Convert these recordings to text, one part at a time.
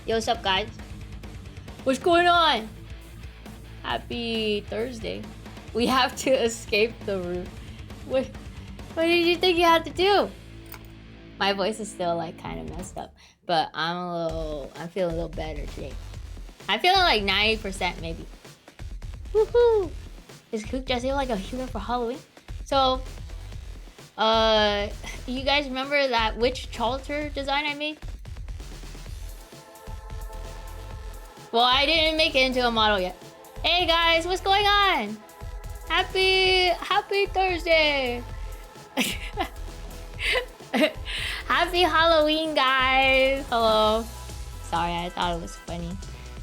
Yo, what's up, guys? What's going on? Happy Thursday. We have to escape the roof. What did you think you had to do? My voice is still like kind of messed up, but I'm feeling a little better today. I'm feeling like 90% maybe. Woohoo! Is Cook dressing like a human for Halloween? So, you guys remember that witch Chalter design I made? Well, I didn't make it into a model yet. Hey guys, what's going on? Happy Thursday. Happy Halloween, guys. Hello. Sorry, I thought it was funny.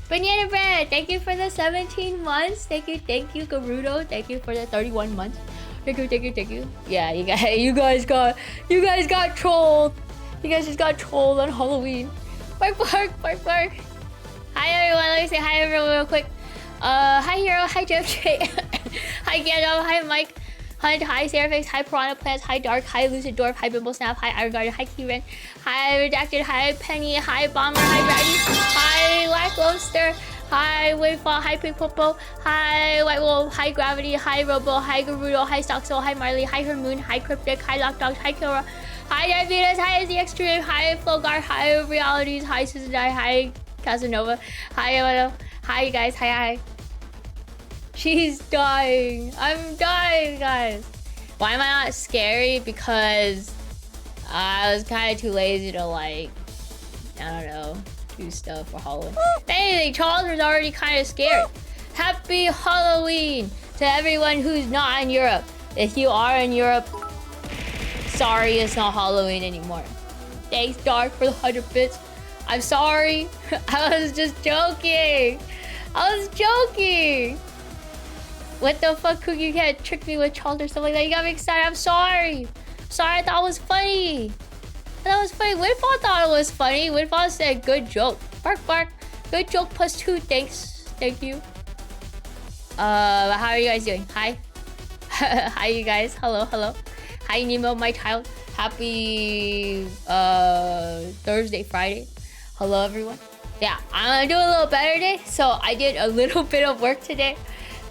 Banana Bread, thank you for the 17 months. Thank you, Garudo. Thank you for the 31 months. Thank you. Yeah, you guys got trolled. You guys just got trolled on Halloween. Bark. Hi everyone, let me say hi everyone real quick. Hi Hero, hi JFJ, hi Gandalf, hi Mike, Hunt, hi Seraphix, hi Piranha Plants, hi Dark, hi Lucid Dwarf, hi Bimble Snap, hi Iron Garden, hi Keyren, hi Redacted, hi Penny, hi Bomber, hi Brady, hi Lackluster, hi Windfall, hi Pink Popo, hi White Wolf, hi Gravity, hi Robo, hi Garudo, hi Stocksoul, hi Marley, hi Hermoon, hi Cryptic, hi Lockdogs, hi Kilra, hi Diabetes, hi ZX Extreme, hi Flogar, hi Realities, hi Susan, hi Casanova, hi you guys, hi. She's dying. I'm dying, guys. Why am I not scary? Because I was kind of too lazy to like, I don't know, do stuff for Halloween. If anything, Charles was already kind of scared. Happy Halloween to everyone who's not in Europe. If you are in Europe, sorry, it's not Halloween anymore. Thanks, Dark, for the 100 bits. I'm sorry. I was just joking. What the fuck, Cookie? You can't trick me with Charles or stuff like that. You got me excited. I'm sorry. I thought it was funny. Windfall thought it was funny. Windfall said, good joke. Bark. Good joke +2. Thanks. Thank you. How are you guys doing? Hi. Hi, you guys. Hello. Hi, Nemo, my child. Happy Thursday, Friday. Hello, everyone. Yeah, I'm gonna do a little better today. So I did a little bit of work today.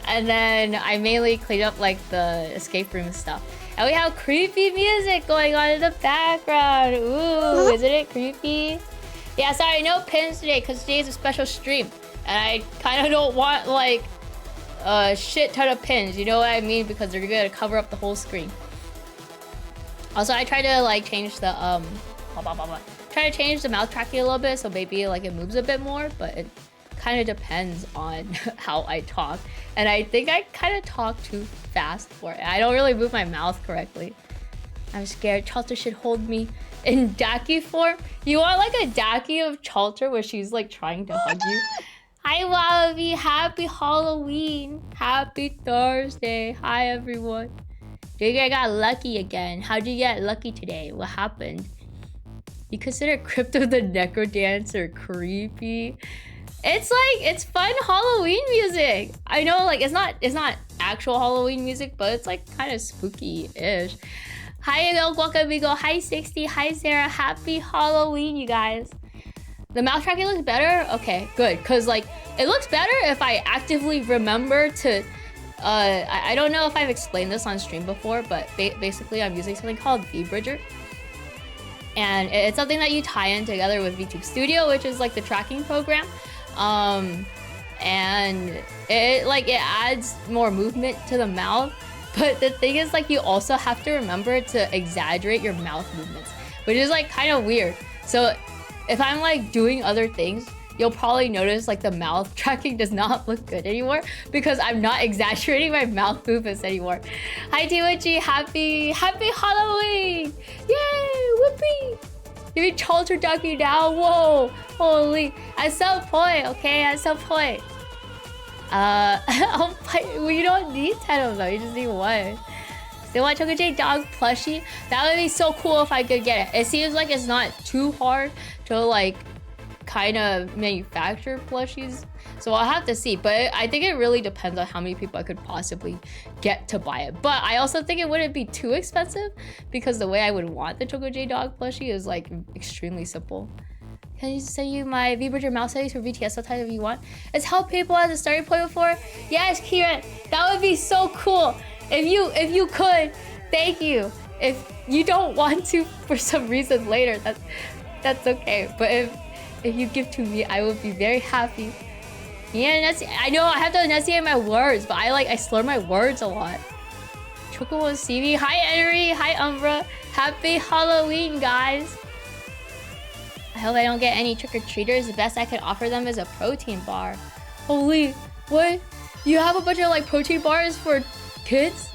And then I mainly cleaned up like the escape room stuff. And we have creepy music going on in the background. Ooh, isn't it creepy? Yeah, sorry, no pins today because today is a special stream. And I kind of don't want like a shit ton of pins. You know what I mean? Because they're gonna cover up the whole screen. Also, I tried to like change the try to change the mouth tracking a little bit so maybe like it moves a bit more, but it kind of depends on how I talk. And I think I kind of talk too fast for it. I don't really move my mouth correctly. I'm scared. Chalter should hold me in Daki form. You want like a Daki of Chalter where she's like trying to hug you? Hi Wallaby, happy Halloween. Happy Thursday. Hi everyone. Dude, I got lucky again. How'd you get lucky today? What happened? You consider Crypto the Necro Dancer creepy? It's fun Halloween music. I know like it's not actual Halloween music, but it's like kind of spooky-ish. Hi El Guacamigo, hi 60, hi Sarah, happy Halloween, you guys. The mouth tracking looks better? Okay, good. Cause like it looks better if I actively remember to I don't know if I've explained this on stream before, but basically I'm using something called VBridger. And it's something that you tie in together with VTube Studio, which is like the tracking program. And it adds more movement to the mouth. But the thing is like you also have to remember to exaggerate your mouth movements, which is like kind of weird. So if I'm like doing other things, you'll probably notice like the mouth tracking does not look good anymore because I'm not exaggerating my mouth movements anymore. Hi Tiwachi, happy Halloween! Yay! Whoopee! You mean Chalter Ducky now? Whoa! Holy! At some point, okay? At some point. Well, you don't need 10 of them. You just need one. Still want Choco J dog plushie? That would be so cool if I could get it. It seems like it's not too hard to like kind of manufacture plushies, so I'll have to see. But I think it really depends on how many people I could possibly get to buy it. But I also think it wouldn't be too expensive because the way I would want the Choco J dog plushie is like extremely simple. Can I send you my V-Bridger mouse settings for BTS sometimes if you want? It's helped people as a starting point before. Yes, Kieran, that would be so cool. If you could, thank you. If you don't want to for some reason later, that's okay. But if you give to me, I will be very happy. Yeah, I know I have to enunciate my words, but I slur my words a lot. Choco will see me. Hi Henry, hi Umbra. Happy Halloween, guys. I hope I don't get any trick-or-treaters. The best I can offer them is a protein bar. Holy, what? You have a bunch of like protein bars for kids?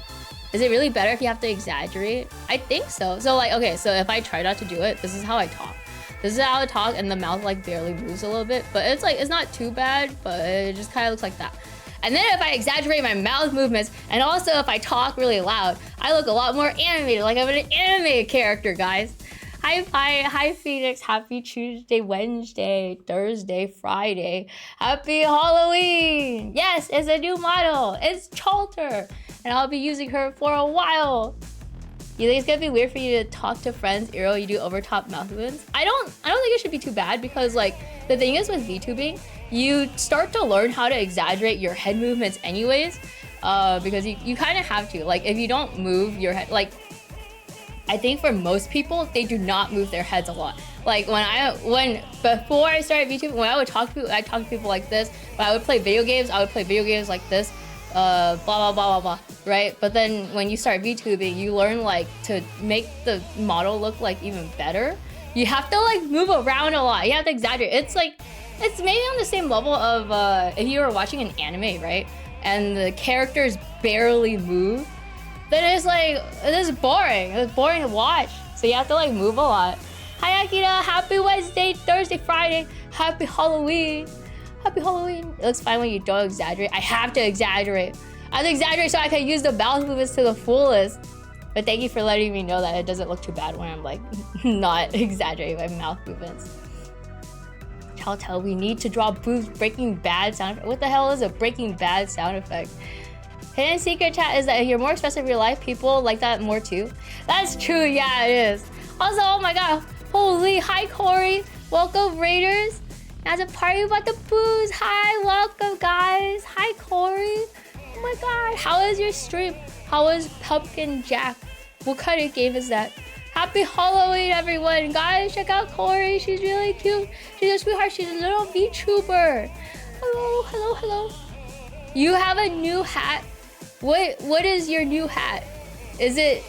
Is it really better if you have to exaggerate? I think so. So like, okay, so if I try not to do it, this is how I talk. This is how I talk, and the mouth like barely moves a little bit, but it's like, it's not too bad, but it just kind of looks like that. And then if I exaggerate my mouth movements, and also if I talk really loud, I look a lot more animated, like I'm an animated character, guys. Hi Phoenix, happy Tuesday, Wednesday, Thursday, Friday. Happy Halloween! Yes, it's a new model. It's Chalter, and I'll be using her for a while. You think it's gonna be weird for you to talk to friends, you do overtop mouth movements? I don't think it should be too bad, because like the thing is with VTubing, you start to learn how to exaggerate your head movements anyways, because you kind of have to. Like if you don't move your head, like I think for most people, they do not move their heads a lot. Like before I started VTubing, when I would talk to people, I talk to people like this. But I would play video games, like this, blah blah blah blah blah, right? But then when you start VTubing, you learn like to make the model look like even better. You have to like move around a lot. You have to exaggerate. It's maybe on the same level of if you were watching an anime, right? And the characters barely move. Then it's like, it is boring. It's boring to watch. So you have to like move a lot. Hi Akira, happy Wednesday, Thursday, Friday. Happy Halloween. Happy Halloween. It looks fine when you don't exaggerate. I have to exaggerate. I have to exaggerate so I can use the mouth movements to the fullest. But thank you for letting me know that it doesn't look too bad when I'm like not exaggerating my mouth movements. Telltale, we need to draw Boo's Breaking Bad sound effect. What the hell is a Breaking Bad sound effect? Hidden secret chat is that if you're more expressive in real life, people like that more too. That's true, yeah, it is. Also, oh my god, holy, hi Corey. Welcome Raiders. Now it's a party about the booze. Hi, welcome guys. Hi Corey. Oh my god, how is your stream? How is Pumpkin Jack? What kind of game is that? Happy Halloween, everyone. Guys, check out Corey. She's really cute. She's a sweetheart. She's a little VTuber. Hello, hello, hello. You have a new hat. What is your new hat? Is it...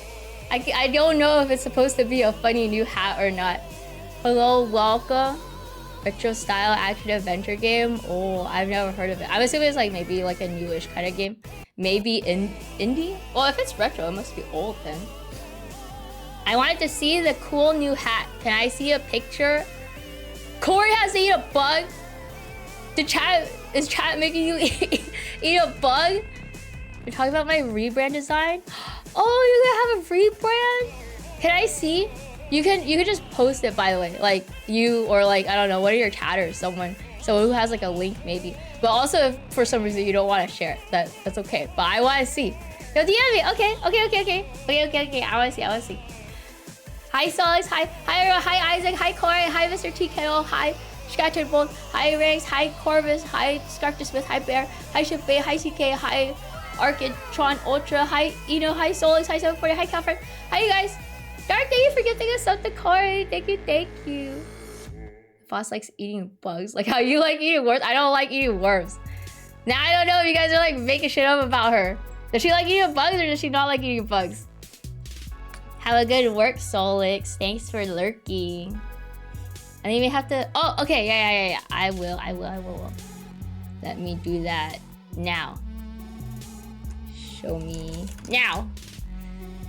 I don't know if it's supposed to be a funny new hat or not. Hello, welcome. Retro style action adventure game. Oh, I've never heard of it. I'm assuming it's like maybe like a newish kind of game. Maybe indie? Well, if it's retro, it must be old then. I wanted to see the cool new hat. Can I see a picture? Corey has to eat a bug? Is chat making you eat a bug? You're talking about my rebrand design? Oh, you're gonna have a rebrand? Can I see? You can just post it, by the way. Like you, or like, I don't know, one of your chatters, someone who has like a link maybe. But also if for some reason you don't want to share it, that's okay. But I want to see. Yo, DM me. Okay. I want to see. Hi Solix, hi Isaac, hi Corey, hi Mr. TKO, hi Scattered Bolt, hi Rex, hi Corvus, hi Scarf Smith, hi Bear, hi Shippay, hi CK, hi Arkitron Ultra, hi Eno, hi Solix, hi 740, hi Calfred. Hi you guys. Dark, thank you for gifting us up to Corey. Thank you. Boss likes eating bugs. Like how you like eating worms. I don't like eating worms. Now I don't know if you guys are like making shit up about her. Does she like eating bugs or does she not like eating bugs? Have a good work, Solix. Thanks for lurking. I even have to... Oh, okay. Yeah. I will. Let me do that now. Show me now.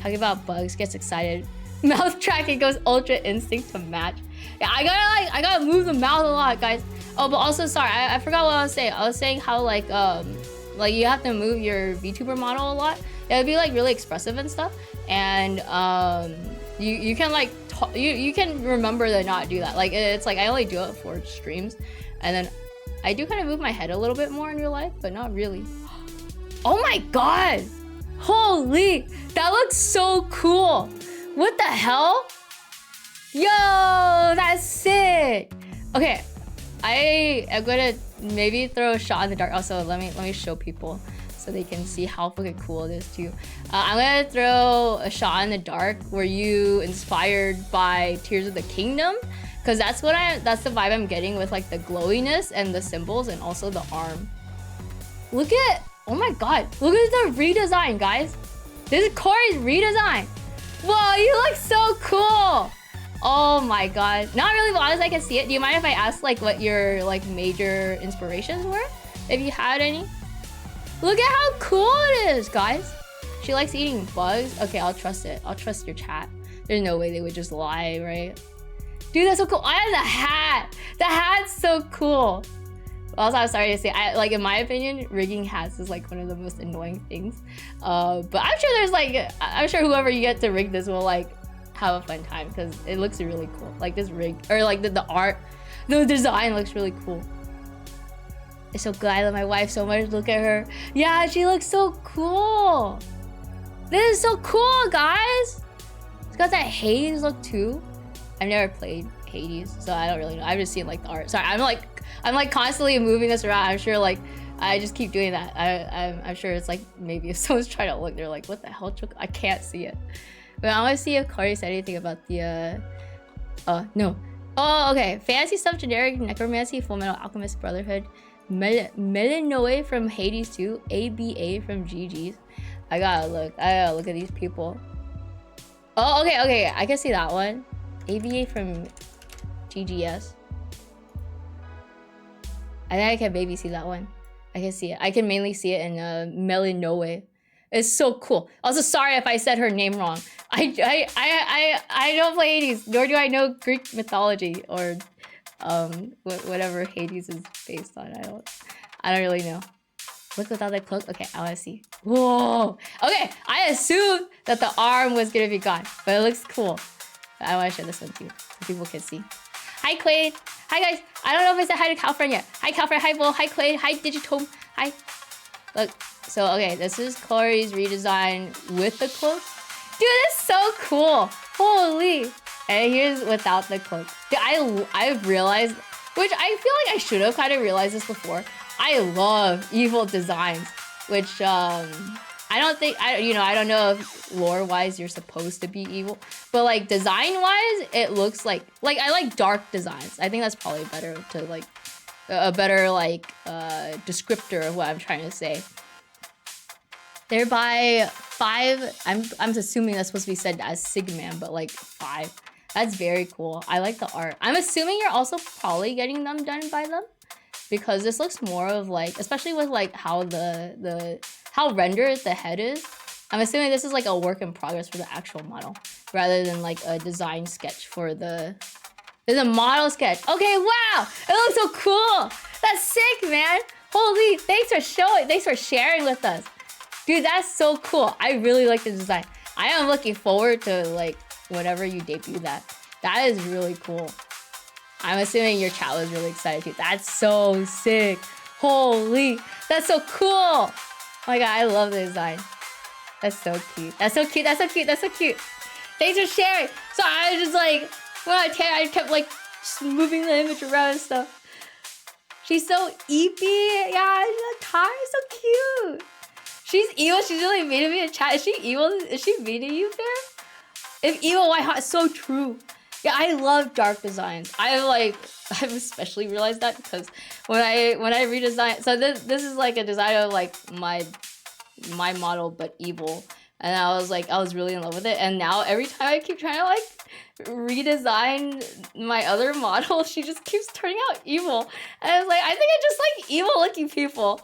Talking about bugs, gets excited. Mouth tracking goes ultra instinct to match. Yeah, I gotta move the mouth a lot, guys. Oh, but also, sorry, I forgot what I was saying. I was saying how like you have to move your VTuber model a lot. It would be like really expressive and stuff. And you can like you can remember to not do that. Like it's like I only do it for streams, and then I do kind of move my head a little bit more in real life, but not really. Oh my god! Holy, that looks so cool. What the hell? Yo, that's sick. Okay, I am gonna maybe throw a shot in the dark. Also, let me show people so they can see how fucking cool it is too. I'm gonna throw a shot in the dark. Were you inspired by Tears of the Kingdom? Because that's the vibe I'm getting with like the glowiness and the symbols and also the arm. Look at, oh my god, look at the redesign, guys. This is Corey's redesign. Whoa, you look so cool. Oh my god. Not really, but honestly, I can see it. Do you mind if I ask like what your like major inspirations were? If you had any? Look at how cool it is, guys. She likes eating bugs. Okay, I'll trust it. I'll trust your chat. There's no way they would just lie, right? Dude, that's so cool. I have the hat. The hat's so cool. Also, I'm sorry to say, like in my opinion, rigging hats is like one of the most annoying things. But I'm sure there's like, I'm sure whoever you get to rig this will like have a fun time because it looks really cool. Like this rig, or like the art, the design looks really cool. It's so good. I love my wife so much. Look at her. Yeah, she looks so cool. This is so cool, guys. It's got that Hades look too. I've never played Hades, so I don't really know. I've just seen like the art. Sorry, I'm like constantly moving this around. I'm sure like I just keep doing that. I'm sure it's like maybe if someone's trying to look, they're like, what the hell? I can't see it. But I want to see if Corey said anything about the no. Oh, okay. Fantasy stuff, generic, necromancy, Fullmetal Alchemist Brotherhood, Melinoe from Hades 2, ABA from GG's. I gotta look at these people. Oh, okay. I can see that one. ABA from GGS. I think I can maybe see that one. I can see it. I can mainly see it in Melinoe. It's so cool. Also, sorry if I said her name wrong. I don't play Hades, nor do I know Greek mythology or whatever Hades is based on. I don't really know. Look without the cloak. Okay, I want to see. Whoa. Okay, I assumed that the arm was gonna be gone, but it looks cool. I want to share this one too, so people can see. Hi, Quaid. Hi, guys. I don't know if I said hi to Calfriend yet. Hi, Calfriend. Hi, Bull. Hi, Quaid. Hi, Digitome. Hi. Look. So, okay, this is Corey's redesign with the cloak. Dude, that's so cool. Holy. And here's without the cloak. Dude, I've realized, which I feel like I should have kind of realized this before. I love evil designs, which I don't know if lore-wise you're supposed to be evil, but like design-wise, it looks like I like dark designs. I think that's probably better to like a better like descriptor of what I'm trying to say. They're by 5. I'm assuming that's supposed to be said as Sigman, but like 5. That's very cool. I like the art. I'm assuming you're also probably getting them done by them, because this looks more of like, especially with like how how rendered the head is. I'm assuming this is like a work in progress for the actual model, rather than like a design sketch for the. There's a model sketch. Okay, wow, it looks so cool. That's sick, man. Holy, thanks for sharing with us. Dude, that's so cool. I really like the design. I am looking forward to like whenever you debut that. That is really cool. I'm assuming your chat was really excited too. That's so sick. Holy, that's so cool. Oh my god, I love the design. That's so cute. That's so cute. That's so cute. That's so cute. Thanks for sharing. So I was just like, when I kept like just moving the image around and stuff. She's so eepy. Yeah, she's so so cute. She's evil. She's really mean to me in chat. Is she evil? Is she mean to you, Fair? If evil, why hot? So true. Yeah, I love dark designs. I've especially realized that because when I redesign, so this is like a design of like my model but evil, and I was really in love with it. And now every time I keep trying to like redesign my other model, she just keeps turning out evil. And I was like, I think I just like evil looking people,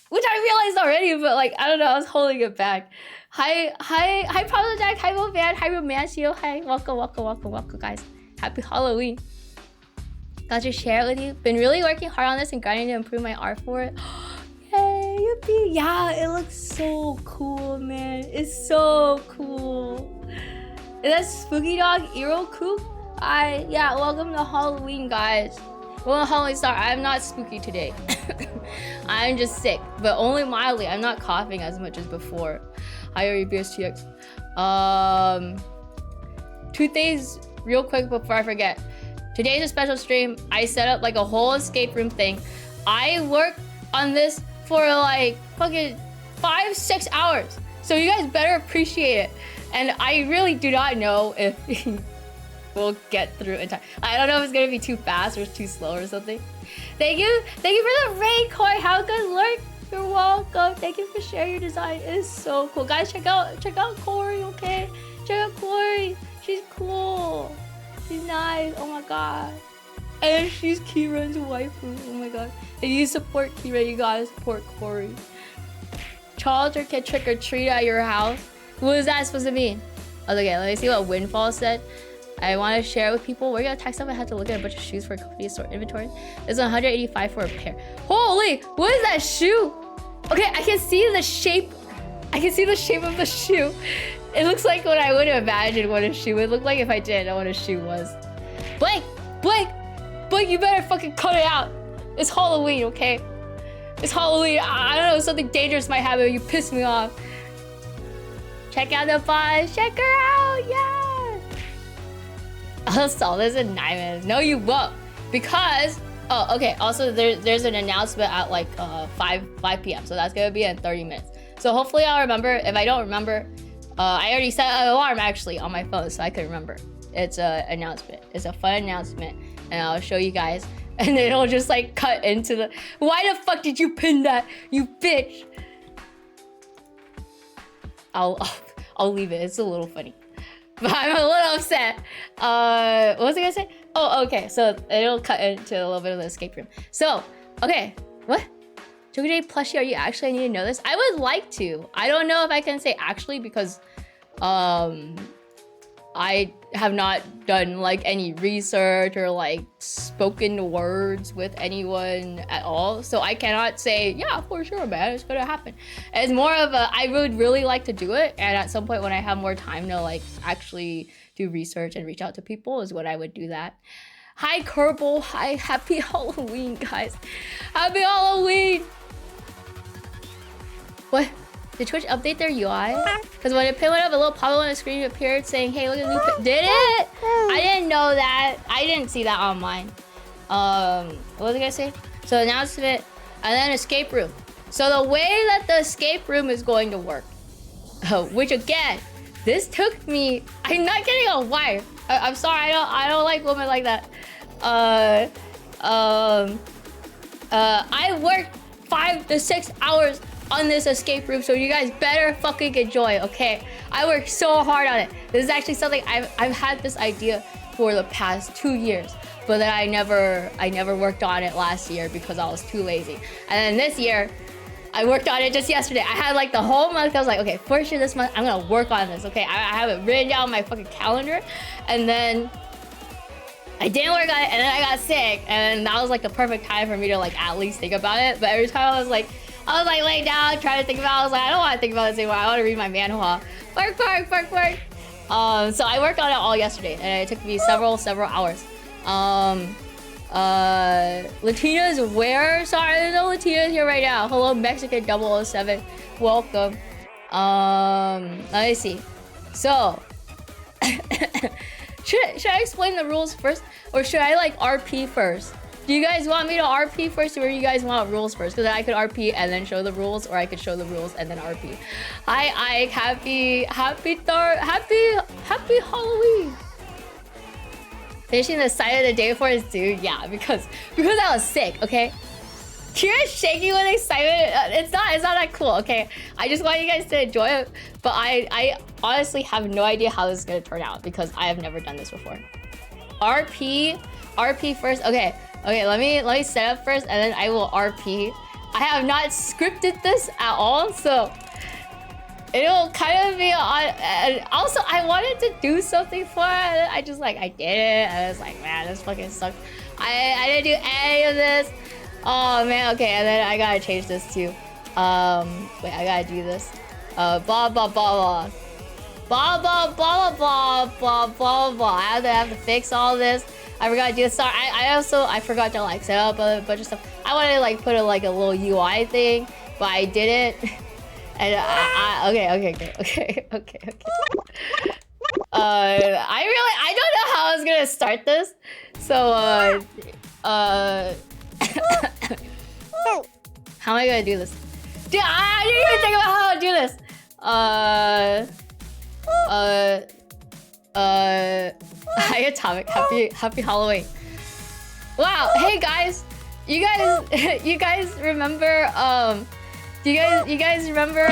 which I realized already, but like I don't know, I was holding it back. Hi, Pablo Jack, hi, Movan, hi, Romancio, hi, welcome, guys. Happy Halloween. Got to share it with you. Been really working hard on this and grinding to improve my art for it. Yay, yippee. Yeah, it looks so cool, man. It's so cool. Is that Spooky Dog Iroku? Yeah, welcome to Halloween, guys. Well, Halloween star, I'm not spooky today. I'm just sick, but only mildly. I'm not coughing as much as before. Hi, BSTX. 2 things real quick before I forget. Today's a special stream. I set up like a whole escape room thing. I worked on this for like fucking 5-6 hours. So you guys better appreciate it. And I really do not know if we'll get through in time. I don't know if it's gonna be too fast or too slow or something. Thank you for the raid, Corey. How good lurk. You're welcome. Thank you for sharing your design. It is so cool, guys. Check out Corey. Okay, check out Corey. She's cool. She's nice. Oh my god. And she's Kieran's waifu. Oh my god. If you support Kieran, you gotta support Corey. Charles or kid trick or treat at your house. What is that supposed to mean? Okay, let me see what Windfall said. I want to share it with people. We're gonna text them. I had to look at a bunch of shoes for a company store inventory. It's 185 for a pair. Holy, what is that shoe? Okay, I can see the shape. I can see the shape of the shoe. It looks like what I would imagine what a shoe would look like if I didn't know what a shoe was. Blake, you better fucking cut it out. It's Halloween, okay? It's Halloween. I don't know, something dangerous might happen. You piss me off. Check out the boss. Check her out, yeah. I'll solve this in 9 minutes. No, you won't, because okay. Also, there's an announcement at like 5 p.m. So that's gonna be in 30 minutes. So hopefully I'll remember. If I don't remember, I already set an alarm actually on my phone, so I can remember. It's an announcement. It's a fun announcement, and I'll show you guys. And it'll just like cut into the. Why the fuck did you pin that, you bitch? I'll leave it. It's a little funny, but I'm a little upset. What was I gonna say? Oh, okay. So it'll cut into a little bit of the escape room. So, okay. What? Joker J plushie, are you actually? I need to know this. I would like to. I don't know if I can say actually because, I have not done like any research or like spoken words with anyone at all. So I cannot say, yeah, for sure, man, it's gonna happen. It's more of a, I would really like to do it. And at some point when I have more time to like actually do research and reach out to people is when I would do that. Hi, Kerbal. Hi, happy Halloween, guys. Happy Halloween. What? Did Twitch update their UI? Because when it went up, a little pop-up on the screen appeared saying, hey, look at the new did it? I didn't know that. I didn't see that on mine. What was I gonna say? So announcement, and then escape room. So the way that the escape room is going to work, which again, this took me, I'm not getting a wire. I'm sorry, I don't like women like that. I worked 5 to 6 hours on this escape room, so you guys better fucking enjoy, okay? I worked so hard on it. This is actually something I've had this idea for the past 2 years, but then I never worked on it last year because I was too lazy. And then this year, I worked on it just yesterday. I had like the whole month. I was like, okay, for sure this month I'm gonna work on this, okay? I have it written down on my fucking calendar, and then I didn't work on it, and then I got sick, and that was like the perfect time for me to like at least think about it. But every time I was like laying down, trying to think about it. I was like, I don't want to think about this anymore. I want to read my manhwa. Bark. So I worked on it all yesterday, and it took me several hours. Latina's where? Sorry, there's no Latina's here right now. Hello, Mexican 007. Welcome. Let me see. So, should I explain the rules first, or should I like RP first? Do you guys want me to RP first, or you guys want rules first? Because I could RP and then show the rules, or I could show the rules and then RP. Hi, Ike. Happy Halloween. Finishing the side of the day before it's due. Yeah, because I was sick. Okay. Kira's shaking with excitement. It's not that cool. Okay. I just want you guys to enjoy it, but I honestly have no idea how this is gonna turn out because I have never done this before. RP first. Okay, let me set up first and then I will RP. I have not scripted this at all, so it'll kind of be on. And also, I wanted to do something for it. I did it, and I was like, man, this fucking sucks. I didn't do any of this. Oh man, okay, and then I gotta change this too. Wait, I gotta do this. Blah blah blah blah. Blah blah blah blah blah blah blah. I have to fix all this. I forgot to do this. Sorry, I forgot to like set up a bunch of stuff. I wanted to like put a little UI thing, but I didn't. And okay. I don't know how I was gonna start this. So how am I gonna do this? Dude, I didn't even think about how to do this. Hi Atomic, happy Halloween. Wow, hey guys, you guys remember you guys remember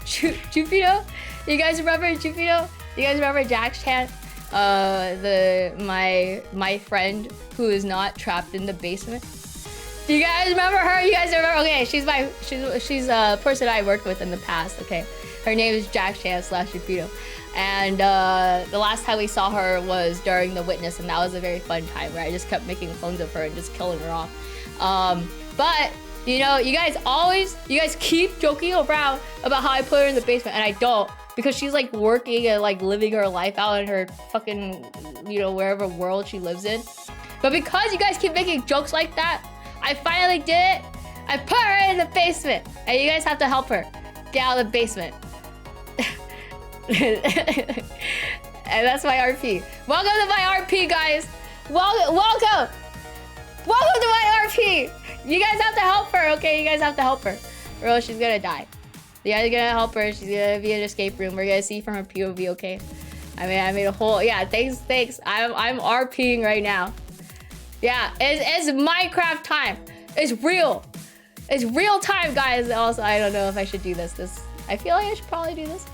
Jupito? You guys remember Jupito? You guys remember Jax Chan? My friend who is not trapped in the basement. Do you guys remember her? You guys remember? Okay, she's a person I worked with in the past. Okay, her name is Jax Chan / Jupito, and the last time we saw her was during the witness, and that was a very fun time where I just kept making clones of her and just killing her off. But you know, you guys keep joking around about how I put her in the basement, and I don't, because she's like working and like living her life out in her fucking, you know, wherever world she lives in. But because you guys keep making jokes like that, I finally did it. I put her in the basement, and you guys have to help her get out of the basement. And that's my RP. Welcome to my RP, guys. Welcome to my RP. You guys have to help her, okay? You guys have to help her, or else she's gonna die. You guys are gonna help her. She's gonna be an escape room. We're gonna see from her POV, okay? I made a whole, yeah. Thanks. I'm RPing right now. Yeah, it's Minecraft time. It's real. It's real time, guys. Also, I don't know if I should do this. I feel like I should probably do this.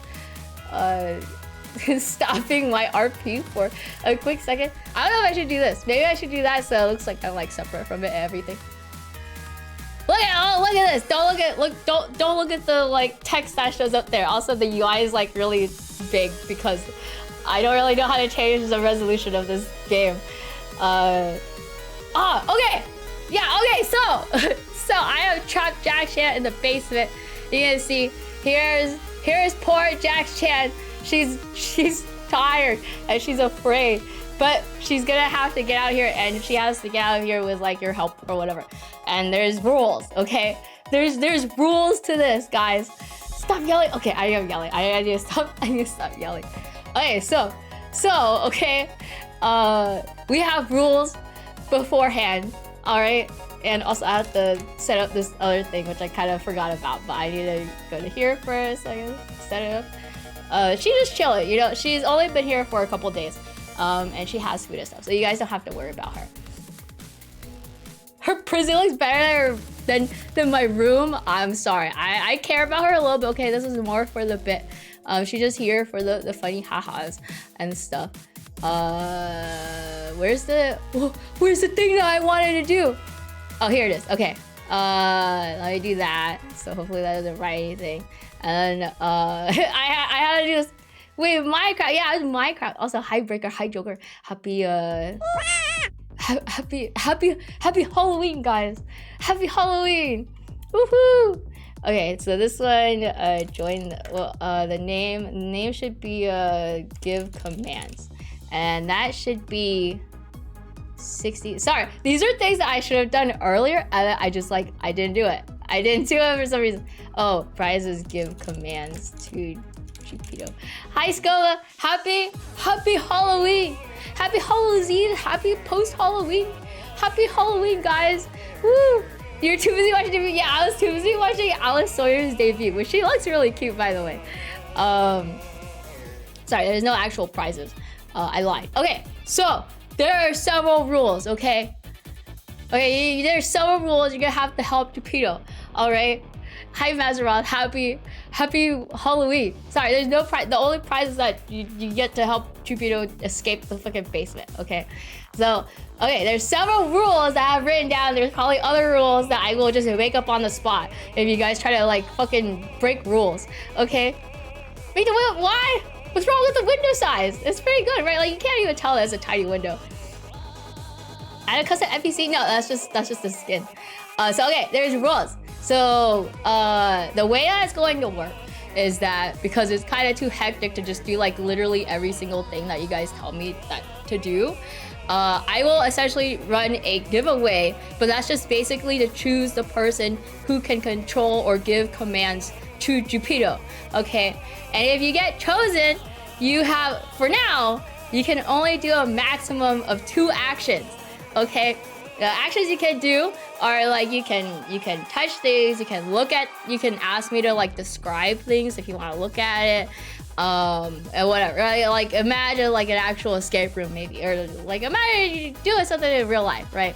Stopping my RP for a quick second. I don't know if I should do this. Maybe I should do that so it looks like I'm like separate from it and everything. Look at this. Don't look at the like text that shows up there. Also, the UI is like really big because I don't really know how to change the resolution of this game. Okay. Yeah, okay, so I have trapped Jax Chan in the basement. You can see here's poor Jax Chan. She's tired and she's afraid, but she's gonna have to get out here, and she has to get out of here with like your help or whatever. And there's rules, okay? There's rules to this, guys. Stop yelling. Okay, I am yelling. I need to stop yelling. Okay, so okay, we have rules beforehand, all right? And also I have to set up this other thing, which I kind of forgot about, but I need to go to here first so I can set it up. She's just chilling, you know. She's only been here for a couple days, and she has food and stuff, so you guys don't have to worry about her. Her prison looks better than my room. I'm sorry. I care about her a little bit. Okay, this is more for the bit. She's just here for the funny ha-has and stuff. Where's the thing that I wanted to do? Oh, here it is. Okay. Let me do that. So hopefully that doesn't write anything. And I had to do this. Wait, Minecraft. Yeah, it's Minecraft. Also, hi Breaker, hi Joker. Happy Halloween, guys. Happy Halloween. Woohoo. Okay, so this one, join. Well, the name should be give commands, and that should be 60. Sorry, these are things that I should have done earlier, and I just like I didn't do it. I didn't do it for some reason. Oh, prizes give commands to Jupito. Hi Scola, happy Halloween. Happy Halloween, happy post-Halloween. Happy Halloween, guys. Woo! You're too busy watching TV. Yeah, I was too busy watching Alice Sawyer's debut, which she looks really cute, by the way. Sorry, there's no actual prizes. I lied. Okay, so there are several rules, okay? Okay, there's several rules. You're gonna have to help Jupito, all right? Hi Mazeroth, happy Halloween. Sorry, there's no prize. The only prize is that you get to help Jupito escape the fucking basement, okay? So, okay, there's several rules that I've written down. There's probably other rules that I will just make up on the spot if you guys try to like fucking break rules, okay? Wait, why? What's wrong with the window size? It's pretty good, right? Like you can't even tell that it's a tiny window. Add a custom NPC? No, that's just the skin. So okay, there's rules. So the way that it's going to work is that because it's kind of too hectic to just do like literally every single thing that you guys tell me to do, I will essentially run a giveaway, but that's just basically to choose the person who can control or give commands to Jupiter, okay? And if you get chosen, you have, for now, you can only do a maximum of 2 actions, okay? The actions you can do are like you can touch things, you can ask me to like describe things if you want to look at it, and whatever, right? Like imagine like an actual escape room maybe, or like imagine you doing something in real life, right?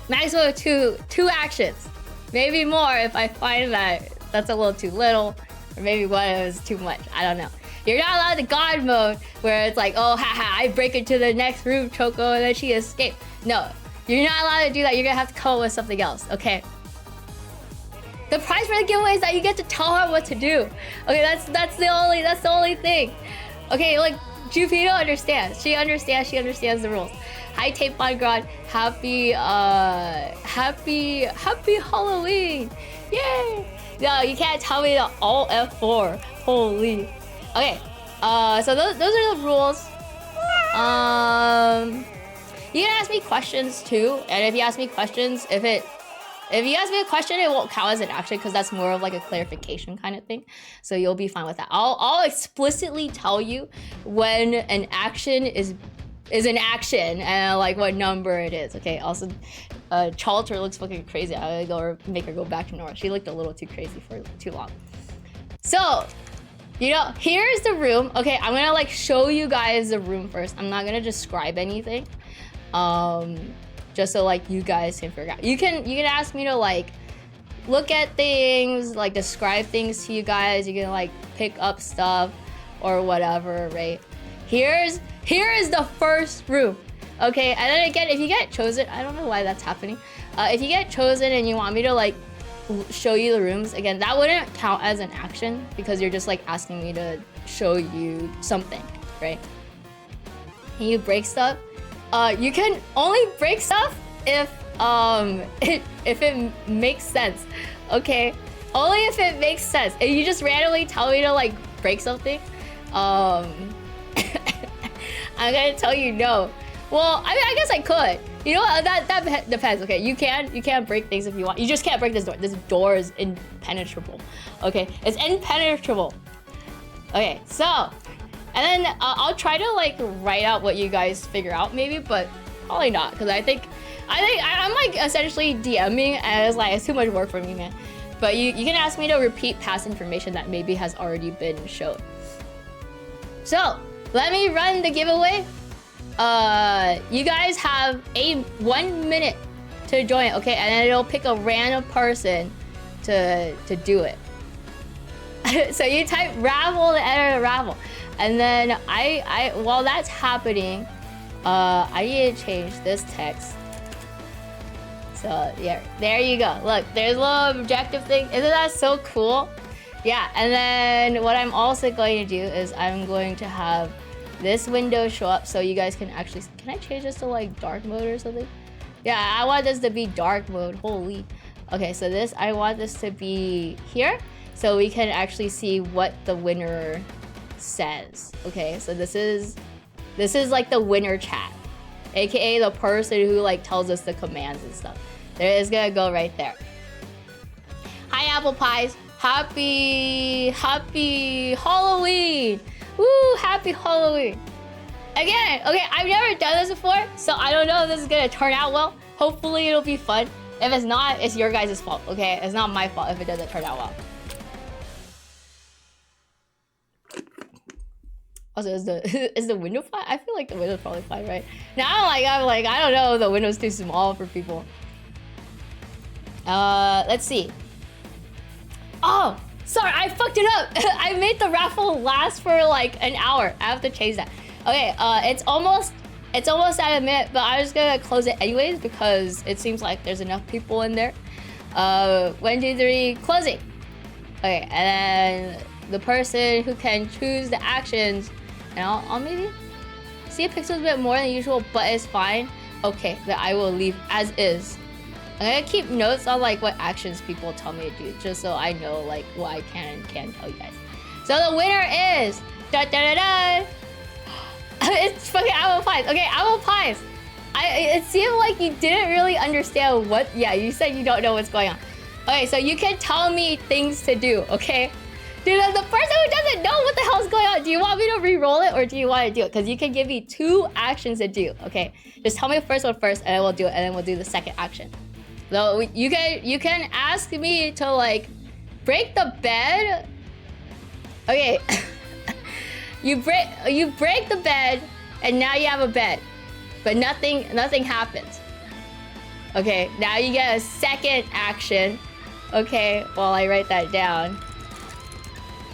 Maximum of two actions, maybe more if I find that that's a little too little, or maybe one is too much. I don't know. You're not allowed the God mode where it's like, oh, haha, I break into the next room, Choco, and then she escaped. No, you're not allowed to do that. You're gonna have to come up with something else, okay? The prize for the giveaway is that you get to tell her what to do. Okay, that's the only thing. Okay, like Jupiter understands. She understands the rules. Hi, Tape on God. Happy Halloween! Yay! No, you can't tell me the all F4. Holy. Okay, so those are the rules. You can ask me questions too, and if you ask me questions, if you ask me a question, it won't count as an action because that's more of like a clarification kind of thing. So you'll be fine with that. I'll explicitly tell you when an action is an action and like what number it is. Okay. Also, Chalter looks fucking crazy. I gotta go make her go back to normal. She looked a little too crazy for too long. So, you know, here's the room. Okay, I'm gonna like show you guys the room first. I'm not gonna describe anything. Just so like you guys can figure out. You can ask me to like look at things, like describe things to you guys. You can like pick up stuff or whatever, right? Here is the first room. Okay, and then again, if you get chosen, I don't know why that's happening. If you get chosen and you want me to like show you the rooms, again, that wouldn't count as an action because you're just like asking me to show you something, right? Can you break stuff? You can only break stuff if it makes sense, okay? Only if it makes sense. If you just randomly tell me to like break something, I'm gonna tell you no. Well, I mean, I guess I could. You know what? That depends. Okay, you can break things if you want. You just can't break this door. This door is impenetrable. Okay, it's impenetrable. Okay, so. And then I'll try to like write out what you guys figure out maybe, but probably not because I think I'm like essentially DMing and it's like it's too much work for me, man. But you can ask me to repeat past information that maybe has already been shown. So let me run the giveaway. You guys have 1 minute to join it, okay? And then it'll pick a random person to do it. So you type raffle to enter the raffle. And then while that's happening, I need to change this text. So yeah, there you go. Look, there's a little objective thing. Isn't that so cool? Yeah, and then what I'm also going to do is I'm going to have this window show up so you guys can actually, can I change this to like dark mode or something? Yeah, I want this to be dark mode, holy. Okay, so I want this to be here so we can actually see what the winner says. Okay, so this is like the winner chat, aka the person who like tells us the commands and stuff. There is gonna go right there. Hi apple pies, happy Halloween. Woo, happy Halloween. Again, okay, I've never done this before, so I don't know if this is gonna turn out well. Hopefully it'll be fun. If it's not, it's your guys' fault, okay? It's not my fault if it doesn't turn out well. Also, is the window fine? I feel like the window's probably fine, right? Now I'm like, I don't know if the window's too small for people. Let's see. Oh, sorry, I fucked it up. I made the raffle last for like an hour. I have to change that. Okay, it's almost at a minute, but I'm just gonna close it anyways because it seems like there's enough people in there. 1, 2, 3, closing. Okay, and then the person who can choose the actions, and I'll maybe see a pixel a bit more than usual, but it's fine. Okay, then I will leave as is. I'm gonna keep notes on like what actions people tell me to do, just so I know like what I can and can't tell you guys. So the winner is da da da da. It's fucking apple pies. Okay, apple pies. It seemed like you didn't really understand what. Yeah, you said you don't know what's going on. Okay, so you can tell me things to do, okay? Dude, the person who doesn't know what the hell's going on, do you want me to re-roll it or do you want to do it? Because you can give me 2 actions to do, okay? Just tell me the first one first and I will do it and then we'll do the second action. So you can ask me to like break the bed. Okay. you break the bed and now you have a bed. But nothing happens. Okay, now you get a second action. Okay, while I write that down.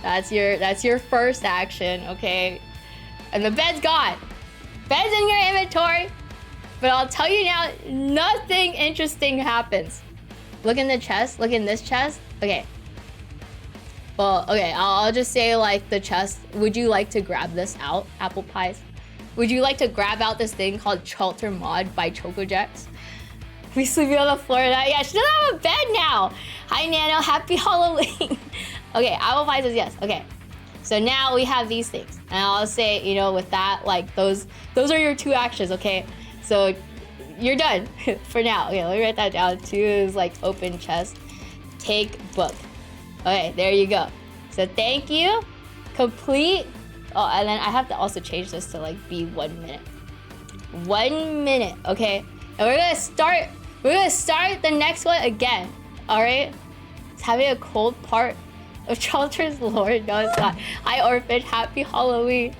That's your first action, okay? And the bed's gone. Bed's in your inventory. But I'll tell you now, nothing interesting happens. Look in the chest, look in this chest. Okay. Well, okay, I'll just say like the chest. Would you like to grab this out, Apple Pies? Would you like to grab out this thing called Chalter Mod by ChocoJax? We sleeping on the floor now. Yeah, she doesn't have a bed now. Hi, Nano. Happy Halloween. Okay, Apple Pie says yes. Okay. So now we have these things. And I'll say, you know, with that, like, those are your 2 actions, okay? So you're done for now. Okay, let me write that down. 2 is, like, open chest. Take book. Okay, there you go. So thank you. Complete. Oh, and then I have to also change this to, like, be 1 minute. 1 minute, okay? And we're gonna start the next one again. Alright? It's having a cold part of Chalter's lore. No, it's not. Hi Orphan, happy Halloween.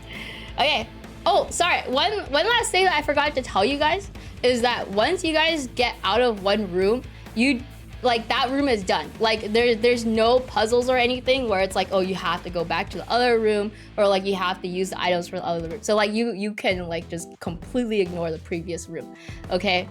Okay. Oh, sorry. One last thing that I forgot to tell you guys is that once you guys get out of one room, you like that room is done. Like there's no puzzles or anything where it's like, oh, you have to go back to the other room or like you have to use the items for the other room. So like you can like just completely ignore the previous room. Okay?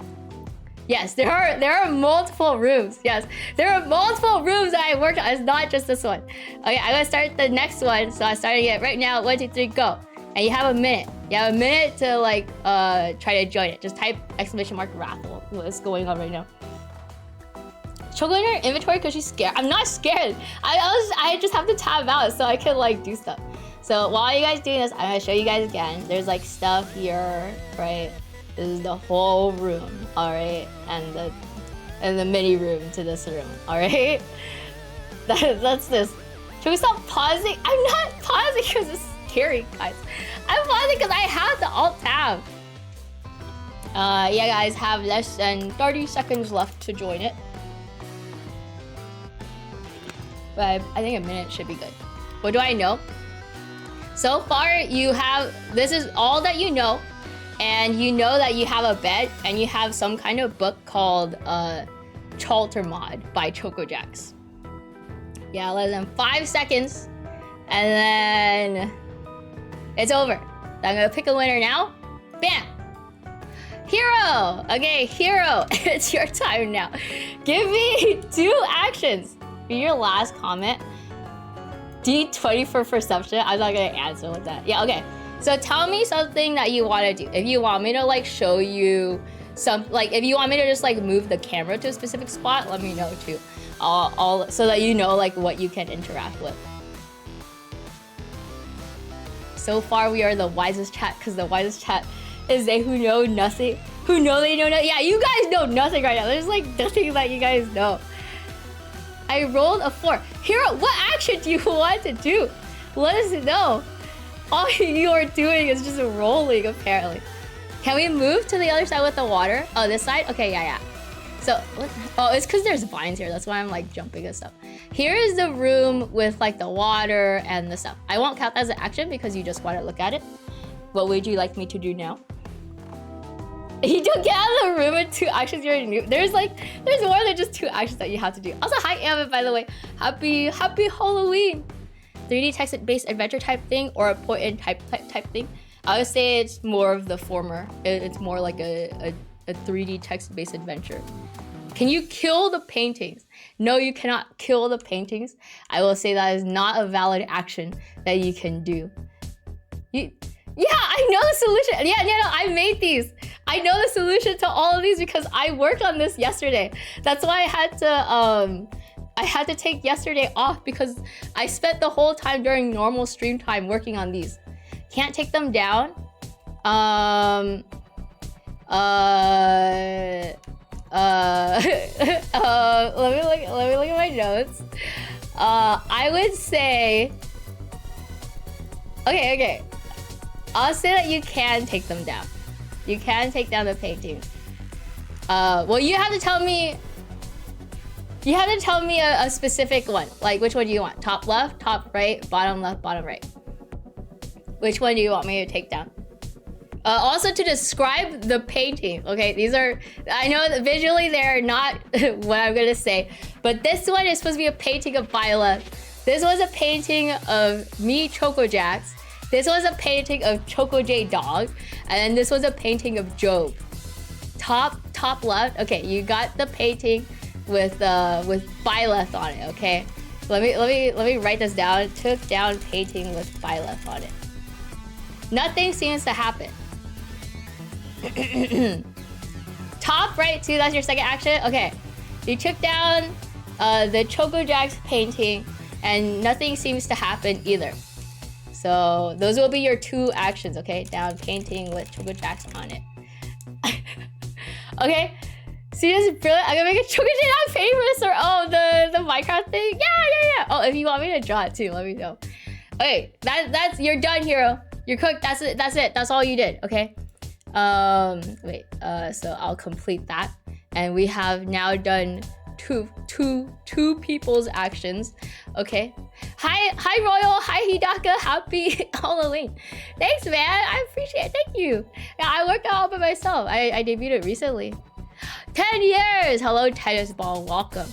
Yes, there are multiple rooms. Yes, there are multiple rooms that I worked on. It's not just this one. Okay, I'm gonna start the next one. So I'm starting it right now. 1, 2, 3, go. And you have a minute. You have a minute to like try to join it. Just type !Raffle. What's going on right now? Choco in her inventory because she's scared. I'm not scared. I just have to tab out so I can like do stuff. So while you guys doing this, I'm gonna show you guys again. There's like stuff here, right? This is the whole room, all right, and the mini room to this room, all right. That's this. Should we stop pausing? I'm not pausing because it's scary, guys. I'm pausing because I have the alt tab. Yeah, guys, have less than 30 seconds left to join it. But I think a minute should be good. What do I know? So far, you have, this is all that you know. And you know that you have a bed and you have some kind of book called Chalter Mod by ChocoJax. Yeah, less than 5 seconds. And then it's over. I'm gonna pick a winner now. Bam! Hero! Okay, Hero, it's your time now. Give me 2 actions. For your last comment, D20 for perception. I'm not gonna answer with that. Yeah, okay. So tell me something that you want to do. If you want me to like show you some, like if you want me to just like move the camera to a specific spot, let me know too. I'll so that you know like what you can interact with. So far we are the wisest chat because the wisest chat is they who know nothing, who know they know nothing. Yeah, you guys know nothing right now. There's like nothing that you guys know. I rolled a 4. Hero, what action do you want to do? Let us know. All you are doing is just rolling, apparently. Can we move to the other side with the water? Oh, this side? Okay, yeah. So, oh, it's because there's vines here. That's why I'm like jumping and stuff. Here is the room with like the water and the stuff. I won't count that as an action because you just want to look at it. What would you like me to do now? You don't get out of the room with 2 actions you already knew. There's more than just 2 actions that you have to do. Also, hi, Amit, by the way. Happy Halloween. 3D text-based adventure type thing or a point-and-type thing? I would say it's more of the former. It's more like a 3D text-based adventure. Can you kill the paintings? No, you cannot kill the paintings. I will say that is not a valid action that you can do. Yeah, I know the solution. Yeah, no, I made these. I know the solution to all of these because I worked on this yesterday. That's why I had to take yesterday off because I spent the whole time during normal stream time working on these. Can't take them down. Let me look at my notes. I would say. Okay. I'll say that you can take them down. You can take down the paintings. Well, you have to tell me. You have to tell me a specific one. Like, which one do you want? Top left, top right, bottom left, bottom right. Which one do you want me to take down? Also to describe the painting, okay? These are, I know that visually they're not what I'm gonna say, but this one is supposed to be a painting of Violet. This was a painting of me, Choco Jax. This was a painting of Choco J Dog, and then this was a painting of Job. Top left. Okay, you got the painting with Violet on it. Okay, let me write this down. Took down painting with Violet on it. Nothing seems to happen. Top right too. That's your second action. Okay, you took down the Choco Jax painting, and nothing seems to happen either. So those will be your two actions. Okay, down painting with Choco Jax on it. Okay, see this is brilliant. I'm gonna make a Choco Jax famous, or the Minecraft thing. Yeah. Oh, if you want me to draw it too, let me know. Okay, that's you're done, hero. You're cooked. That's it. That's all you did. Okay. Wait. So I'll complete that, and we have now done two people's actions. Okay. Hi Royal. Hi Hidaka. Happy Halloween. Thanks, man. I appreciate it. Thank you. Yeah, I worked out by myself. I debuted it recently. 10 years. Hello, tennis ball. Welcome.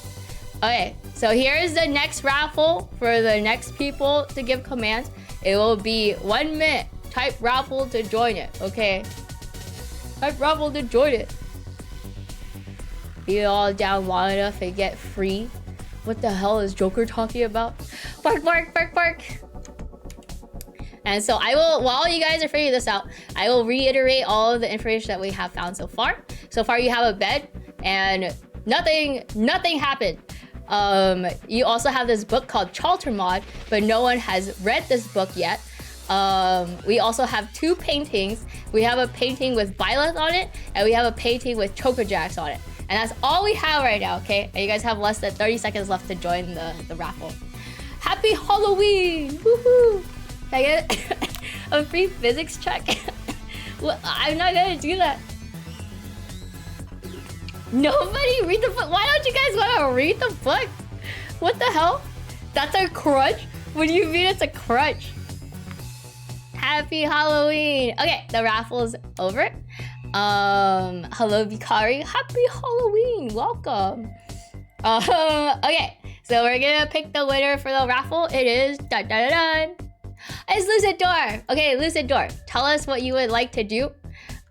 Okay. So here's the next raffle for the next people to give commands. It will be 1 minute. Type raffle to join it, okay? Type raffle to join it. Be all down long enough and get free. What the hell is Joker talking about? Bark. And so I will, while you guys are figuring this out, I will reiterate all of the information that we have found so far. So far you have a bed and nothing happened. You also have this book called Chaltermod, but no one has read this book yet. We also have two paintings. We have a painting with Violet on it, and we have a painting with Choco Jax on it. And that's all we have right now, okay? And you guys have less than 30 seconds left to join the raffle. Happy Halloween! Woohoo! Can I get a free physics check? Well, I'm not gonna do that. Nobody read the book. Why don't you guys want to read the book? What the hell? That's a crutch? What do you mean it's a crutch? Happy Halloween. Okay, the raffle's over. Hello Vikari. Happy Halloween. Welcome. Okay, so we're gonna pick the winner for the raffle. It is it's Lucid Door. Okay, Lucid Door. Tell us what you would like to do.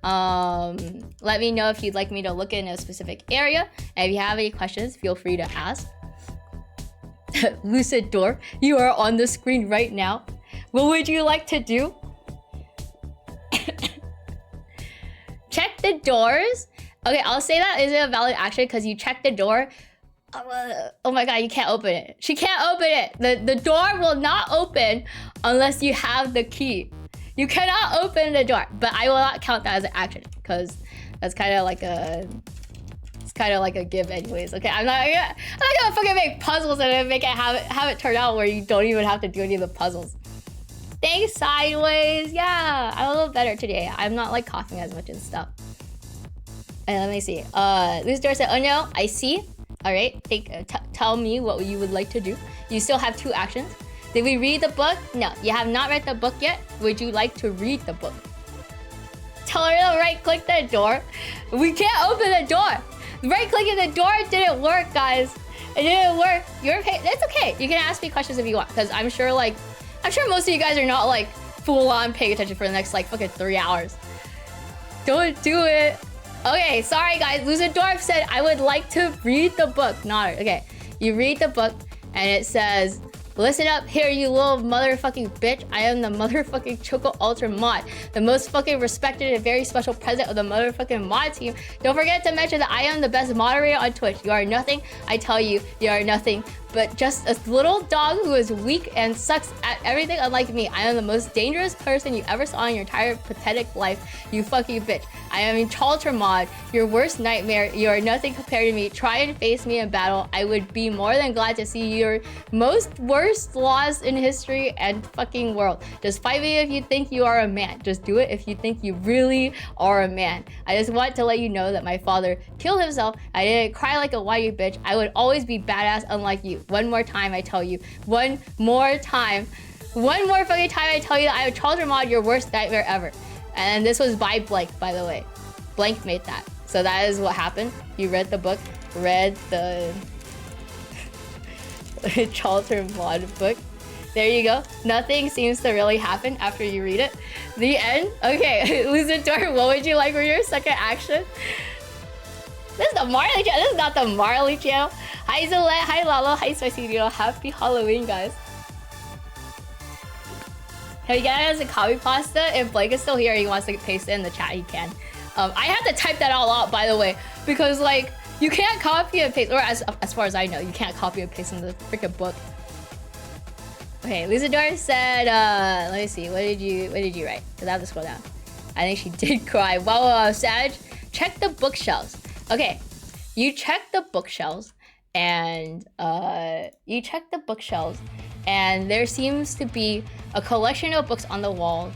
Let me know if you'd like me to look in a specific area. And if you have any questions, feel free to ask. Lucid Door, you are on the screen right now. What would you like to do? Check the doors. Okay, I'll say that isn't a valid action because you check the door. Oh my god, you can't open it. She can't open it. The door will not open unless you have the key. You cannot open the door, but I will not count that as an action because that's kind of like a, it's kind of like a give anyways. Okay, I'm not gonna fucking make puzzles and then make it have it turn out where you don't even have to do any of the puzzles. Thanks, Sideways. Yeah, I'm a little better today. I'm not like coughing as much and stuff. And let me see. Loose Door said, oh no, I see. All right, tell me what you would like to do. You still have two actions. Did we read the book? No, you have not read the book yet. Would you like to read the book? Tell her to right-click the door. We can't open the door. Right-clicking the door didn't work, guys. It didn't work. It's okay. You can ask me questions if you want, because I'm sure most of you guys are not like full-on paying attention for the next like fucking 3 hours. Don't do it. Okay, sorry guys. Lucendorf said I would like to read the book. Not okay. You read the book and it says, listen up here, you little motherfucking bitch. I am the motherfucking Choco Ultra Mod, the most fucking respected and very special president of the motherfucking mod team. Don't forget to mention that I am the best moderator on Twitch. You are nothing. I tell you, you are nothing but just a little dog who is weak and sucks at everything unlike me. I am the most dangerous person you ever saw in your entire pathetic life, you fucking bitch. I am Chaltermod, your worst nightmare. You are nothing compared to me. Try and face me in battle. I would be more than glad to see your most worst loss in history and fucking world. Just fight me if you think you are a man. Just do it if you think you really are a man. I just want to let you know that my father killed himself. I didn't cry like a whitey bitch. I would always be badass unlike you. One more time I tell you. One more time. One more fucking time I tell you that I am Chaltermod, your worst nightmare ever. And this was by Blank, by the way. Blank made that. So that is what happened. You read the book, read the Chaltermod book. There you go. Nothing seems to really happen after you read it. The end. Okay, Lucidor, what would you like for your second action? This is the Marley channel. This is not the Marley channel. Hi Zolette, hi Lalo, hi Spicy Noodle. Happy Halloween, guys. Have you guys a copy pasta? If Blake is still here, he wants to paste it in the chat, he can. I have to type that all out, by the way, because like you can't copy and paste, or as far as I know, you can't copy and paste in the freaking book. Okay, Lucidor said, let me see, what did you write? Because I have to scroll down. I think she did cry. Wow, Sag, check the bookshelves. Okay, you check the bookshelves, and and there seems to be a collection of books on the wall,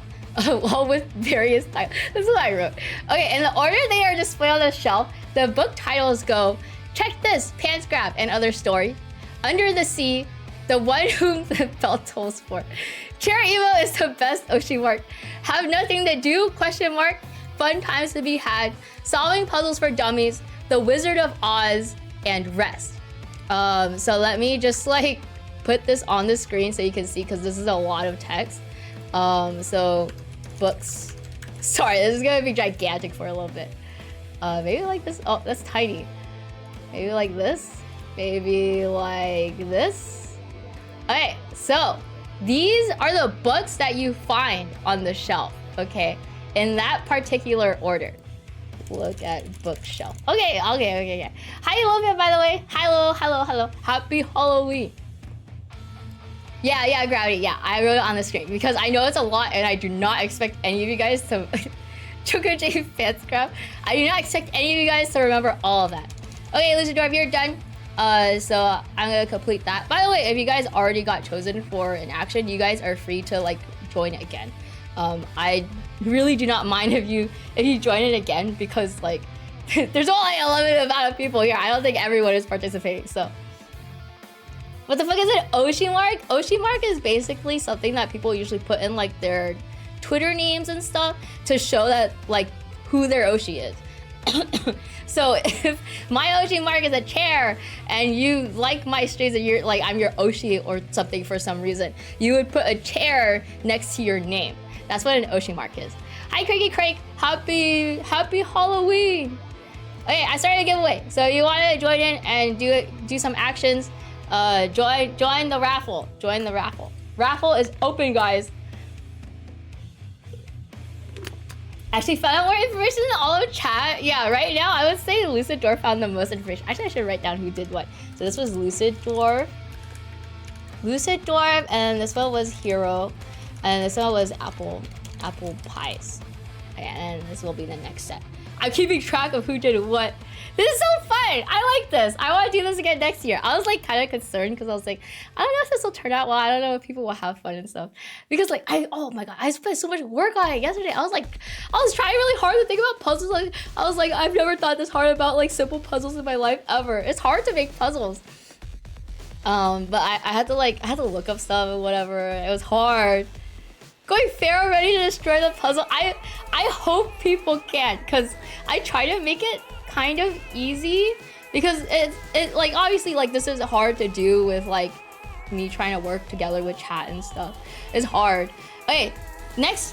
along with various titles. This is what I wrote. Okay, in the order they are displayed on the shelf, the book titles go, Check This, Pants Grab, and Other Stories. Under the Sea, The One Whom the Bell Tolls For. Chair Emo is the best Oshi mark. Have Nothing to Do, question mark. Fun Times to be Had. Solving Puzzles for Dummies. The Wizard of Oz, and Rest. So let me just like put this on the screen so you can see, because this is a lot of text. So books. Sorry, this is gonna be gigantic for a little bit. Maybe like this. Oh, that's tiny. Maybe like this. Maybe like this. Okay, so these are the books that you find on the shelf. Okay, in that particular order. Look at bookshelf. Okay. Hi, Logan, by the way. Hello. Happy Halloween. Yeah, Gravity. Yeah, I wrote it on the screen because I know it's a lot and I do not expect any of you guys to... Choco J Fans Crap. I do not expect any of you guys to remember all of that. Okay, Lucidor, you're done. So I'm gonna complete that. By the way, if you guys already got chosen for an action, you guys are free to like join again. I really do not mind if you join it again, because like there's only a limited amount of people here. I don't think everyone is participating. So what the fuck is it? Oshi mark? Oshi mark is basically something that people usually put in like their Twitter names and stuff to show that like who their Oshi is. So if my Oshi mark is a chair and you like my streams and you're like I'm your Oshi or something for some reason, you would put a chair next to your name. That's what an Oshi mark is. Hi, Craigie Craig. Happy Halloween. Okay, I started a giveaway. So you want to join in and do some actions. Join the raffle. Join the raffle. Raffle is open, guys. Actually found out more information in all of chat. Yeah, right now I would say Lucid Dwarf found the most information. Actually, I should write down who did what. So this was Lucid Dwarf, and this one was Hero. And this one was apple pies. Okay, and this will be the next set. I'm keeping track of who did what. This is so fun. I like this. I want to do this again next year. I was like kind of concerned because I was like, I don't know if this will turn out well. I don't know if people will have fun and stuff. Because like, oh my God, I spent so much work on it yesterday. I was trying really hard to think about puzzles. Like, I was like, I've never thought this hard about like simple puzzles in my life ever. It's hard to make puzzles. But I had to look up stuff and whatever. It was hard. Going Pharaoh ready to destroy the puzzle. I hope people can, because I try to make it kind of easy, because it like obviously like this is hard to do with like me trying to work together with chat and stuff. It's hard. Okay, next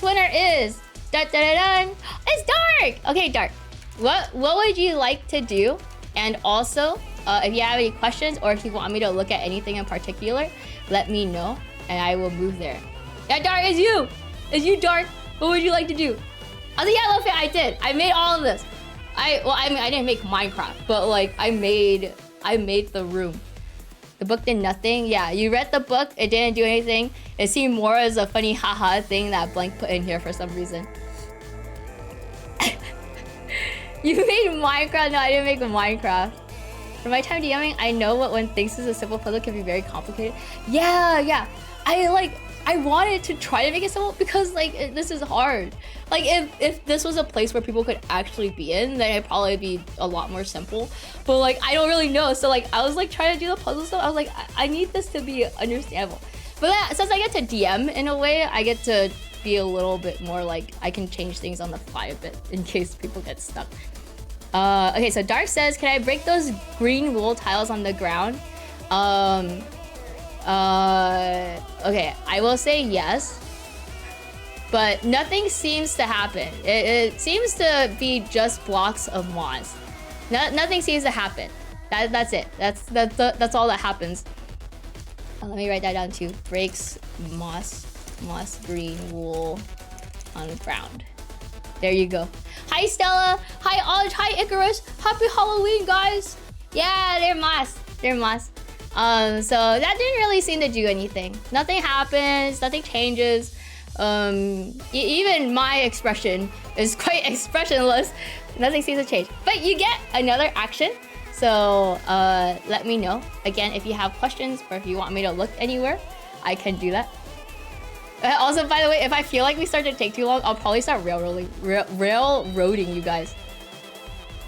winner is it's Dark. Okay, Dark. What would you like to do? And also, if you have any questions or if you want me to look at anything in particular, let me know and I will move there. Yeah, Dark, it's you! It's you, Dark! What would you like to do? I was like, yeah, Luffy, I did. I made all of this. I mean, I didn't make Minecraft, but like, I made the room. The book did nothing. Yeah, you read the book. It didn't do anything. It seemed more as a funny haha thing that Blank put in here for some reason. You made Minecraft? No, I didn't make a Minecraft. For my time DMing, I know what one thinks is a simple puzzle can be very complicated. Yeah. I wanted to try to make it simple because this is hard. Like if this was a place where people could actually be in, then it'd probably be a lot more simple. But like I don't really know. So like I was like trying to do the puzzle stuff. I was like, I need this to be understandable. But since I get to DM in a way, I get to be a little bit more like I can change things on the fly a bit in case people get stuck. Okay, so Dark says, can I break those green wool tiles on the ground? Okay, I will say yes, but nothing seems to happen. It seems to be just blocks of moss. Nothing seems to happen. That's it. That's all that happens. Let me write that down too. Breaks moss green wool on the ground. There you go. Hi Stella. Hi Olge. Hi Icarus. Happy Halloween, guys. Yeah, they're moss. So that didn't really seem to do anything. Nothing happens. Nothing changes. Even my expression is quite expressionless. Nothing seems to change. But you get another action. So let me know. Again, if you have questions or if you want me to look anywhere, I can do that. Also, by the way, if I feel like we start to take too long, I'll probably start railroading you guys.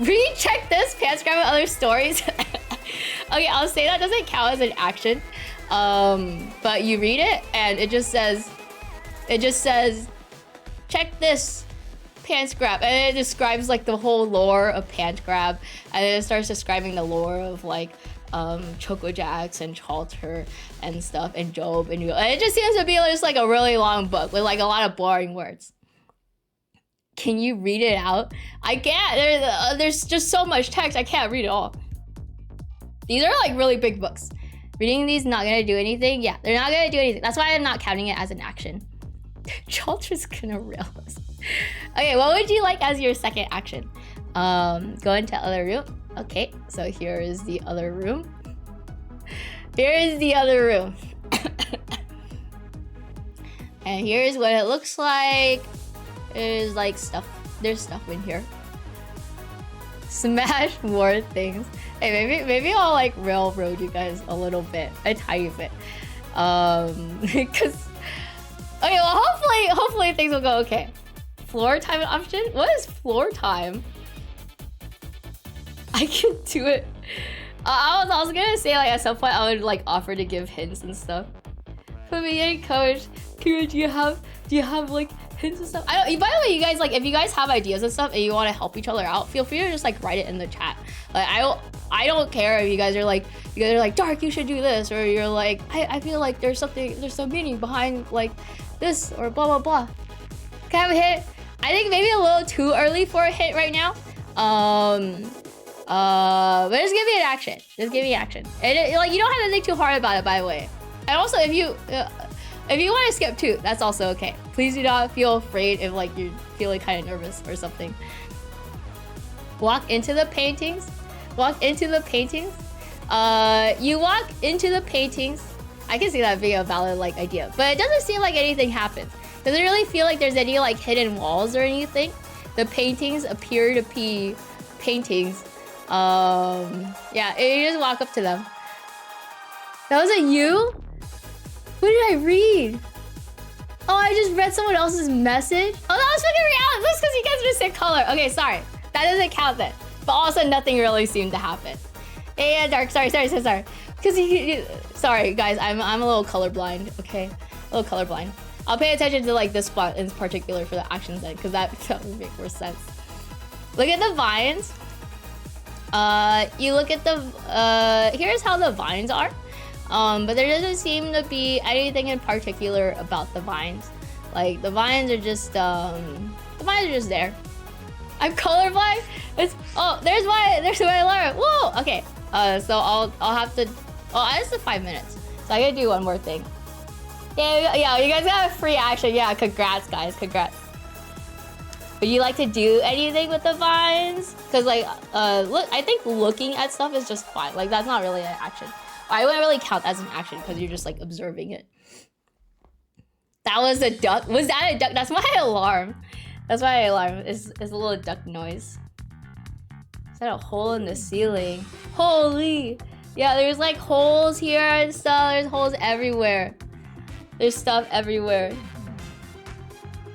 Recheck this, pants grab other stories. Okay, I'll say that doesn't count as an action. But you read it and it just says, check this, pants grab. And it describes like the whole lore of pants grab. And then it starts describing the lore of like Choco Jacks and Chalter and stuff and Job and it just seems to be just like a really long book with like a lot of boring words. Can you read it out? I can't. There's just so much text. I can't read it all. These are like really big books. Reading these not gonna do anything. Yeah, they're not gonna do anything. That's why I'm not counting it as an action. Chalter's gonna rail us. Okay, what would you like as your second action? Go into other room. Okay, so here is the other room. Here is the other room. And here's what it looks like. There's like stuff. There's stuff in here. Smash more things. Hey, maybe I'll like railroad you guys a little bit, a tiny bit. Because okay, well hopefully things will go okay. Floor time option? What is floor time? I can do it. I was gonna say like at some point I would like offer to give hints and stuff. Put me in, coach. Kira, do you have like hints and stuff? By the way, you guys, like if you guys have ideas and stuff and you want to help each other out, feel free to just like write it in the chat. Like I don't care if you guys are like Dark, you should do this, or you're like I feel like there's some meaning behind like this or blah blah blah. Can I have a hit? I think maybe a little too early for a hit right now. But just give me an action. Just give me action. And like you don't have to think too hard about it, by the way. And also, if you want to skip too, that's also okay. Please do not feel afraid if like you're feeling kind of nervous or something. Walk into the paintings. Walk into the paintings. You walk into the paintings. I can see that being a valid like idea, but it doesn't seem like anything happens. Doesn't really feel like there's any like hidden walls or anything. The paintings appear to be paintings. Yeah, you just walk up to them. That was you? What did I read? Oh, I just read someone else's message? Oh, that was fucking reality. That's because you guys are the same color. Okay, sorry. That doesn't count then. But also nothing really seemed to happen. Yeah, Dark, sorry. Because sorry, guys, I'm a little colorblind, okay? A little colorblind. I'll pay attention to like this spot in particular for the actions then, because that would make more sense. Look at the vines. You look at the, here's how the vines are. But there doesn't seem to be anything in particular about the vines. Like the vines are just there. I'm colorblind. There's my alarm. Whoa. Okay. So I'll have to. Oh, it's the 5 minutes. So I gotta do one more thing. Yeah. You guys got a free action. Yeah. Congrats, guys. Congrats. Would you like to do anything with the vines? Cause like, look, I think looking at stuff is just fine. Like that's not really an action. I wouldn't really count as an action because you're just like observing it. That was a duck. Was that a duck? That's my alarm. That's my alarm. It's a little duck noise. Is that a hole in the ceiling? Holy! Yeah, there's like holes here and stuff. There's holes everywhere. There's stuff everywhere.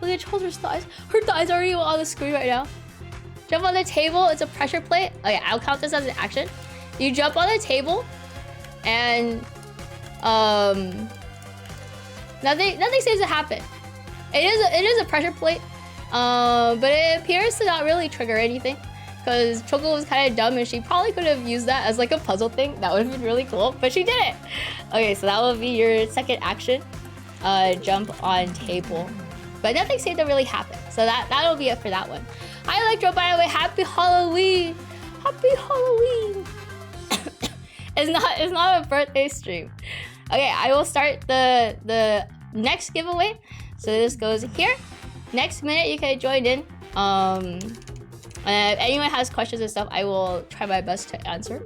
Look at Children's thighs. Her thighs are already on the screen right now. Jump on the table. It's a pressure plate. Okay, I'll count this as an action. You jump on the table, and nothing seems to happen. It is a pressure plate, but it appears to not really trigger anything. Because Choco was kind of dumb and she probably could have used that as like a puzzle thing. That would have been really cool, but she didn't. Okay, so that will be your second action. Jump on table. But nothing seemed to really happen. So that'll be it for that one. Hi Electro, by the way, happy Halloween! Happy Halloween! It's not a birthday stream. Okay, I will start the next giveaway. So this goes here. Next minute you can join in. If anyone has questions and stuff, I will try my best to answer.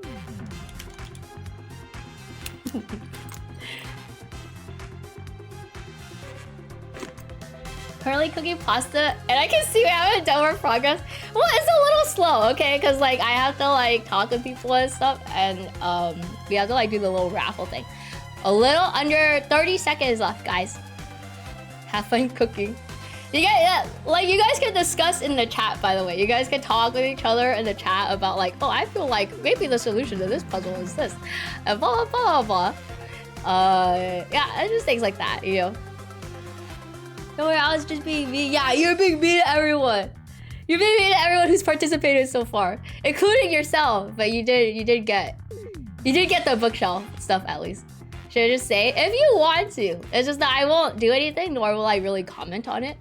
Currently cooking pasta, and I can see we haven't done more progress. Well, it's a little slow, okay? Because like I have to like talk to people and stuff, and we have to like do the little raffle thing. A little under 30 seconds left, guys. Have fun cooking. You guys, like you guys can discuss in the chat, by the way. You guys can talk with each other in the chat about like, oh, I feel like maybe the solution to this puzzle is this, and blah blah blah blah. Yeah, just things like that, you know. Don't worry, I was just being mean. Yeah, you're being mean to everyone. You're being mean to everyone who's participated so far, including yourself. But you did get the bookshelf stuff at least. Should I just say if you want to? It's just that I won't do anything, nor will I really comment on it.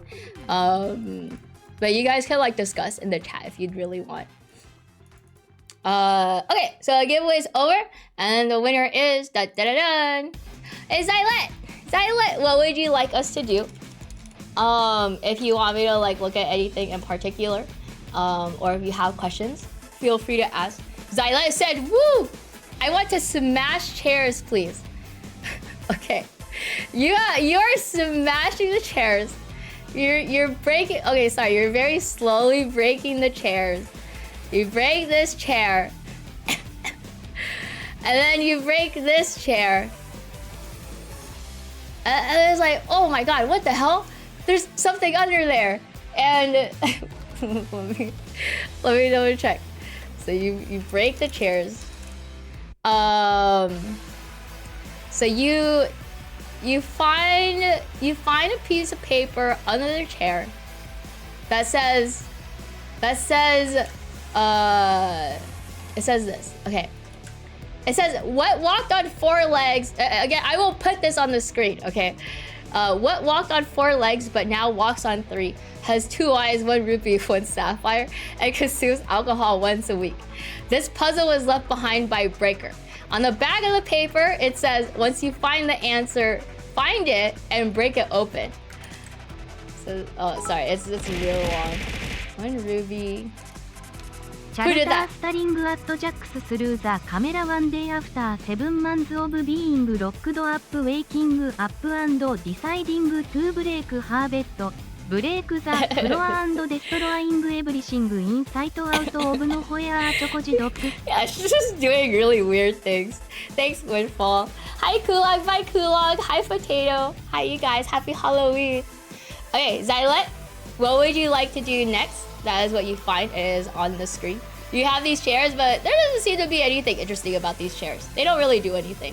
But you guys can like discuss in the chat if you'd really want. Okay, so the giveaway is over, and the winner is is Zylet. Zylet, what would you like us to do? If you want me to like look at anything in particular, or if you have questions, feel free to ask. Zylet said, "Woo! I want to smash chairs, please." Okay, you're smashing the chairs. You're breaking. Okay, sorry. You're very slowly breaking the chairs. You break this chair, and then you break this chair. And it's like, oh my god, what the hell? There's something under there. And let me double check. So you break the chairs. So you find a piece of paper under the chair that says it says this. Okay. It says, what walked on four legs? Again, I will put this on the screen, okay? What walked on four legs but now walks on three, has 2 eyes, 1 rupee, 1 sapphire, and consumes alcohol once a week. This puzzle was left behind by Breaker. On the back of the paper, it says, once you find the answer, find it and break it open. So, oh, sorry, it's real long. 1 ruby. Who did that? Staring at Jax through the camera 1 day after 7 months of being locked up, waking up and deciding to break her bed. Break the floor and destroying everything in sight out of nowhere. Chocoji dog. Yeah, she's just doing really weird things. Thanks, Windfall. Hi, Kulog. Bye, Kulog. Hi, Potato. Hi, you guys. Happy Halloween. Okay, Zylet, what would you like to do next? That is what you find is on the screen. You have these chairs, but there doesn't seem to be anything interesting about these chairs. They don't really do anything.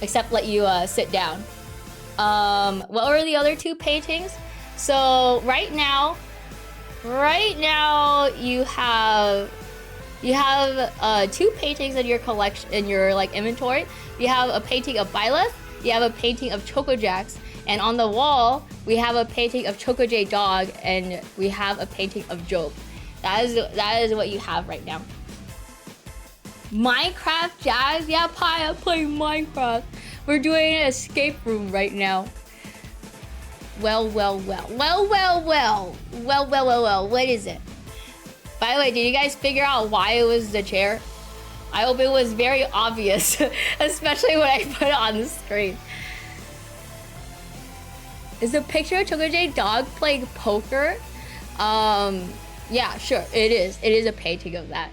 Except let you sit down. What were the other 2 paintings? So right now you have 2 paintings in your collection, in your like inventory. You have a painting of Byleth, you have a painting of Choco Jax, and on the wall we have a painting of Choco J Dog, and we have a painting of Job. That is what you have right now. Minecraft Jags? Yeah, Pi, I'm playing Minecraft. We're doing an escape room right now. Well. What is it? By the way, did you guys figure out why it was the chair? I hope it was very obvious, especially when I put it on the screen. Is the picture of Choco dog playing poker? Yeah, sure, it is. It is a painting of that.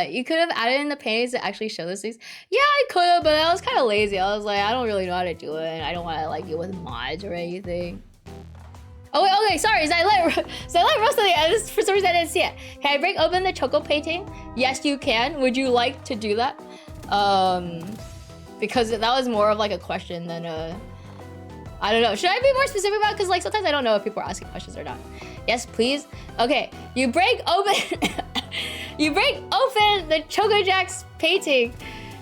You could have added in the paintings to actually show those things. Yeah, I could have, but I was kind of lazy. I was like, I don't really know how to do it. And I don't want to like deal with mods or anything. Oh wait, okay, sorry. So I let Roast on the end. For some reason I didn't see it. Can I break open the Choco painting? Yes, you can. Would you like to do that? Because that was more of like a question than a... I don't know. Should I be more specific about it? Because like sometimes I don't know if people are asking questions or not. Yes, please. Okay, you break open... you break open the Choco Jacks painting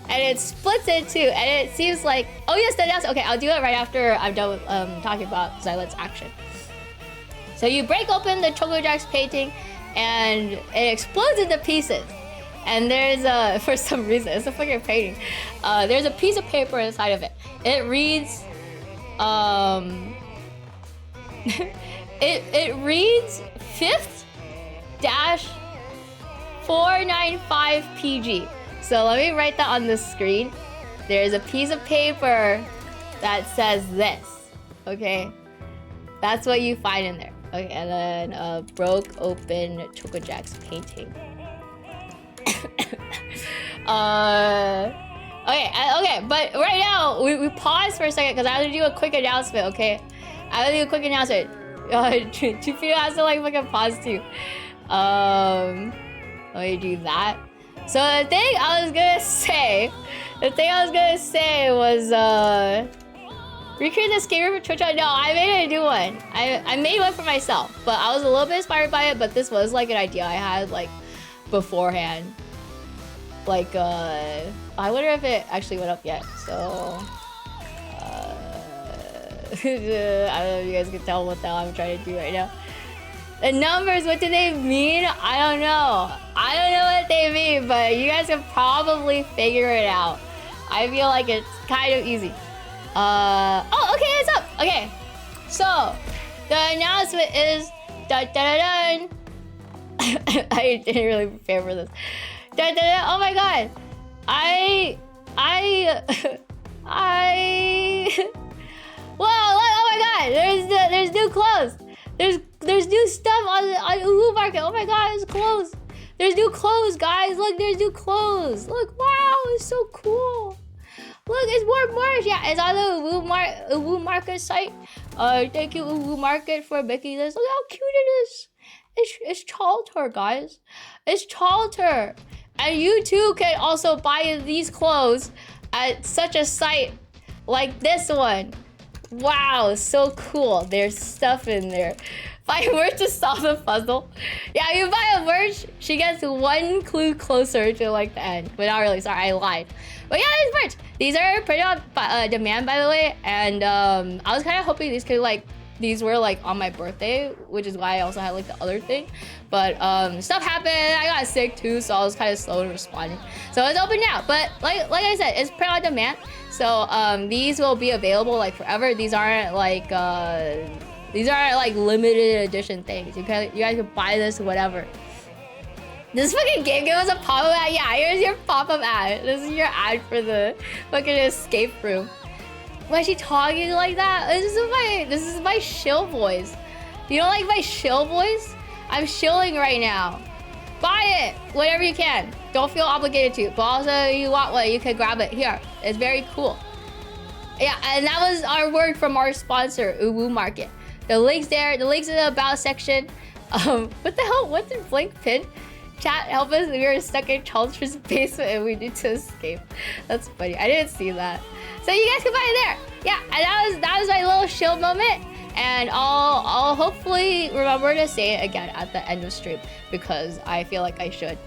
and it splits in two. And it seems like... Oh yes, that's... Okay, I'll do it right after I'm done with talking about Xylet's action. So you break open the Choco Jacks painting and it explodes into pieces. And there's a, for some reason, it's a fucking painting. There's a piece of paper inside of it. It reads, it reads 5th-495 PG. So let me write that on the screen. There's a piece of paper that says this, okay? That's what you find in there. Okay, and then broke open Choco Jacks painting. Okay, but right now we pause for a second because I have to do a quick announcement. Okay, I have to do a quick announcement. Chupino has to like fucking pause too. Let me do that. So the thing I was gonna say was recreate the escape room for Twitch. No, I made a new one. I made one for myself, but I was a little bit inspired by it. But this was like an idea I had like beforehand. Like, I wonder if it actually went up yet. So, I don't know if you guys can tell what the hell I'm trying to do right now. The numbers, what do they mean? I don't know. I don't know what they mean, but you guys can probably figure it out. I feel like it's kind of easy. Oh, okay, it's up. Okay, so the announcement is dun dun dun. I didn't really prepare for this. Dun, dun, dun. Oh my god, Whoa! Oh my god, there's new clothes. There's new stuff on Uwu Market. Oh my god, it's clothes. There's new clothes, guys. Look, there's new clothes. Look, wow, it's so cool. Look, it's more merch. Yeah, it's on the Uwu Market site. Thank you, Uwu Market, for making this. Look how cute it is. It's Chalter, guys. It's Chalter. And you too can also buy these clothes at such a site like this one. Wow, so cool. There's stuff in there. Buy merch to solve the puzzle. Yeah, you buy a merch, she gets one clue closer to like the end. But not really, sorry, I lied. But yeah, there's merch. These are pretty on demand, by the way. And I was kind of hoping these were like on my birthday, which is why I also had like the other thing. But stuff happened, I got sick too, so I was kind of slow in responding. So it's open now, but like I said, it's print on demand. So these will be available like forever. These aren't like limited edition things. You guys can buy this whatever. This fucking game gave us a pop-up ad. Yeah, here's your pop-up ad. This is your ad for the fucking escape room. Why is she talking like that? This is my shill voice. You don't like my shill voice? I'm shilling right now. Buy it whenever you can. Don't feel obligated to. But also, you want one, you can grab it here. It's very cool. Yeah, and that was our word from our sponsor, Uwu Market. The link's there. The link's in the about section. What the hell? What did Blink pin? Chat, help us. We are stuck in Chalter's basement and we need to escape. That's funny. I didn't see that. So you guys can buy it there. Yeah, and that was my little shill moment. And I'll hopefully remember to say it again at the end of stream because I feel like I should.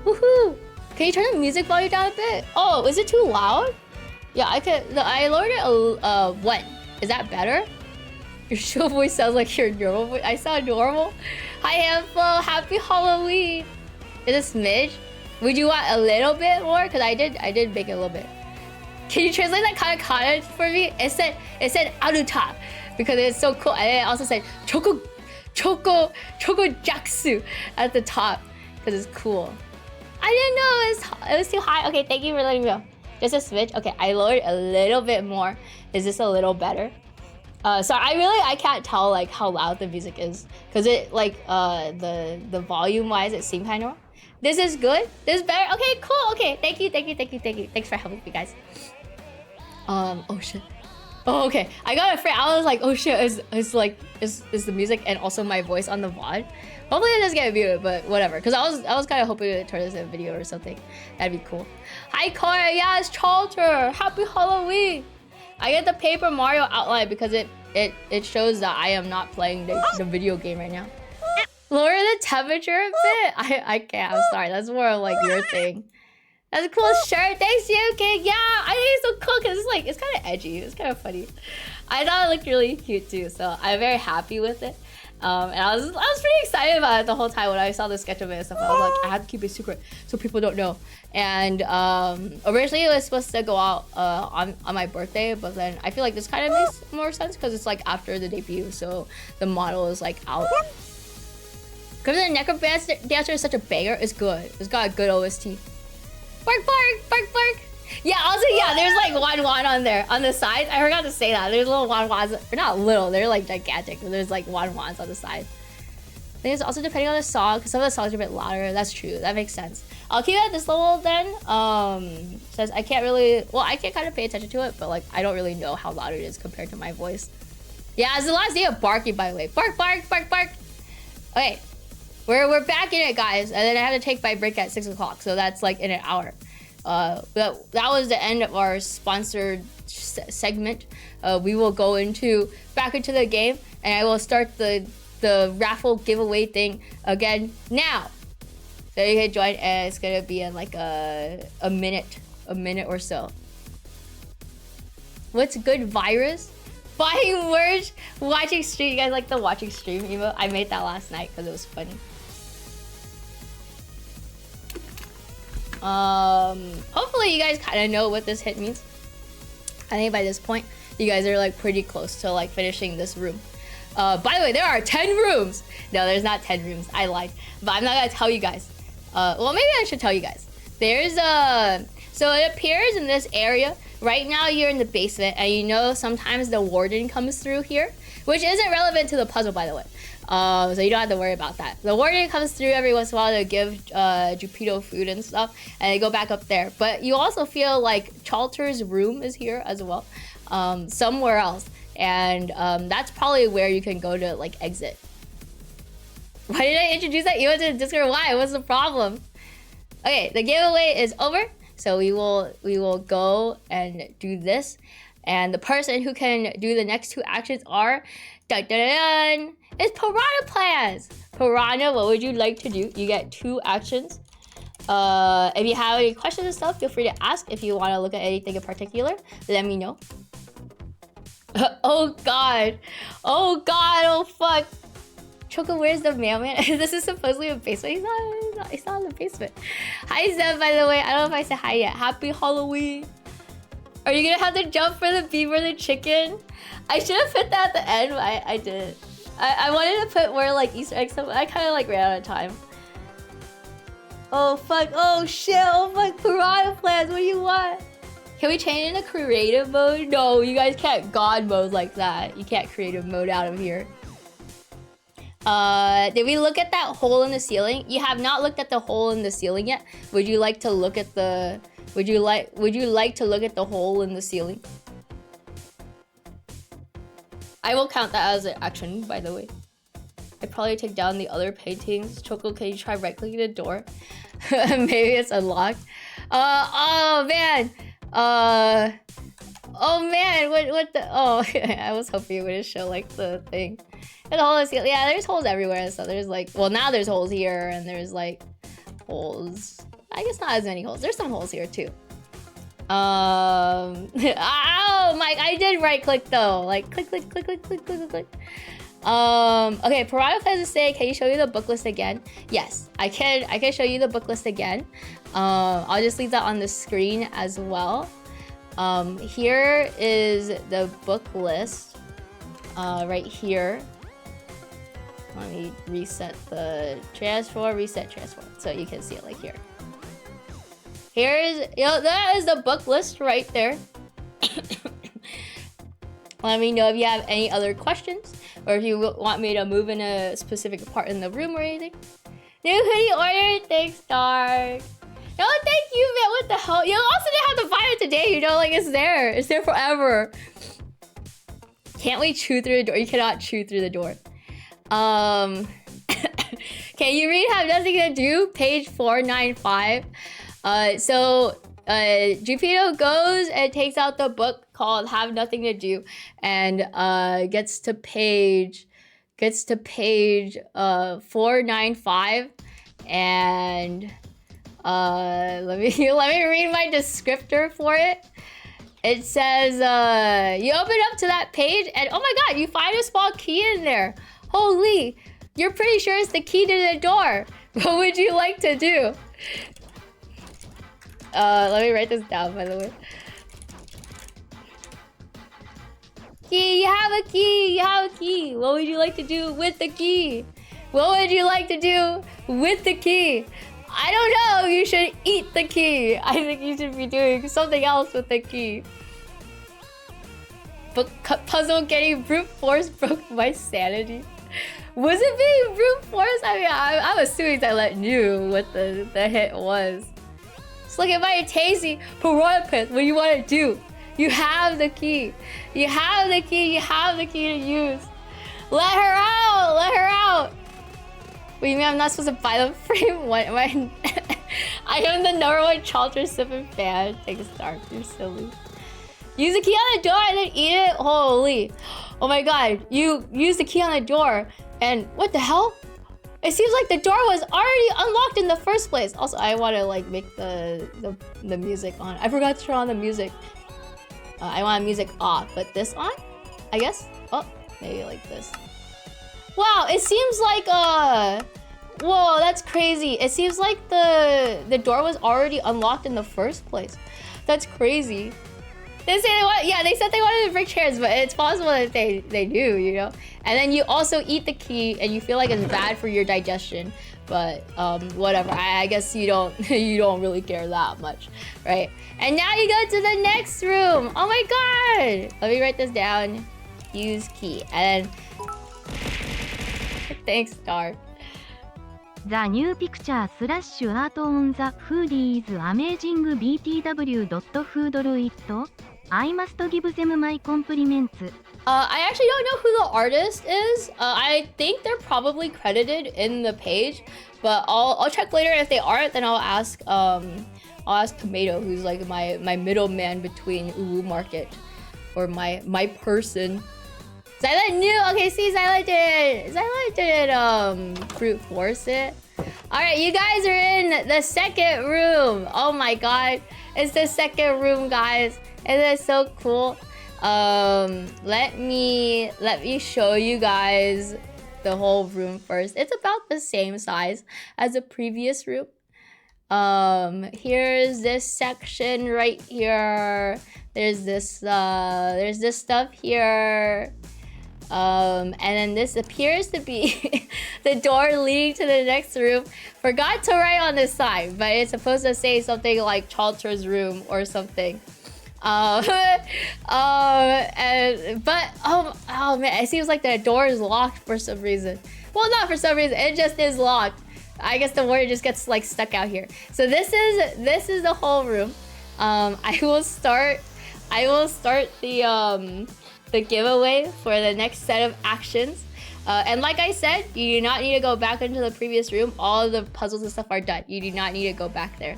Woohoo! Can you turn the music volume down a bit? Oh, is it too loud? Yeah, I could. I lowered it when? Is that better? Your show voice sounds like your normal voice. I sound normal. Hi, Handful. Happy Halloween. Is it smidge? Would you want a little bit more? Cause I did make it a little bit. Can you translate that katakana for me? It said Aruta because it's so cool. And it also said Choco Jaksu at the top. because it's cool. I didn't know it was too high. Okay, thank you for letting me know. Just a switch. Okay, I lowered a little bit more. Is this a little better? So I can't tell like how loud the music is because it like the volume wise it seemed kind of. This is good. This is better. Okay, cool. Okay, thank you. Thanks for helping me, guys. Oh shit. Oh, okay. I got afraid. I was like, oh shit, is the music and also my voice on the VOD? Hopefully it doesn't get muted, but whatever. Cause I was kind of hoping to turn this into a video or something. That'd be cool. Hi Cora, yeah, it's Chalter. Happy Halloween. I get the Paper Mario outline because it shows that I am not playing the video game right now. Lower the temperature a bit? I can't, I'm sorry. That's more of like your thing. That's a cool shirt. Thanks, Yuki. Yeah, I think it's so cool because it's kind of edgy. It's kind of funny. I thought it looked really cute too, so I'm very happy with it. And I was pretty excited about it the whole time when I saw the sketch of it and stuff. I was like, I have to keep it secret so people don't know. And originally it was supposed to go out on my birthday, but then I feel like this kind of makes more sense because it's like after the debut, so the model is like out. Because the Necrodancer is such a banger, it's good. It's got a good OST. Bark, bark, bark, bark. Yeah, also, yeah, there's like one on there. On the sides, I forgot to say that. There's little one. They're not little, they're like gigantic. But there's like one on the side. I think it's also depending on the song, because some of the songs are a bit louder. That's true, that makes sense. I'll keep it at this level then. Says I can't really, well, I can kind of pay attention to it, but like, I don't really know how loud it is compared to my voice. Yeah, it's the last day of barking, by the way. Bark, bark, bark, bark. Okay. We're back in it, guys, and then I have to take my break at 6 o'clock, so that's like in an hour. That was the end of our sponsored segment. We will go back into the game, and I will start the raffle giveaway thing again now. So you can join, and it's gonna be in like a minute or so. What's good, virus? Buying merch, watching stream. You guys like the watching stream emote? I made that last night because it was funny. Hopefully you guys kind of know what this hit means. I think by this point, you guys are like pretty close to like finishing this room. By the way, there are 10 rooms. No, there's not 10 rooms. I lied, but I'm not gonna tell you guys. Well, maybe I should tell you guys. There's so it appears in this area. Right now you're in the basement, and you know sometimes the warden comes through here, which isn't relevant to the puzzle, by the way. So you don't have to worry about that. The warden comes through every once in a while to give Jupito food and stuff, and they go back up there. But you also feel like Chalter's room is here as well, somewhere else, and that's probably where you can go to like exit. Why did I introduce that emote to the Discord? Why? What's the problem? Okay, the giveaway is over. So we will go and do this, and the person who can do the next 2 actions are dun, dun, dun, dun, it's Piranha Plans. Piranha, what would you like to do? You get 2 actions. If you have any questions and stuff, feel free to ask. If you want to look at anything in particular, let me know. Oh god, oh fuck. Choco, where's the mailman? This is supposedly a basement. He's not in the basement. Hi, Zeb, by the way. I don't know if I said hi yet. Happy Halloween. Are you gonna have to jump for the beef or the chicken? I should have put that at the end, but I didn't. I wanted to put more like Easter eggs, but I kind of like ran out of time. Oh, fuck. Oh, shit. Oh, fuck. Piranha Plans. What do you want? Can we change into creative mode? No, you guys can't God mode like that. You can't creative mode out of here. Did we look at that hole in the ceiling? You have not looked at the hole in the ceiling yet. Would you like to look at the would you like to look at the hole in the ceiling? I will count that as an action, by the way. I'd probably take down the other paintings. Choco, can you try right-clicking the door? Maybe it's unlocked. Oh man. Oh man, what the oh I was hoping you would show like the thing. And the hole is, yeah, there's holes everywhere and stuff. There's like, well, now there's holes here and there's like holes. I guess not as many holes. There's some holes here too. Ow, Mike, I did right click though. Like click. Okay, Piranha Plans to say, can you show you the book list again? Yes, I can show you the book list again. I'll just leave that on the screen as well. Here is the book list. Right here. Let me reset the transform, reset transform, so you can see it like here. Here's, that is the book list right there. Let me know if you have any other questions, or if you want me to move in a specific part in the room or anything. New hoodie order, thanks, Dark. No, thank you, man. What the hell? You also didn't have to buy it today, you know, like it's there. It's there forever. Can't we chew through the door? You cannot chew through the door. Can you read Have Nothing to Do? Page 495. Junpei goes and takes out the book called Have Nothing to Do, and gets to page 495, and let me read my descriptor for it. It says you open up to that page, and oh my god, you find a small key in there. Holy, you're pretty sure it's the key to the door. What would you like to do? Let me write this down, by the way. Key, you have a key, you have a key. What would you like to do with the key? What would you like to do with the key? I don't know, you should eat the key. I think you should be doing something else with the key. Book puzzle getting brute force broke my sanity. Was it being brute force? I mean, I'm assuming Xylet knew what the hit was. Just look at my tasty Piranha. What do you want to do? You have the key. You have the key. You have the key to use. Let her out. Let her out. What do you mean I'm not supposed to buy the frame? What am I? I am the #1 Chalter Sippin fan. Take a star. You're silly. Use the key on the door and then eat it. Holy. Oh my god. You use the key on the door. And what the hell? It seems like the door was already unlocked in the first place. Also, I want to like make the music on. I forgot to turn on the music. I want music off, but this on? I guess? Oh, maybe like this. Wow, it seems like whoa, that's crazy. It seems like the door was already unlocked in the first place. That's crazy. They say they want, yeah, they said they wanted to break chairs, but it's possible that they do, you know. And then you also eat the key, and you feel like it's bad for your digestion. But whatever. I guess you don't really care that much, right? And now you go to the next room. Oh my god! Let me write this down. Use key, and then thanks, Star. The new picture / art on the hoodie is amazing. btw.who it? I must give them my compliments. I actually don't know who the artist is. I think they're probably credited in the page, but I'll check later. If they aren't, then I'll ask Tomato, who's like my middleman between Uwu Market, or my person. Xylet knew. Okay, see, Xylet didn't brute force it. All right, you guys are in the second room. Oh my god, it's the second room, guys. It is so cool. Let me show you guys the whole room first. It's about the same size as the previous room. Here's this section right here. There's this stuff here. And then this appears to be the door leading to the next room. Forgot to write on this side, but it's supposed to say something like Chalter's room or something. Oh man, it seems like the door is locked for some reason. Well, not for some reason, it just is locked. I guess the word just gets like stuck out here. So this is the whole room. I will start the giveaway for the next set of actions. And like I said, you do not need to go back into the previous room. All of the puzzles and stuff are done. You do not need to go back there.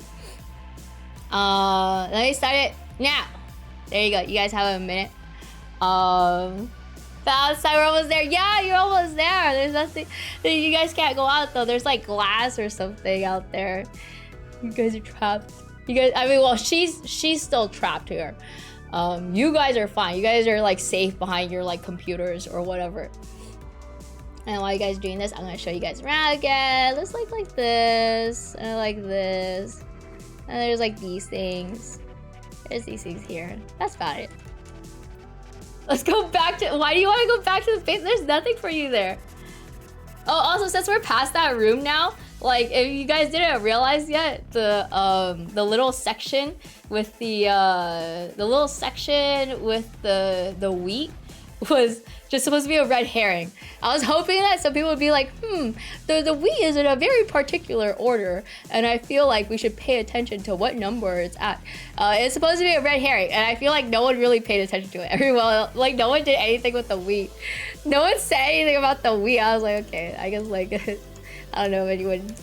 Let me start it now. There you go. You guys have a minute. Outside, we're almost there. Yeah, you're almost there. There's nothing. You guys can't go out though. There's like glass or something out there. You guys are trapped. You guys. I mean, well, she's still trapped here. You guys are fine. You guys are like safe behind your like computers or whatever. And while you guys are doing this, I'm gonna show you guys around again. Let's like this and like this. And there's like these things. There's these things here. That's about it. Let's go back to... Why do you want to go back to the base? There's nothing for you there. Oh, Also, since we're past that room now, like if you guys didn't realize yet, the little section with the wheat was just supposed to be a red herring. I was hoping that some people would be like, the wheat is in a very particular order, and I feel like we should pay attention to what number it's at. It's supposed to be a red herring, and I feel like no one really paid attention to it. Everyone, like, no one did anything with the wheat. No one said anything about the wheat. I was like, okay, I guess, like, I don't know if anyone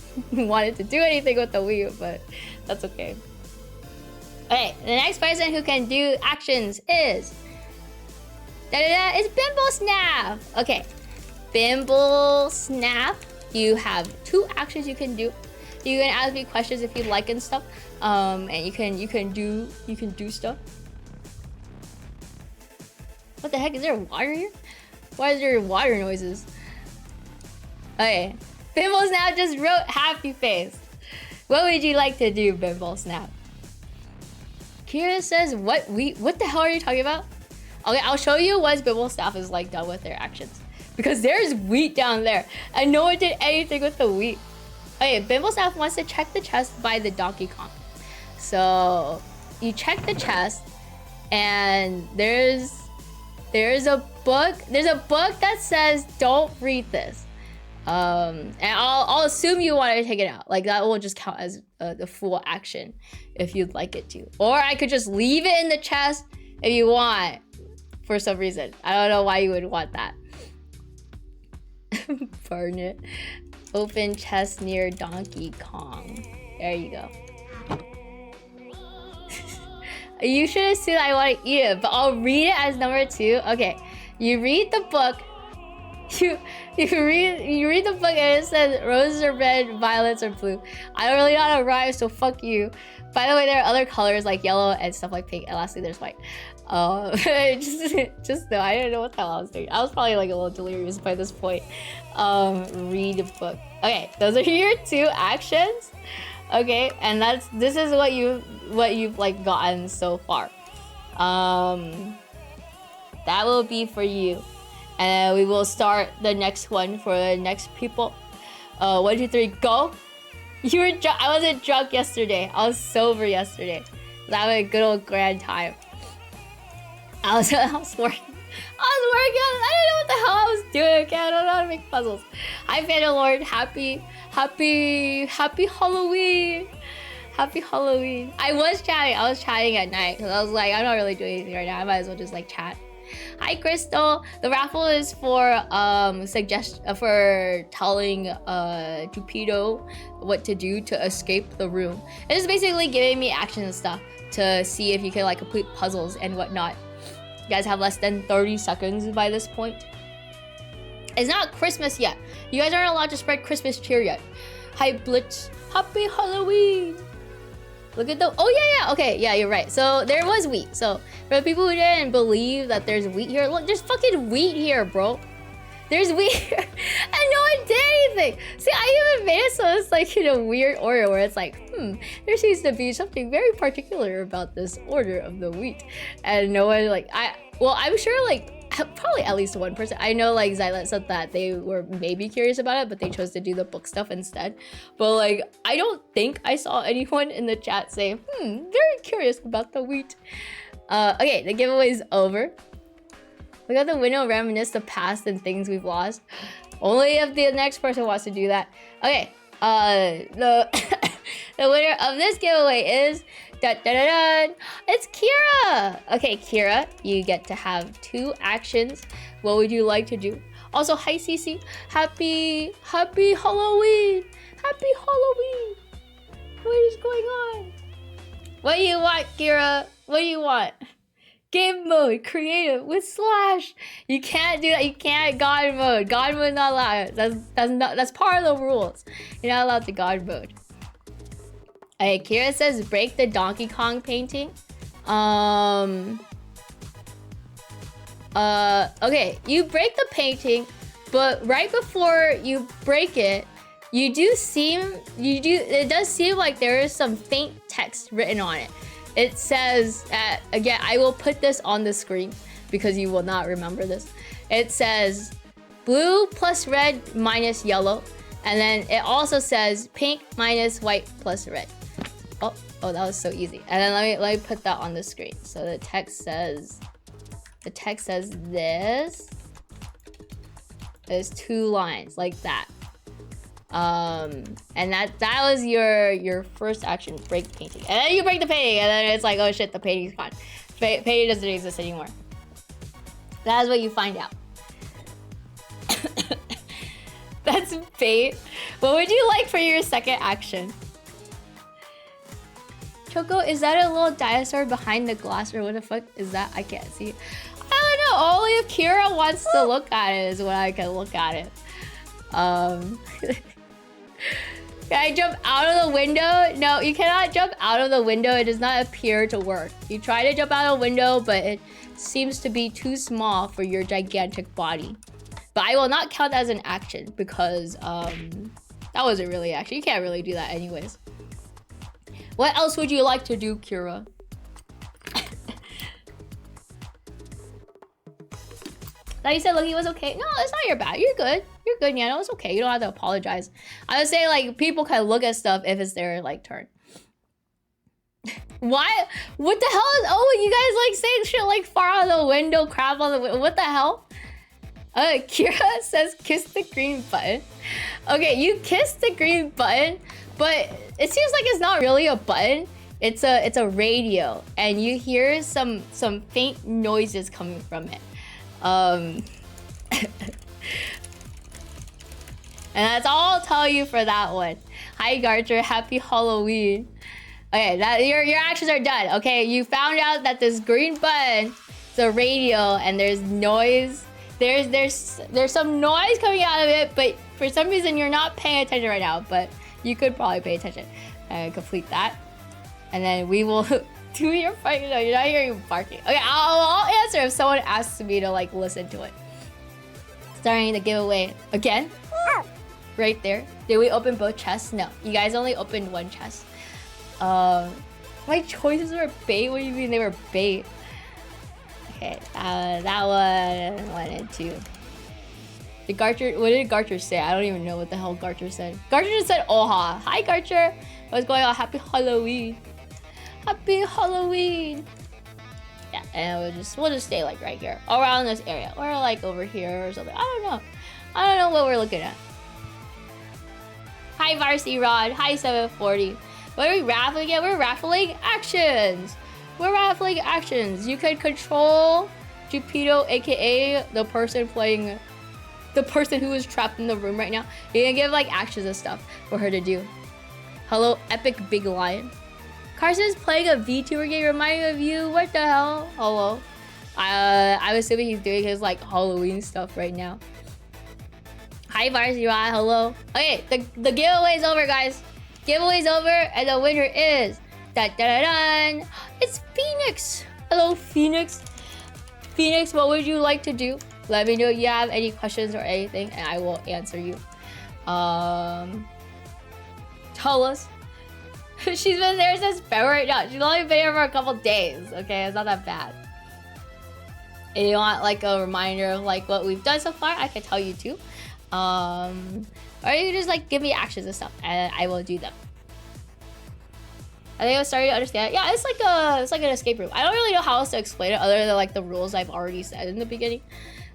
wanted to do anything with the wheat, but that's okay. Okay, the next person who can do actions is... It's Bimble Snap. Okay, Bimble Snap. You have 2 actions you can do. You can ask me questions if you like and stuff. And you can do stuff. What the heck? Is there water here? Why is there water noises? Okay, Bimble Snap just wrote happy face. What would you like to do, Bimble Snap? Kira says, what the hell are you talking about? Okay, I'll show you what Bimble Snap is like done with their actions. Because there's wheat down there. And no one did anything with the wheat. Okay, Bimble Snap wants to check the chest by the Donkey Kong. So, you check the chest. And there's a book. There's a book that says, don't read this. And I'll assume you want to take it out. Like, that will just count as the full action. If you'd like it to. Or I could just leave it in the chest if you want. For some reason. I don't know why you would want that. Burn it. Open chest near Donkey Kong. There you go. You should assume I want to eat it, but I'll read it as number 2. Okay. You read the book. You read the book and it says roses are red, violets are blue. I don't really know how to rhyme, so fuck you. By the way, there are other colors like yellow and stuff like pink, and lastly there's white. Just no, I didn't know what the hell I was doing. I was probably like a little delirious by this point. Read a book. Okay, those are your 2 actions. Okay, and this is what you've like gotten so far. That will be for you. And we will start the next one for the next people. 1, 2, 3, go. You were drunk. I wasn't drunk yesterday. I was sober yesterday. I was having a good old grand time. I was working. I didn't know what the hell I was doing. Okay, I don't know how to make puzzles. Hi, Vandalord. Happy Halloween. Happy Halloween. I was chatting at night because I was like, I'm not really doing anything right now. I might as well just like chat. Hi, Crystal. The raffle is for for telling Tupido what to do to escape the room. It's basically giving me action and stuff to see if you can like complete puzzles and whatnot. You guys have less than 30 seconds by this point. It's not Christmas yet. You guys aren't allowed to spread Christmas cheer yet. Hi, Blitz. Happy Halloween. Look at the... Oh, yeah. Okay, yeah, you're right. So, there was wheat. So, for the people who didn't believe that there's wheat here, look, there's fucking wheat here, bro. There's wheat here. And no one did anything. See, I even made it so it's like in a weird order where it's like, there seems to be something very particular about this order of the wheat. And no one, like, I'm sure, like, probably at least one person. I know, like, Xylet said that they were maybe curious about it, but they chose to do the book stuff instead. But, like, I don't think I saw anyone in the chat say, very curious about the wheat. Okay, the giveaway's over. Look out the window, reminisce the past and things we've lost. Only if the next person wants to do that. Okay, the winner of this giveaway is... It's Kira! Okay, Kira, you get to have 2 actions. What would you like to do? Also, hi, Cece. Happy Halloween! Happy Halloween! What is going on? What do you want, Kira? What do you want? Game mode, creative with slash. You can't do that. You can't God mode. God mode not allowed. That's part of the rules. You're not allowed to God mode. Okay, Kira says break the Donkey Kong painting. Okay, you break the painting, but right before you break it, it does seem like there is some faint text written on it. It says, again, I will put this on the screen because you will not remember this. It says, blue plus red minus yellow. And then it also says pink minus white plus red. Oh, that was so easy. And then let me put that on the screen. So the text says this. There's 2 lines like that. And that was your first action, break painting. And then you break the painting, and then it's like, oh shit, the painting's gone. Painting doesn't exist anymore. That is what you find out. That's bait. What would you like for your second action? Choco, is that a little dinosaur behind the glass, or what the fuck is that? I can't see. I don't know. Only if Kira wants to look at it is when I can look at it. Can I jump out of the window? No, you cannot jump out of the window. It does not appear to work. You try to jump out of the window, but it seems to be too small for your gigantic body. But I will not count that as an action because that wasn't really action. You can't really do that anyways. What else would you like to do, Kira? Like you said, Loki was okay. No, it's not your bad. You're good. You're good, Nano. It's okay. You don't have to apologize. I would say, like, people can look at stuff if it's their, like, turn. Why? What the hell is... Oh, you guys, like, saying shit, like, far out of the window, crap on the window. What the hell? Kira says kiss the green button. Okay, you kiss the green button, but it seems like it's not really a button. It's a radio, and you hear some faint noises coming from it. And that's all I'll tell you for that one. Hi Garcher, happy Halloween. Okay, that your actions are done. Okay, you found out that this green button is a radio and there's noise. There's some noise coming out of it, but for some reason you're not paying attention right now, but you could probably pay attention. Complete that. And then we will do your fight. No, you're not hearing you barking. Okay, I'll answer if someone asks me to like listen to it. Starting the giveaway again. Right there. Did we open both chests? No, you guys only opened one chest. My choices were bait. What do you mean they were bait? Okay, that one and 2. Did Garcher? What did Garcher say? I don't even know what the hell Garcher said. Garcher just said "Oha." Hi Garcher. What's going on? Happy Halloween. Happy Halloween. Yeah, and we'll just stay like right here, around this area, or like over here or something. I don't know. I don't know what we're looking at. Hi Varsity Rod. Hi 740. What are we raffling again? We're raffling actions. We're raffling actions. You could control Jupito, aka the person playing, the person who is trapped in the room right now. You can give like actions and stuff for her to do. Hello, Epic Big Lion. Carson's playing a VTuber game reminding of you. What the hell? Hello. I'm assuming he's doing his like Halloween stuff right now. Hi Varsity Rod. Hello. Okay, the giveaway's over, guys. Giveaway's over, and the winner is da-da-da-dun. It's Phoenix. Hello, Phoenix. Phoenix, what would you like to do? Let me know if you have any questions or anything, and I will answer you. Tell us. She's been there since February. No, she's only been here for a couple days. Okay, it's not that bad. If you want like a reminder of like what we've done so far, I can tell you too. Or you can just like give me actions and stuff, and I will do them. I think I'm starting to understand. Yeah, it's like an escape room. I don't really know how else to explain it other than like the rules I've already said in the beginning.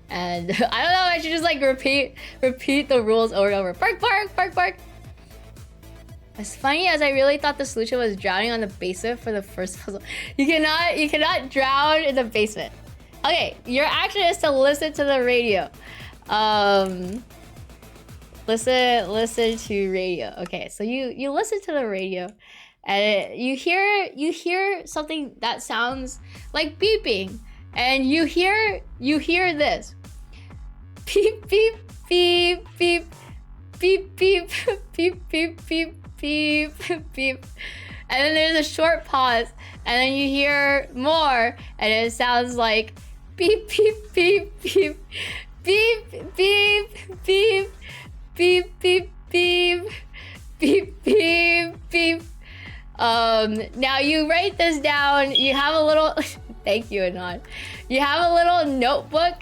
And I don't know. I should just like repeat the rules over and over. Bark, bark, bark, bark. As funny as I really thought the solution was drowning on the basement for the first puzzle. You cannot drown in the basement. Okay, your action is to listen to the radio. Listen to radio. Okay, so you listen to the radio, and you hear something that sounds like beeping, and you hear this. Beep beep beep beep beep beep beep beep beep beep beep, and then there's a short pause, and then you hear more, and it sounds like beep beep beep beep beep beep beep beep beep beep beep beep beep. Now you write this down. You have a little thank you, Anon. You have a little notebook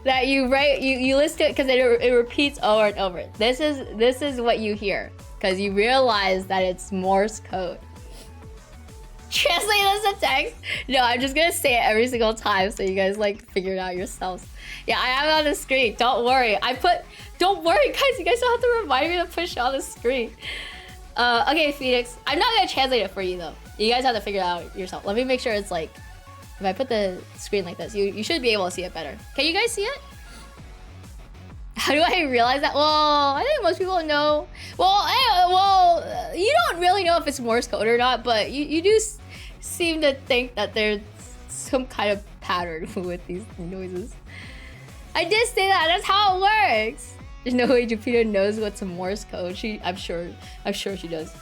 that you write, you list it because it repeats over and over. This is what you hear because you realize that it's Morse code. Translate this to text? No, I'm just gonna say it every single time so you guys like figure it out yourselves. Yeah, I have it on the screen. Don't worry. Don't worry, guys. You guys don't have to remind me to push it on the screen. Okay, Phoenix. I'm not gonna translate it for you though. You guys have to figure it out yourself. Let me make sure it's like, if I put the screen like this, you should be able to see it better. Can you guys see it? How do I realize that? Well, I think most people know. Well, you don't really know if it's Morse code or not, but you do seem to think that there's some kind of pattern with these noises. I did say that. That's how it works. There's no way Jupiter knows what's a Morse code. I'm sure she does.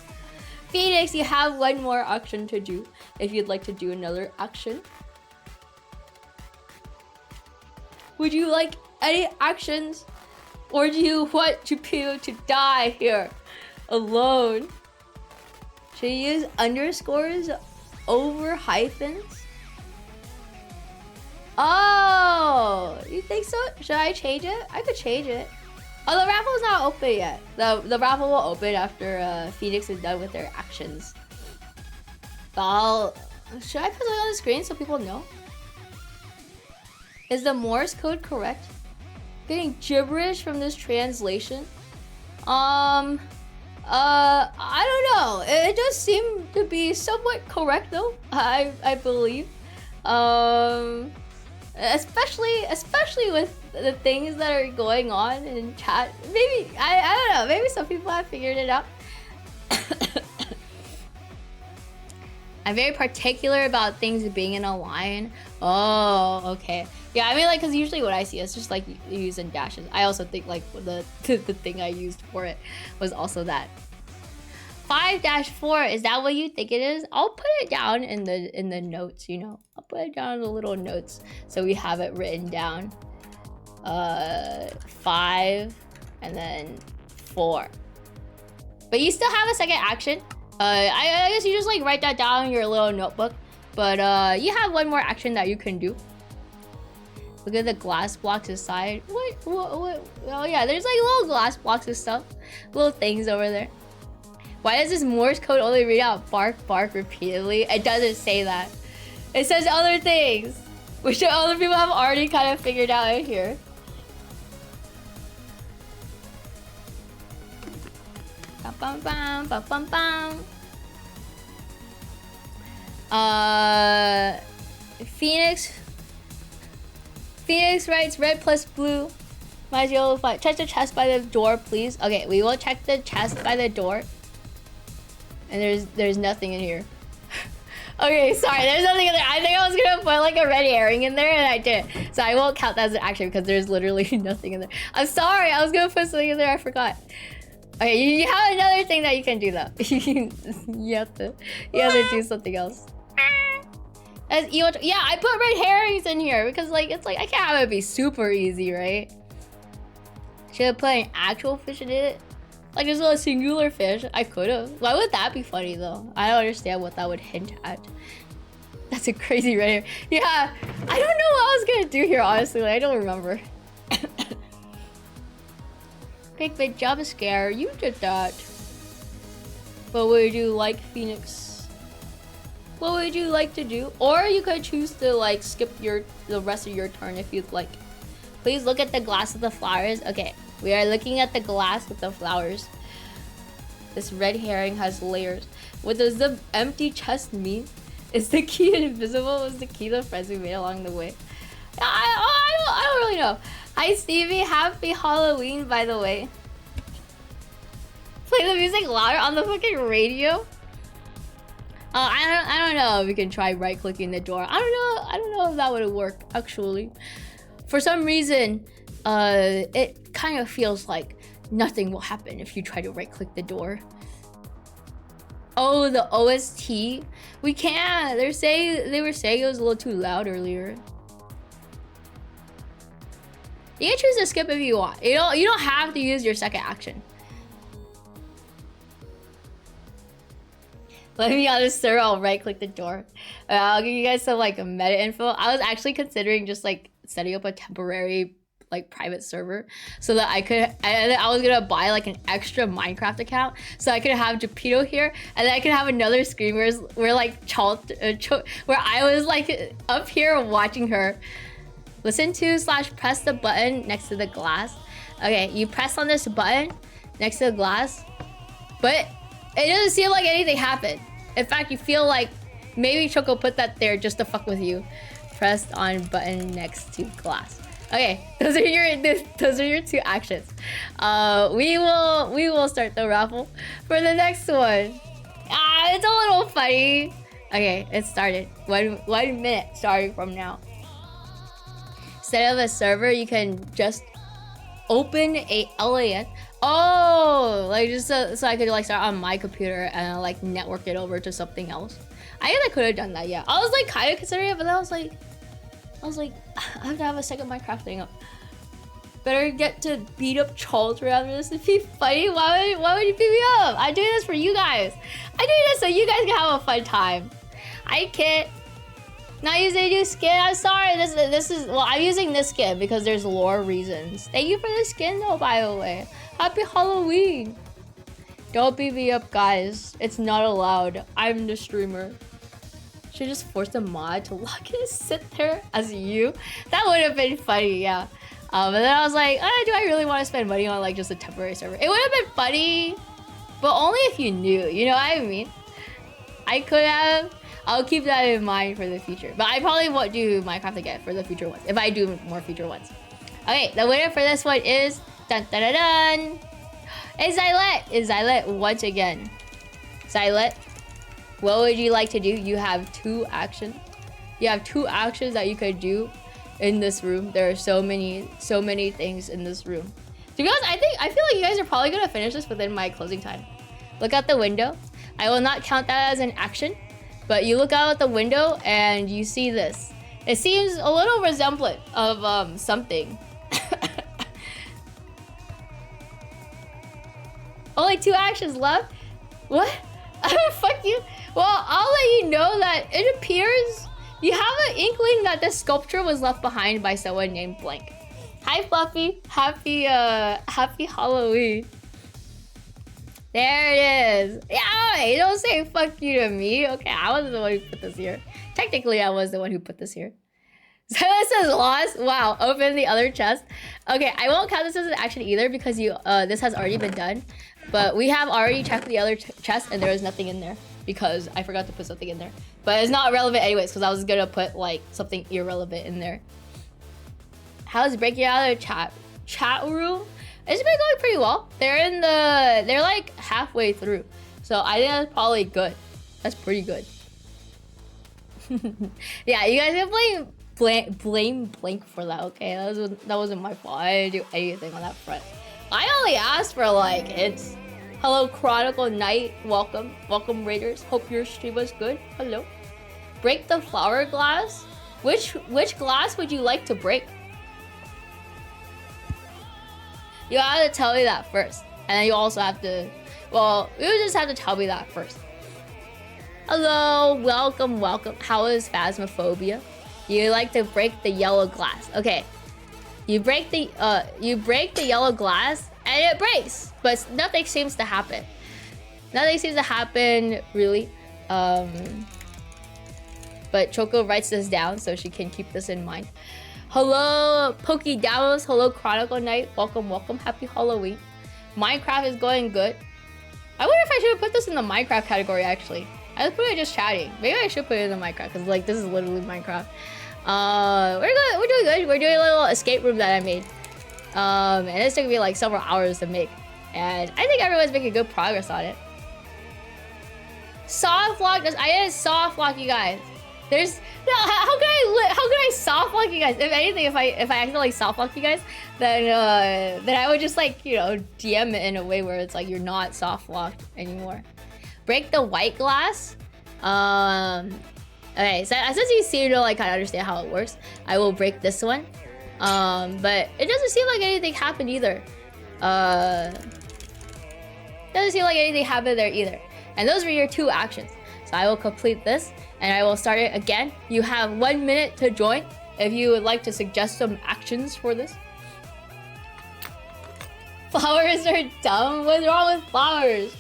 Phoenix, you have one more action to do. If you'd like to do another action. Would you like any actions? Or do you want Jupiter to die here alone? Should you use underscores over hyphens? Oh, you think so? Should I change it? I could change it. Oh, the raffle's not open yet. The raffle will open after Phoenix is done with their actions. Should I put it on the screen so people know? Is the Morse code correct? Getting gibberish from this translation. I don't know. It does seem to be somewhat correct though. I believe. Especially with the things that are going on in chat. Maybe I don't know. Maybe some people have figured it out. I'm very particular about things being in a line. Oh, okay. Yeah, I mean, like, because usually what I see is just like using dashes. I also think like the thing I used for it was also that. 5-4, is that what you think it is? I'll put it down in the notes, you know. I'll put it down in the little notes so we have it written down. 5 and then 4. But you still have a second action. I guess you just like write that down in your little notebook. But you have one more action that you can do. Look at the glass blocks aside. What? Oh yeah, there's like little glass blocks and stuff. Little things over there. Why does this Morse code only read out bark, bark repeatedly? It doesn't say that. It says other things, which other people have already kind of figured out in here. Bum, bum, bum, bum, bum. Phoenix writes red plus blue. Might as well fight. Check the chest by the door, please. Okay, we will check the chest by the door. And there's nothing in here. Okay, sorry, there's nothing in there. I think I was gonna put like a red herring in there and I didn't. So I won't count that as an action because there's literally nothing in there. I'm sorry, I was gonna put something in there, I forgot. Okay, you have another thing that you can do though. you have to do something else. Yeah, I put red herrings in here because like it's like I can't have it be super easy, right? Should have put an actual fish in it? Like there's a singular fish. I could have. Why would that be funny though? I don't understand what that would hint at. That's a crazy red herring. Yeah, I don't know what I was gonna do here honestly. Like, I don't remember. Big big jump scare. You did that. What would you like, Phoenix? What would you like to do? Or you could choose to like skip the rest of your turn if you'd like. Please look at the glass with the flowers. Okay, we are looking at the glass with the flowers. This red herring has layers. What does the empty chest mean? Is the key invisible? Was the key the friends we made along the way? I don't really know. Hi Stevie, happy Halloween by the way. Play the music louder on the fucking radio? I don't know if we can try right clicking the door. I don't know if that would work actually. For some reason, it kind of feels like nothing will happen if you try to right click the door. Oh, the OST? We can't. They were saying it was a little too loud earlier. You can choose to skip if you want. You don't have to use your second action. Let me on this server, I'll right click the door. I'll give you guys some like meta info. I was actually considering just like setting up a temporary like private server so that I was gonna buy like an extra Minecraft account so I could have Geppetto here, and then I could have another screen where like where I was like up here watching her. Listen to / press the button next to the glass. Okay, you press on this button next to the glass, but it doesn't seem like anything happened. In fact, you feel like maybe Choco put that there just to fuck with you. Press on button next to glass. Okay, those are your 2 actions. We will start the raffle for the next one. It's a little funny. Okay, it started. 1 minute starting from now. Instead of a server, you can just open a LAN. Oh, like just so I could like start on my computer and like network it over to something else. I guess I could have done that. Yeah, I was like kind of considering it, but then I was like, I have to have a second Minecraft thing up. Better get to beat up Charles rather than this. It'd be funny. Why would you beat me up? I'm doing this for you guys. I'm doing this so you guys can have a fun time. I can't. Not using a new skin. I'm sorry. This is well. I'm using this skin because there's lore reasons. Thank you for the skin, though. By the way, happy Halloween. Don't beat me up, guys. It's not allowed. I'm the streamer. Should just force the mod to log in and sit there as you. That would have been funny, yeah. But then I was like, do I really want to spend money on like just a temporary server? It would have been funny, but only if you knew. You know what I mean? I could have. I'll keep that in mind for the future. But I probably won't do Minecraft again for the future ones, if I do more future ones. Okay, the winner for this one is dun dun dun dun. It's Xylet. It's Xylet once again. Xylet, what would you like to do? You have 2 actions. You have 2 actions that you could do in this room. There are so many things in this room. To be honest, I feel like you guys are probably gonna finish this within my closing time. Look out the window. I will not count that as an action. But you look out the window and you see this. It seems a little resemblant of something. Only 2 actions left? What? Fuck you. Well, I'll let you know that it appears you have an inkling that this sculpture was left behind by someone named Blank. Hi, Fluffy. Happy Halloween. There it is. Yeah, you don't say fuck you to me. Okay, I wasn't the one who put this here. Technically, I was the one who put this here. So this is lost. Wow, open the other chest. Okay, I won't count this as an action either because this has already been done. But we have already checked the other chest and there was nothing in there because I forgot to put something in there. But it's not relevant anyways because I was gonna put like something irrelevant in there. How's breaking out of the chat room? It's been going pretty well. They're like halfway through. So I think that's probably good. That's pretty good. Yeah, you guys can blame Blank for that, okay? That wasn't my fault. I didn't do anything on that front. I only asked for like hints. Hello, Chronicle Knight. Welcome. Welcome, Raiders. Hope your stream was good. Hello. Break the flower glass? Which glass would you like to break? You gotta tell me that first. And then you also have to, well, you just have to tell me that first. Hello, welcome. How is Phasmophobia? You like to break the yellow glass. Okay. You break the yellow glass and it breaks, but nothing seems to happen. Nothing seems to happen really. But Choco writes this down so she can keep this in mind. Hello, Pokédamos. Hello, Chronicle Knight. Welcome. Happy Halloween. Minecraft is going good. I wonder if I should have put this in the Minecraft category, actually. I put it just chatting. Maybe I should put it in the Minecraft, because, like, this is literally Minecraft. We're doing good. We're doing a little escape room that I made. And this took me, like, several hours to make. And I think everyone's making good progress on it. Soft lock. I didn't soft lock you guys. There's no. How can I soft lock you guys? If anything, if I accidentally soft lock you guys, then I would just like DM it in a way where it's like you're not soft locked anymore. Break the white glass. Okay, so since you seem to like kind of understand how it works, I will break this one. But it doesn't seem like anything happened either. Doesn't seem like anything happened there either. And those were your 2 actions. So I will complete this and I will start it again. You have 1 minute to join if you would like to suggest some actions for this. Flowers are dumb? What's wrong with flowers?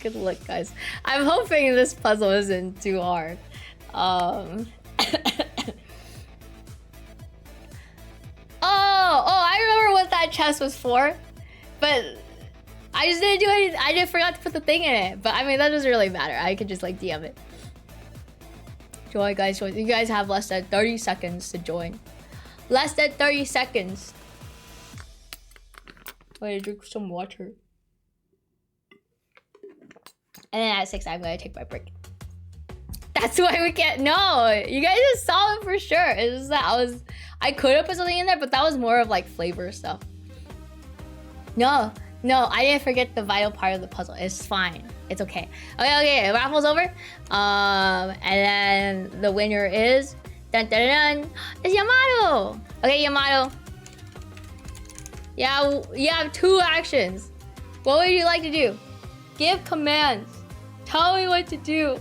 Good luck, guys. I'm hoping this puzzle isn't too hard. Oh, I remember what that chest was for, but I just didn't do anything. I just forgot to put the thing in it. But I mean, that doesn't really matter. I could just like DM it. Join, guys. Join. You guys have less than 30 seconds to join. Less than 30 seconds. Wait, drink some water. And then at 6, I'm gonna take my break. That's why we can't. No, you guys just saw it for sure. It's just that I could have put something in there, but that was more of like flavor stuff. No, I didn't forget the vital part of the puzzle. It's fine. It's okay. Okay. Raffle's over. And then the winner is dun dun dun. It's Yamato. Okay, Yamato. Yeah, you have 2 actions. What would you like to do? Give commands. Tell me what to do.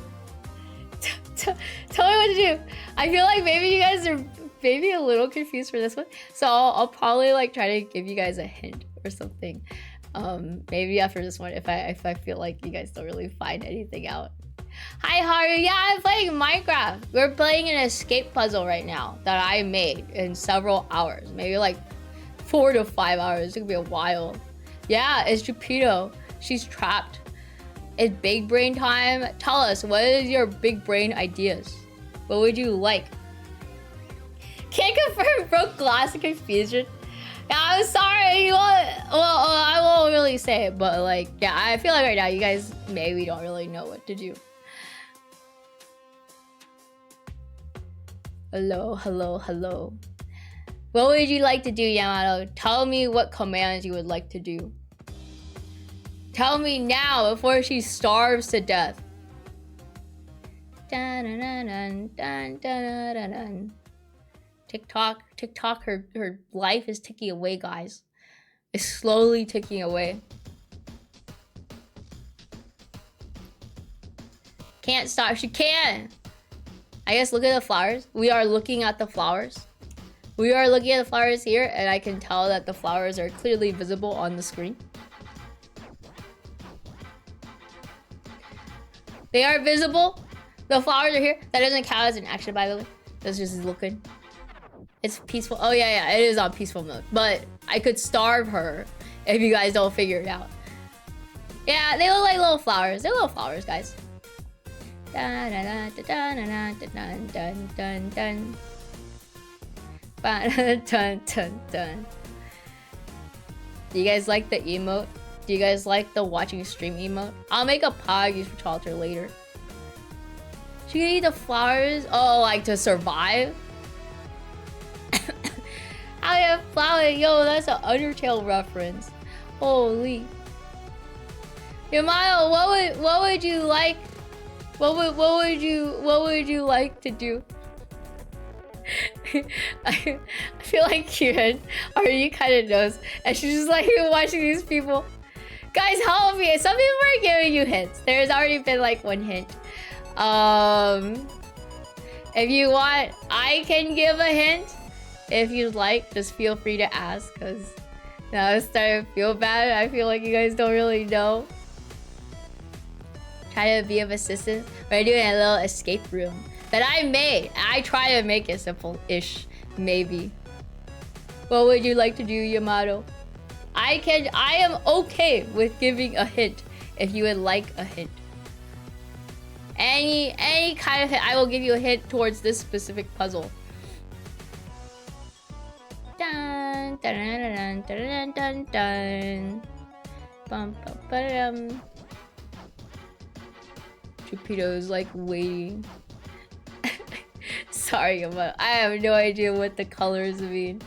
Tell me what to do. I feel like maybe you guys are maybe a little confused for this one. So I'll probably like try to give you guys a hint or something. Maybe after this one if I feel like you guys don't really find anything out. Hi Haru. Yeah, I'm playing Minecraft. We're playing an escape puzzle right now that I made in several hours. Maybe like 4 to 5 hours. It's gonna be a while. Yeah, it's Jupito. She's trapped. It's big brain time. Tell us, what is your big brain ideas? What would you like? Can't confirm broke glass and confusion. Yeah, I'm sorry. I won't really say it, but like, yeah, I feel like right now you guys maybe don't really know what to do. Hello. What would you like to do, Yamato? Tell me what commands you would like to do. Tell me now before she starves to death. Dun, dun, dun, dun, dun, dun, dun. TikTok, her life is ticking away, guys. It's slowly ticking away. Can't stop. She can. I guess look at the flowers. We are looking at the flowers. We are looking at the flowers here, and I can tell that the flowers are clearly visible on the screen. They are visible. The flowers are here. That doesn't count as an action, by the way. That's just looking. It's peaceful. Oh, yeah. It is on peaceful mode. But I could starve her if you guys don't figure it out. Yeah, they look like little flowers. They're little flowers, guys. Dun, dun, dun, dun, dun, dun, dun, dun. Dun, dun, dun, dun. Do you guys like the emote? Do you guys like the watching stream emote? I'll make a pog use for Chalter later. She can eat the flowers? Oh, like to survive? I have flower. Yo, that's an Undertale reference. Holy. Yamato, what would you like? What would you like to do? I feel like Kieran already kind of knows, and she's just like watching these people. Guys, help me! Some people are giving you hints. There's already been like 1 hint. If you want, I can give a hint. If you'd like, just feel free to ask, because now I'm starting to feel bad. I feel like you guys don't really know. Try to be of assistance. We're doing a little escape room that I made. I try to make it simple-ish, maybe. What would you like to do, Yamato? I am okay with giving a hint if you would like a hint. Any kind of hint, I will give you a hint towards this specific puzzle. Dun dun dun dun dun dun dun. Bum bum ba-dum. Jupito's like waiting. Sorry, Yamato. I have no idea what the colors mean.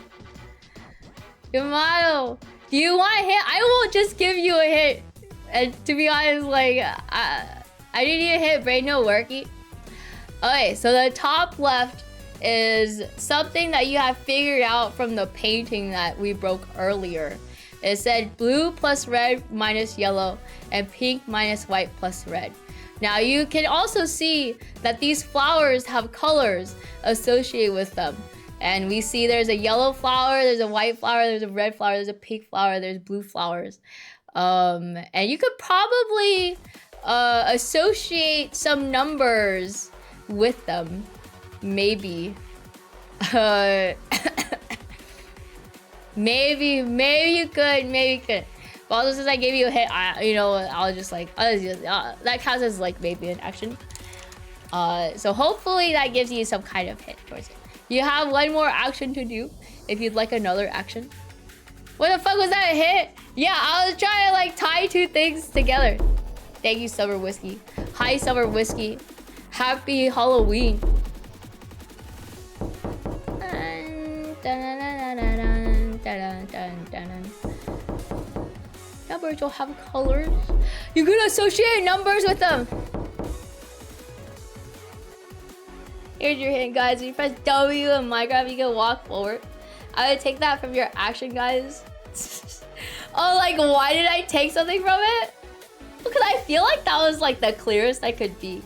Yamato, do you want a hint? I will just give you a hint. And to be honest, like, I didn't need a hint, brain no worky. Okay, so the top left is something that you have figured out from the painting that we broke earlier. It said blue plus red minus yellow and pink minus white plus red. Now you can also see that these flowers have colors associated with them. And we see there's a yellow flower, there's a white flower, there's a red flower, there's a pink flower, there's blue flowers. And you could probably associate some numbers with them. Maybe. Maybe you could. But also since I gave you a hit, I'll just that counts as like maybe an action. So hopefully that gives you some kind of hit towards it. You have one more action to do if you'd like another action. What the fuck was that, a hit? Yeah, I was trying to like tie two things together. Thank you, Summer Whiskey. Hi, Summer Whiskey. Happy Halloween. Numbers will have colors. You can associate numbers with them. Here's your hint, guys. If you press W in Minecraft, you can walk forward. I would take that from your action, guys. Oh, like, why did I take something from it? Because I feel like that was like the clearest I could be.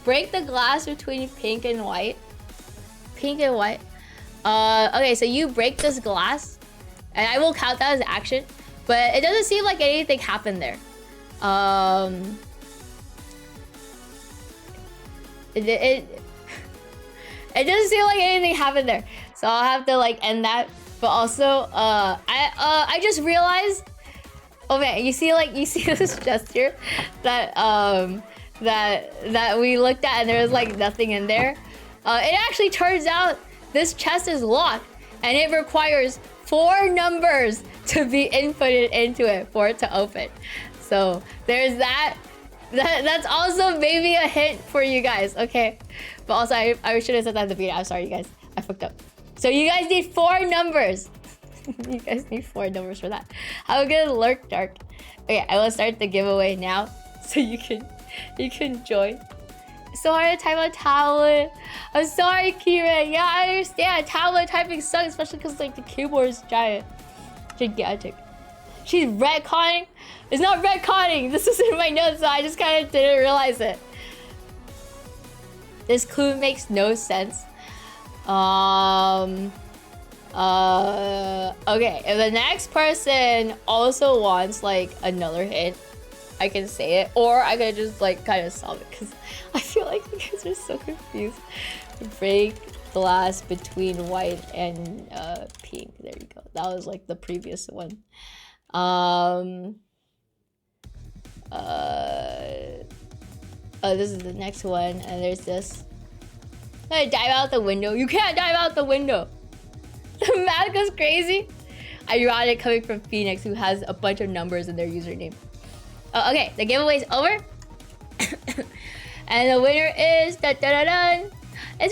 Break the glass between pink and white. Pink and white. Okay, so you break this glass, and I will count that as action. But it doesn't seem like anything happened there. It doesn't seem like anything happened there, so I'll have to like end that. But also, I just realized. Oh man, you see this gesture that that we looked at, and there was like nothing in there. It actually turns out this chest is locked, and it requires 4 numbers to be inputted into it for it to open. So there's that. That's also maybe a hint for you guys, okay? But also, I should have said that at the beginning. I'm sorry, you guys. I fucked up. So you guys need 4 numbers. You guys need 4 numbers for that. Have a good lurk, Dark. Okay, I will start the giveaway now, so you can join. So hard to type on tablet. I'm sorry, Kira. Yeah, I understand. Tablet typing sucks, especially because like the keyboard is gigantic. She's retconning. It's not retconning. This is in my notes, so I just kind of didn't realize it. This clue makes no sense. Okay, if the next person also wants like another hint, I can say it, or I could just like kind of solve it because I feel like you guys are so confused. Break glass between white and pink. There you go. That was like the previous one. Oh, this is the next one, and there's this. I dive out the window. You can't dive out the window. The math goes crazy. Ironic coming from Phoenix, who has a bunch of numbers in their username. Oh, okay, the giveaway's over. And the winner is it's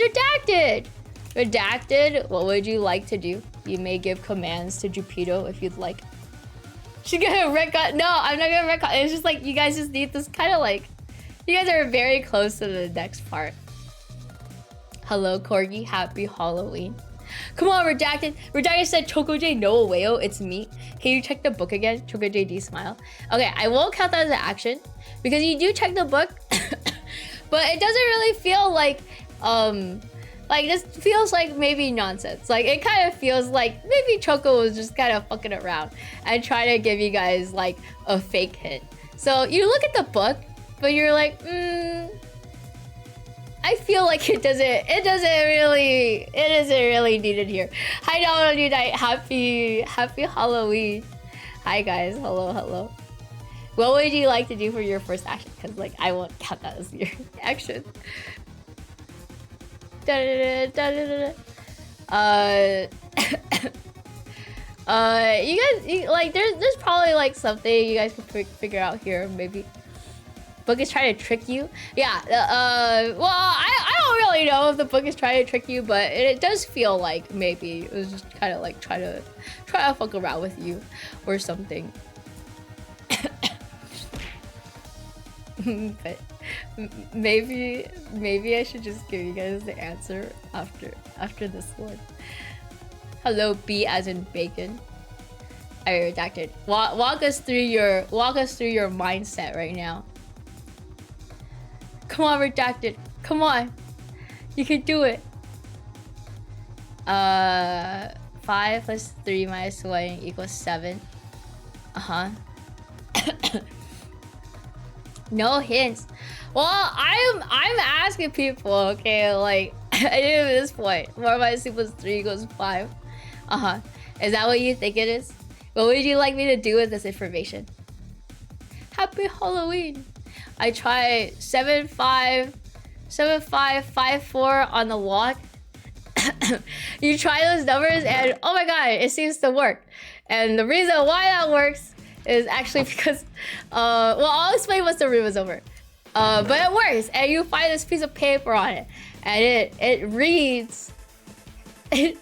Redacted. Redacted, what would you like to do? You may give commands to Jupito if you'd like. She's gonna retcon. No, I'm not gonna retcon. It's just like you guys just need this kind of like. You guys are very close to the next part. Hello, Corgi. Happy Halloween. Come on, Redacted. Redacted said Choco J no aweo. It's me. Can you check the book again? Choco JD smile. Okay, I won't count that as an action because you do check the book, but it doesn't really feel like this feels like maybe nonsense. Like it kind of feels like maybe Choco was just kind of fucking around and trying to give you guys like a fake hint. So you look at the book, but you're like, I feel like it isn't really needed here. Hi, Domino New Night. Happy Halloween. Hi guys. Hello. What would you like to do for your first action? Because like I won't count that as your action. You guys, like there's probably like something you guys could figure out here maybe. Book is trying to trick you. Yeah. Well, I don't really know if the book is trying to trick you, but it does feel like maybe it was just kind of like try to fuck around with you or something. But maybe I should just give you guys the answer after this one. Hello, B as in bacon. I redacted. Walk us through your mindset right now. Come on, redacted. Come on. You can do it. 5 plus 3 minus 1 equals 7. No hints. Well, I'm asking people, okay, like I didn't at this point. 4 minus 2 plus 3 equals 5. Is that what you think it is? What would you like me to do with this information? Happy Halloween. I tried 7 5 5 4 on the walk. You try those numbers and oh my god, it seems to work. And the reason why that works is actually because well, I'll explain once the room is over. But it works, and you find this piece of paper on it, and it reads. The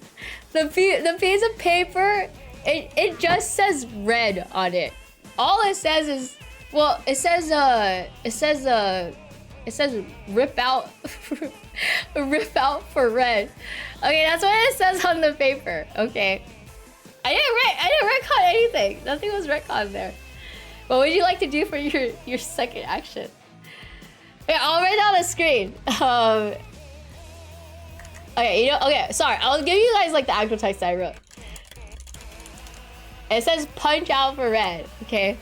piece of paper, it just says red on it. All it says is, well, it says rip out, rip out for red. Okay, that's what it says on the paper. Okay, I didn't retcon anything. Nothing was retconned there. What would you like to do for your second action? Yeah, I'll write down the screen. Okay, okay, sorry. I'll give you guys like the actual text I wrote. It says punch out for red, okay?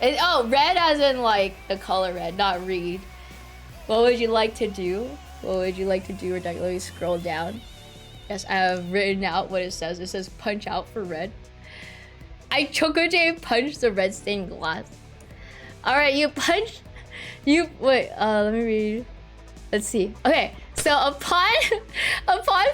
Oh, red as in like the color red, not read. What would you like to do? What would you like to do? Let me scroll down. Yes, I have written out what it says. It says punch out for red. I Choco-J punched the red stained glass. Alright, you punch. You wait, let me read. Let's see. Okay, so upon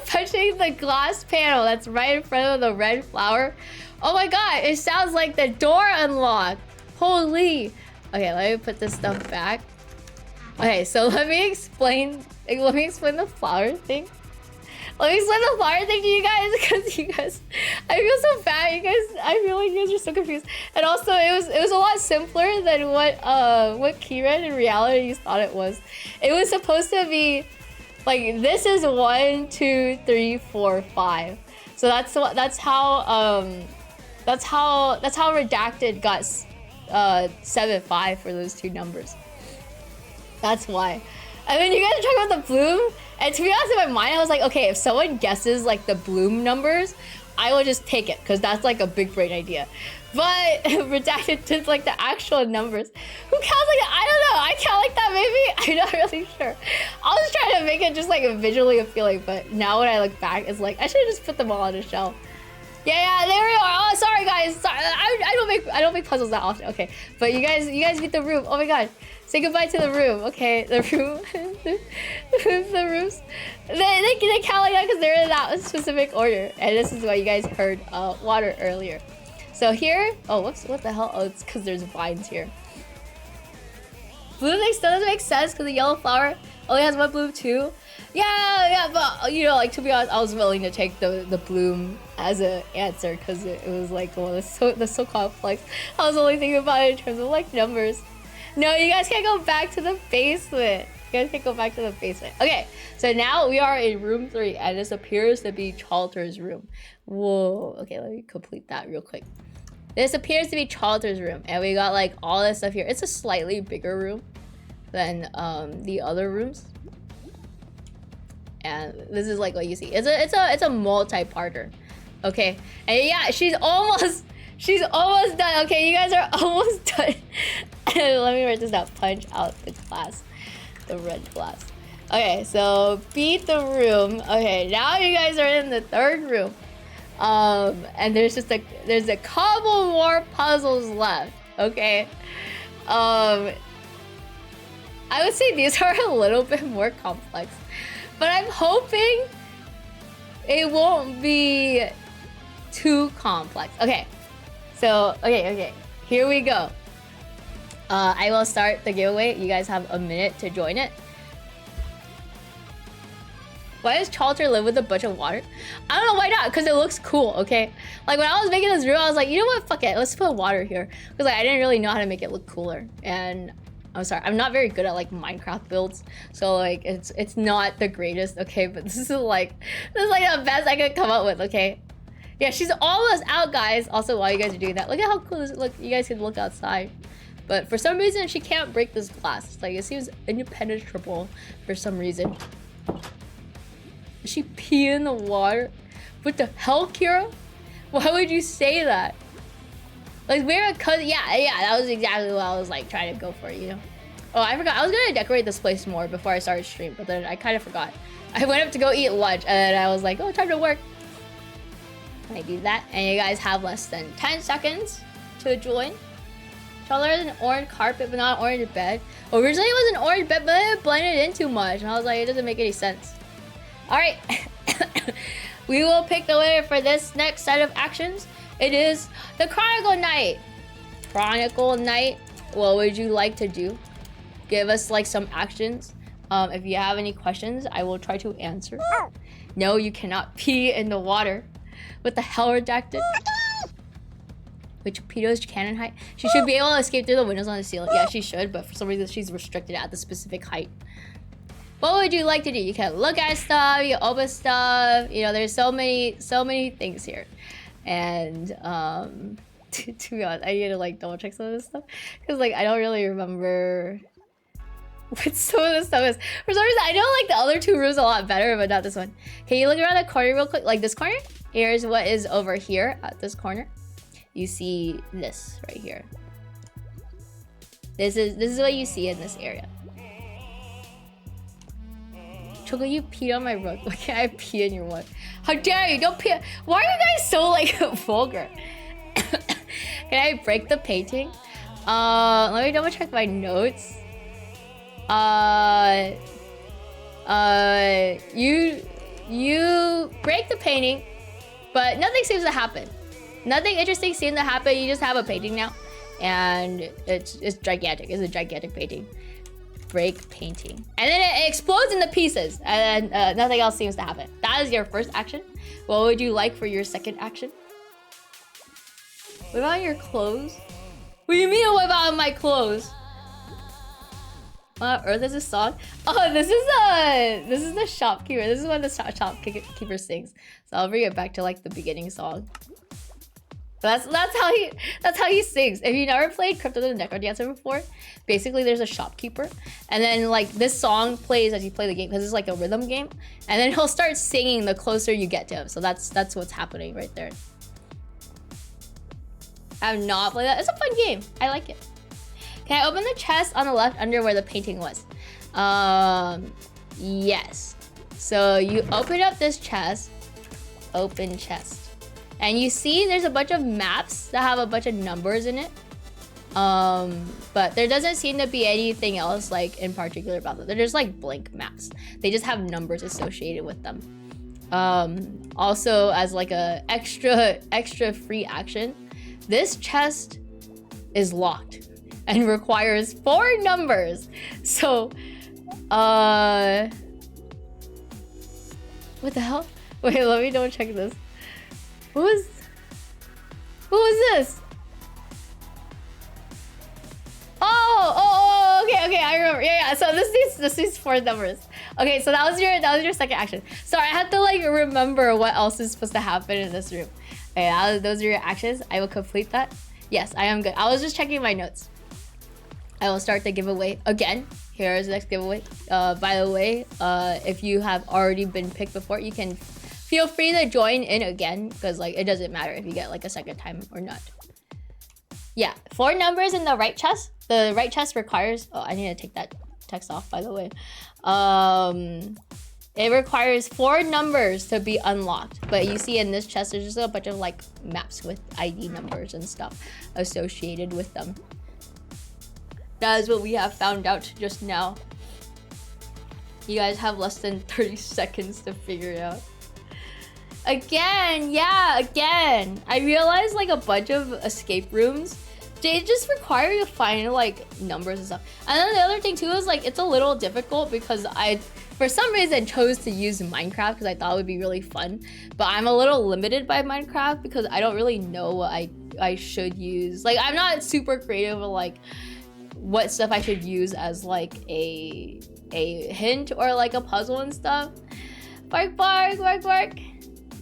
punching the glass panel that's right in front of the red flower, oh my god, it sounds like the door unlocked. Holy. Okay, let me put this stuff back. Okay, so let me explain the flower thing. Let me explain the flower thing to you guys, because you guys, I feel so bad. You guys, I feel like you guys are so confused. And also, it was a lot simpler than what Keyred in reality thought it was. It was supposed to be like, this is 1, 2, 3, 4, 5. So that's how Redacted got 7, 5 for those two numbers. That's why. And then you guys are talking about the bloom. And to be honest, in my mind, I was like, okay, if someone guesses like the bloom numbers, I will just take it, because that's like a big brain idea. But Redacted did like the actual numbers. Who counts like that? I don't know. I count like that maybe? I'm not really sure. I was trying to make it just like visually appealing, but now when I look back, it's like I should have just put them all on a shelf. Yeah, there we are. Oh, sorry guys. Sorry, I don't make puzzles that often. Okay, but you guys beat the room. Oh my god. Say goodbye to the room. Okay, the room, the rooms. They count like that because they're in that specific order. And this is what you guys heard water earlier. So here, oh, what the hell? Oh, it's because there's vines here. Bloom still doesn't make sense because the yellow flower only has one bloom too. Yeah, but you know, like to be honest, I was willing to take the bloom as an answer because it was like the one that's so complex. I was only thinking about it in terms of like numbers. No, you guys can't go back to the basement. You guys can't go back to the basement. Okay, so now we are in room 3, and this appears to be Chalter's room. Whoa. Okay, let me complete that real quick. This appears to be Chalter's room, and we got like all this stuff here. It's a slightly bigger room than the other rooms. And this is like what you see. It's a multi-parter. Okay, and yeah, she's almost done. Okay, you guys are almost done. Let me write this down. Punch out the glass, the red glass. Okay, so beat the room. Okay, now you guys are in the 3rd room. And there's a couple more puzzles left. Okay, I would say these are a little bit more complex, but I'm hoping it won't be too complex. Okay, so okay, here we go. I will start the giveaway. You guys have a minute to join it. Why does Chalter live with a bunch of water? I don't know, why not? Because it looks cool, okay? Like when I was making this room, I was like, you know what? Fuck it, let's put water here. Because like I didn't really know how to make it look cooler. And I'm sorry, I'm not very good at like Minecraft builds. So like it's not the greatest, okay? But this is like the best I could come up with, okay? Yeah, she's almost out, guys. Also, while you guys are doing that, look at how cool this look. You guys can look outside. But for some reason, she can't break this glass. Like, it seems impenetrable for some reason. Did she pee in the water? What the hell, Kira? Why would you say that? Like, we're a cousin. Yeah, that was exactly what I was like trying to go for, you know? Oh, I forgot. I was gonna decorate this place more before I started stream, but then I kind of forgot. I went up to go eat lunch, and then I was like, oh, time to work. I do that, and you guys have less than 10 seconds to join. Taller than an orange carpet, but not an orange bed. Originally, it was an orange bed, but it blended in too much, and I was like, it doesn't make any sense. All right. We will pick the winner for this next set of actions. It is the Chronicle Night. Chronicle Night. What would you like to do? Give us like some actions. If you have any questions, I will try to answer. No, you cannot pee in the water. What the hell, redacted? Which Pito's cannon height? She should be able to escape through the windows on the ceiling. Yeah, she should, but for some reason she's restricted at the specific height. What would you like to do? You can look at stuff, you can open stuff. You know, there's so many things here. And to be honest, I need to like double check some of this stuff. Because like I don't really remember what some of this stuff is. For some reason, I know like the other two rooms a lot better, but not this one. Can you look around the corner real quick? Like this corner? Here's what is over here at this corner. You see this right here. This is what you see in this area. Choco, you peed on my rug. Why can't I pee in your one? How dare you? Don't pee. Why are you guys so like vulgar? Can I break the painting? Let me double check my notes. You break the painting, but nothing seems to happen. Nothing interesting seems to happen. You just have a painting now, and it's gigantic. It's a gigantic painting. Break painting, and then it explodes into pieces, and then nothing else seems to happen. That is your first action. What would you like for your second action? What about your clothes? What do you mean, what about my clothes? What on earth is this song? Oh, this is the shopkeeper. This is when the shopkeeper sings. So I'll bring it back to like the beginning song. That's how he sings. If you never played Crypto the Necrodancer before, basically there's a shopkeeper, and then like this song plays as you play the game because it's like a rhythm game, and then he'll start singing the closer you get to him. So that's what's happening right there. I have not played that. It's a fun game. I like it. Can I open the chest on the left under where the painting was? Yes. So you open up this chest. Open chest. And you see there's a bunch of maps that have a bunch of numbers in it. But there doesn't seem to be anything else like in particular about them. They're just like blank maps. They just have numbers associated with them. Also as like a extra free action, this chest is locked and requires 4 numbers. So, what the hell? Wait, let me double check this. Who was this? Oh, okay, I remember. Yeah. So this is 4 numbers. Okay, so that was your second action. Sorry, I had to like remember what else is supposed to happen in this room. Okay, those are your actions. I will complete that. Yes, I am good. I was just checking my notes. I will start the giveaway again. Here is the next giveaway. By the way, if you have already been picked before, you can feel free to join in again, because like it doesn't matter if you get like a second time or not. Yeah, 4 numbers in the right chest. The right chest requires, oh, I need to take that text off, by the way. It requires 4 numbers to be unlocked. But you see in this chest, there's just a bunch of like maps with ID numbers and stuff associated with them. That is what we have found out just now. You guys have less than 30 seconds to figure it out. Again, yeah, again. I realized like a bunch of escape rooms, they just require you to find like numbers and stuff. And then the other thing too is like it's a little difficult because I, for some reason, chose to use Minecraft because I thought it would be really fun. But I'm a little limited by Minecraft because I don't really know what I should use. Like I'm not super creative with like what stuff I should use as like a hint or like a puzzle and stuff. Bark.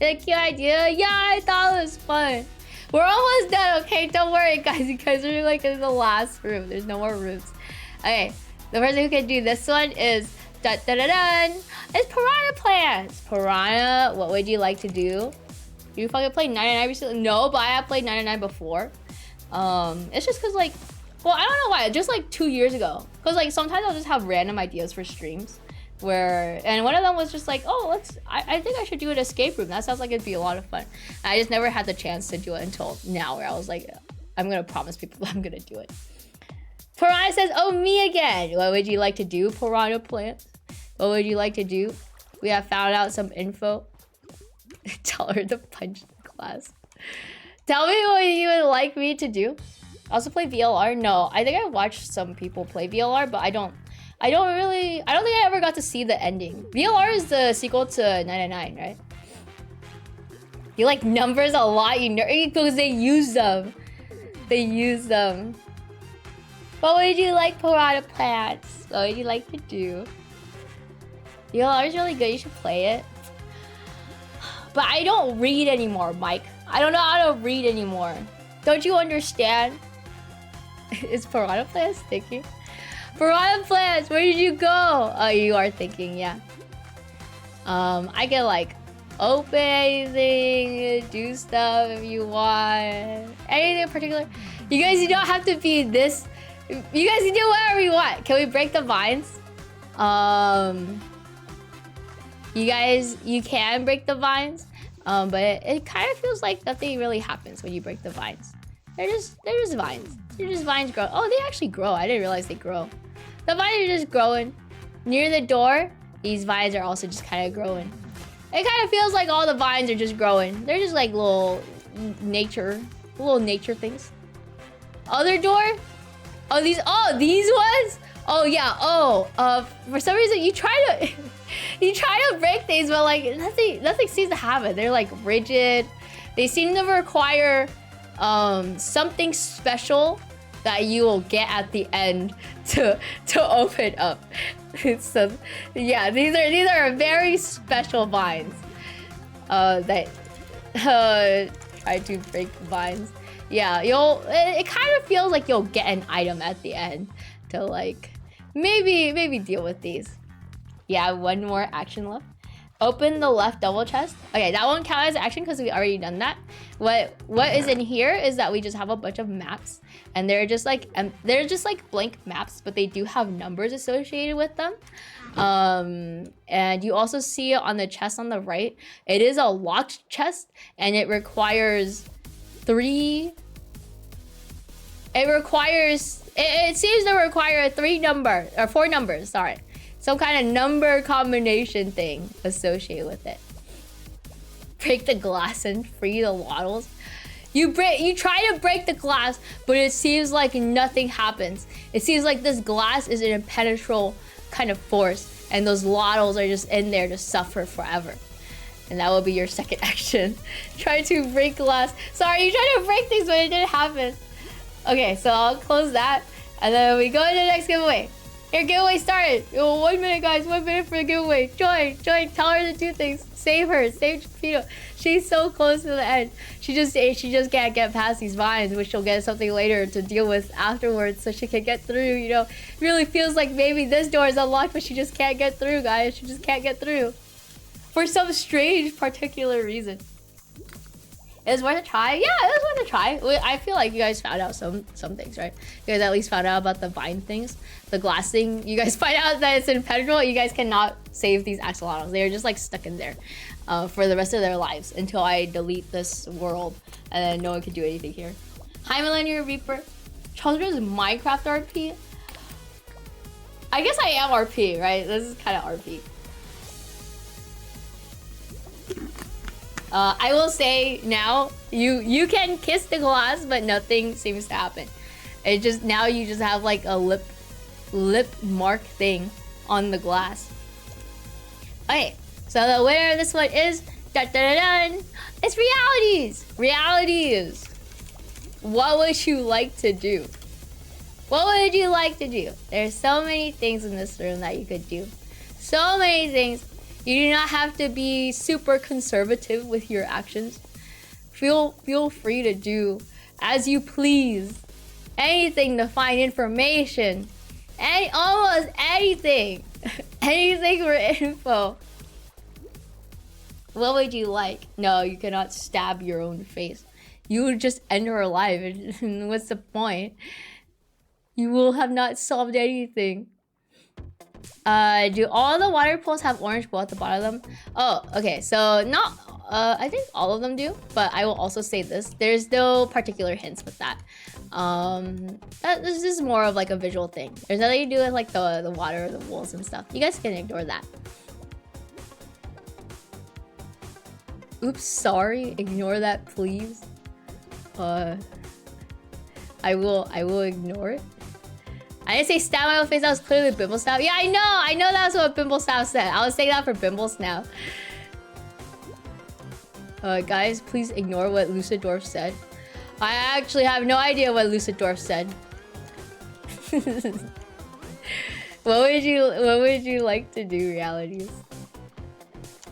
Thank you, idea. Yeah, I thought it was fun. We're almost done, okay? Don't worry, guys. You guys are like in the last room. There's no more rooms. Okay, the person who can do this one is dun dun dun dun. It's Piranha Plants. Piranha, what would you like to do? You fucking played 99 recently? No, but I have played 99 before. It's just cause like, well, I don't know why. Just like 2 years ago, cause like sometimes I'll just have random ideas for streams. And one of them was just like, oh, I think I should do an escape room. That sounds like it'd be a lot of fun. And I just never had the chance to do it until now, where I was like, I'm gonna promise people that I'm gonna do it. Piranha says, oh, me again. What would you like to do, Piranha Plants? What would you like to do? We have found out some info. Tell her to punch the glass. Tell me what you would like me to do. Also play VLR? No, I think I watched some people play VLR, but I don't think I ever got to see the ending. VLR is the sequel to 99, right? You like numbers a lot, you nerd, because they use them. They use them. What would you like, Piranha Plants? What would you like to do? VLR is really good, you should play it. But I don't read anymore, Mike. I don't know how to read anymore. Don't you understand? Is Piranha Plants thinking? Piranha Plants, where did you go? Oh, you are thinking, yeah. I can like open anything, do stuff if you want. Anything in particular? You guys don't have to be this. You guys can do whatever you want. Can we break the vines? You can break the vines. But it kind of feels like nothing really happens when you break the vines. They're just vines. They're just vines grow. Oh, they actually grow. I didn't realize they grow. The vines are just growing. Near the door, these vines are also just kind of growing. It kind of feels like all the vines are just growing. They're just like little nature things. Other door? Oh, these ones? Oh yeah. For some reason you try to break things, but like nothing seems to happen. They're like rigid. They seem to require something special that you will get at the end to open up. So yeah, these are very special vines that try to break vines. Yeah, it kind of feels like you'll get an item at the end to like maybe deal with these. Yeah, one more action left. Open the left double chest. Okay, that won't count as action because we already done that. What is in here is that we just have a bunch of maps, and they're just like blank maps, but they do have numbers associated with them. And you also see it on the chest on the right. It is a locked chest, and it requires three. It seems to require four numbers. Sorry. Some kind of number combination thing associated with it. Break the glass and free the waddles. You try to break the glass, but it seems like nothing happens. It seems like this glass is an impenetrable kind of force, and those waddles are just in there to suffer forever. And that will be your second action. Try to break glass. Sorry, you tried to break things, but it didn't happen. Okay, so I'll close that, and then we go to the next giveaway. Your giveaway started. 1 minute, guys. 1 minute for the giveaway. Join. Tell her to do things. Save her. Save Chipito. She's so close to the end. She just can't get past these vines, which she'll get something later to deal with afterwards, so she can get through. You know, really feels like maybe this door is unlocked, but she just can't get through, guys. She just can't get through for some strange particular reason. It's worth a try. Yeah, it was worth a try. I feel like you guys found out some things, right? You guys at least found out about the vine things, the glass thing. You guys find out that it's impenetrable. You guys cannot save these axolotls. They are just like stuck in there for the rest of their lives until I delete this world, and then no one can do anything here. Hi, Millennium Reaper. Children's Minecraft RP. I guess I am RP, right? This is kind of RP. I will say now, you can kiss the glass, but nothing seems to happen. It just, now you just have like a lip mark thing on the glass. Okay, so the winner of this one is it's Realities. Realities. What would you like to do? What would you like to do? There's so many things in this room that you could do. So many things. You do not have to be super conservative with your actions. feel free to do as you please. Anything to find information. Almost anything. Anything for info. What would you like? No, you cannot stab your own face. You would just end her alive. And what's the point? You will have not solved anything. Do all the water pools have orange bowl at the bottom of them? Oh, okay. So not, I think all of them do, but I will also say this. There's no particular hints with that. This is more of like a visual thing. There's nothing to do with like the water, the walls and stuff. You guys can ignore that. Oops, sorry. Ignore that, please. I will ignore it. I didn't say stab my own face, that was clearly Bimble Stab. Yeah, I know that's what Bimble Stab said. I was saying that for Bimble Stab. Guys, please ignore what Lucidorf said. I actually have no idea what Lucidorf said. What would you like to do, realities?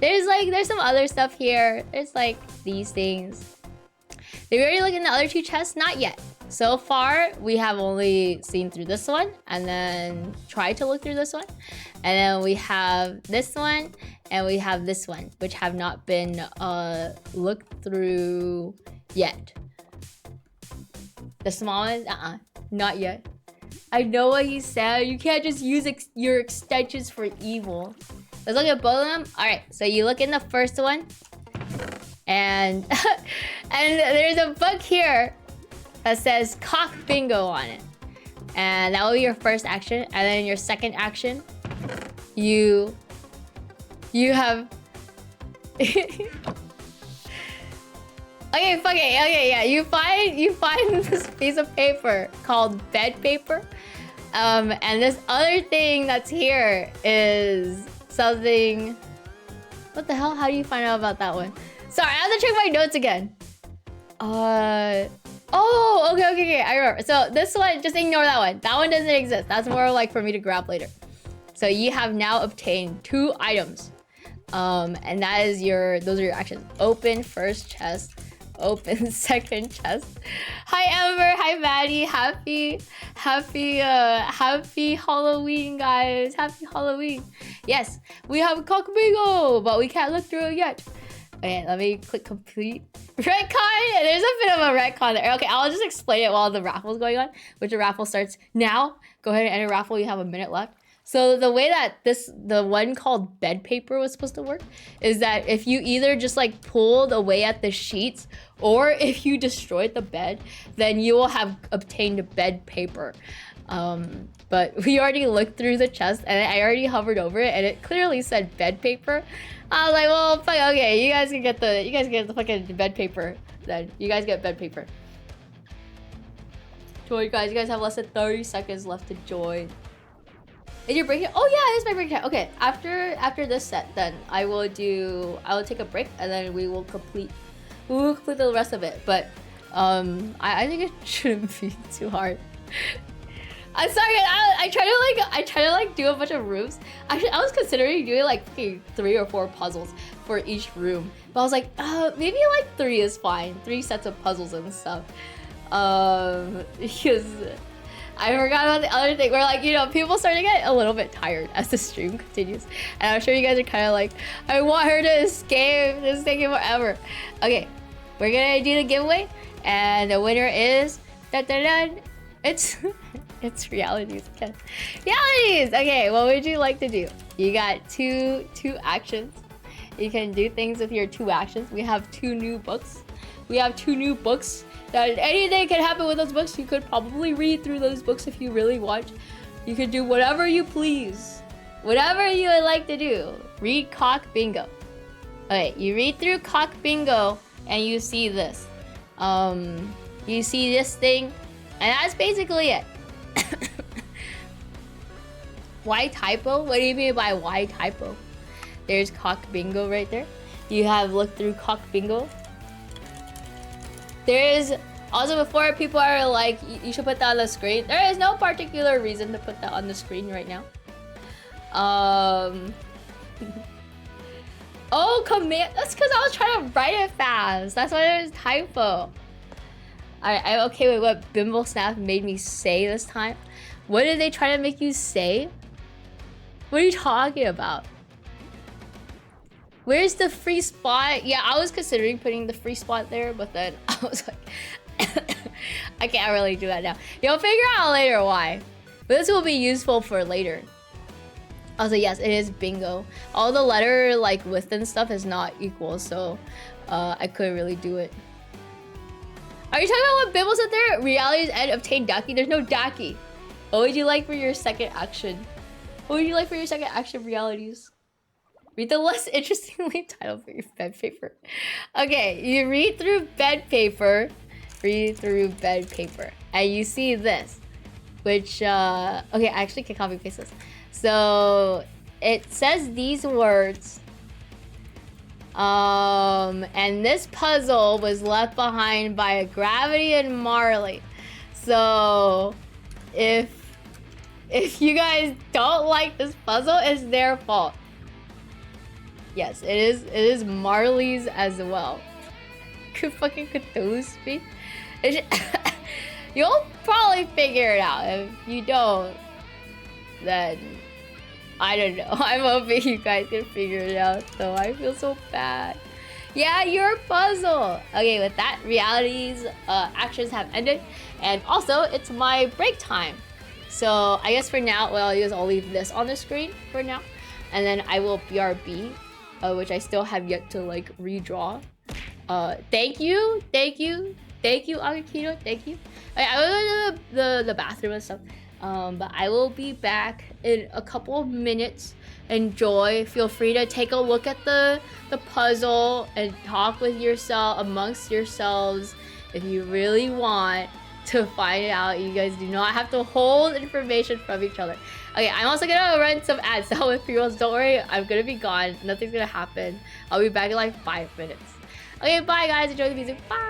There's some other stuff here. There's like these things. Did we already look in the other two chests? Not yet. So far, we have only seen through this one and then tried to look through this one. And then we have this one and we have this one, which have not been looked through yet. The small ones? Not yet. I know what he said. You can't just use your extensions for evil. Let's look at both of them. All right, so you look in the first one. And, and there's a book here that says cock bingo on it. And that will be your first action. And then your second action, you have... Okay, fuck it. Okay, yeah. You find this piece of paper called bed paper. And this other thing that's here is something... What the hell? How do you find out about that one? Sorry, I have to check my notes again. Oh, okay. I remember. So this one, just ignore that one. That one doesn't exist. That's more like for me to grab later. So you have now obtained 2 items. And that is those are your actions. Open first chest. Open second chest. Hi Ember, hi Maddie. Happy Halloween, guys. Happy Halloween. Yes, we have cock bingo, but we can't look through it yet. Okay, let me click complete. Retcon? There's a bit of a retcon there. Okay, I'll just explain it while the raffle's going on, which the raffle starts now. Go ahead and enter raffle. You have a minute left. So the way that the one called bed paper was supposed to work is that if you either just like pulled away at the sheets or if you destroyed the bed, then you will have obtained bed paper. But we already looked through the chest and I already hovered over it and it clearly said bed paper. I was like, well, fuck, okay, you guys get the fucking bed paper then. You guys get bed paper. Join, guys. You guys have less than 30 seconds left to join. Is your break time? Oh yeah, it is my break time. Okay, after this set, then I will take a break and then we will complete the rest of it. But I think it shouldn't be too hard. I'm sorry, I try to like do a bunch of rooms. Actually, I was considering doing like 3 or 4 puzzles for each room, but I was like, maybe like 3 is fine. 3 sets of puzzles and stuff. Because I forgot about the other thing where, like, you know, people start to get a little bit tired as the stream continues. And I'm sure you guys are kind of like, I want her to escape. This is taking forever. Okay, we're gonna do the giveaway. And the winner is... It's realities again. Realities! Okay, what would you like to do? You got two actions. You can do things with your 2 actions. We have 2 new books. That anything can happen with those books. You could probably read through those books if you really want. You could do whatever you please. Whatever you would like to do. Read Cock Bingo. Okay, you read through Cock Bingo and you see this. You see this thing, and that's basically it. Why typo? What do you mean by why typo? There's Cock Bingo right there. You have looked through Cock Bingo. There is also, before people are like, you should put that on the screen. There is no particular reason to put that on the screen right now. Oh, command. That's because I was trying to write it fast. That's why there's typo. I'm okay with what Bimble Snap made me say this time. What did they try to make you say? What are you talking about? Where's the free spot? Yeah, I was considering putting the free spot there, but then I was like, I can't really do that now. You'll figure out later why. But this will be useful for later. Also, yes, it is bingo. All the letter like width and stuff is not equal, so I couldn't really do it. Are you talking about what Bimble said there? Reality's end obtain Daki? There's no Daki. What would you like for your second action? What would you like for your second action, realities? Read the less interestingly titled for your bed paper. Okay, you read through bed paper. Read through bed paper. And you see this. Which, okay, I actually can copy paste this. So, it says these words. And this puzzle was left behind by Gravity and Marley. So, if you guys don't like this puzzle, it's their fault. Yes, it is Marley's as well. Could fucking confuse me. You'll probably figure it out. If you don't, then I don't know. I'm hoping you guys can figure it out. So I feel so bad. Yeah, your puzzle. Okay, with that, reality's actions have ended, and also it's my break time. So I guess for now, what I'll do is I'll leave this on the screen for now, and then I will BRB, which I still have yet to like redraw. Thank you, Agakito, thank you. I will go to the bathroom and stuff, but I will be back in a couple of minutes. Enjoy. Feel free to take a look at the puzzle and talk with yourself amongst yourselves if you really want to find out. You guys do not have to hold information from each other. Okay, I'm also gonna run some ads now with pre-rolls. Don't worry, I'm gonna be gone. Nothing's gonna happen. I'll be back in like 5 minutes. Okay, bye guys. Enjoy the music. Bye.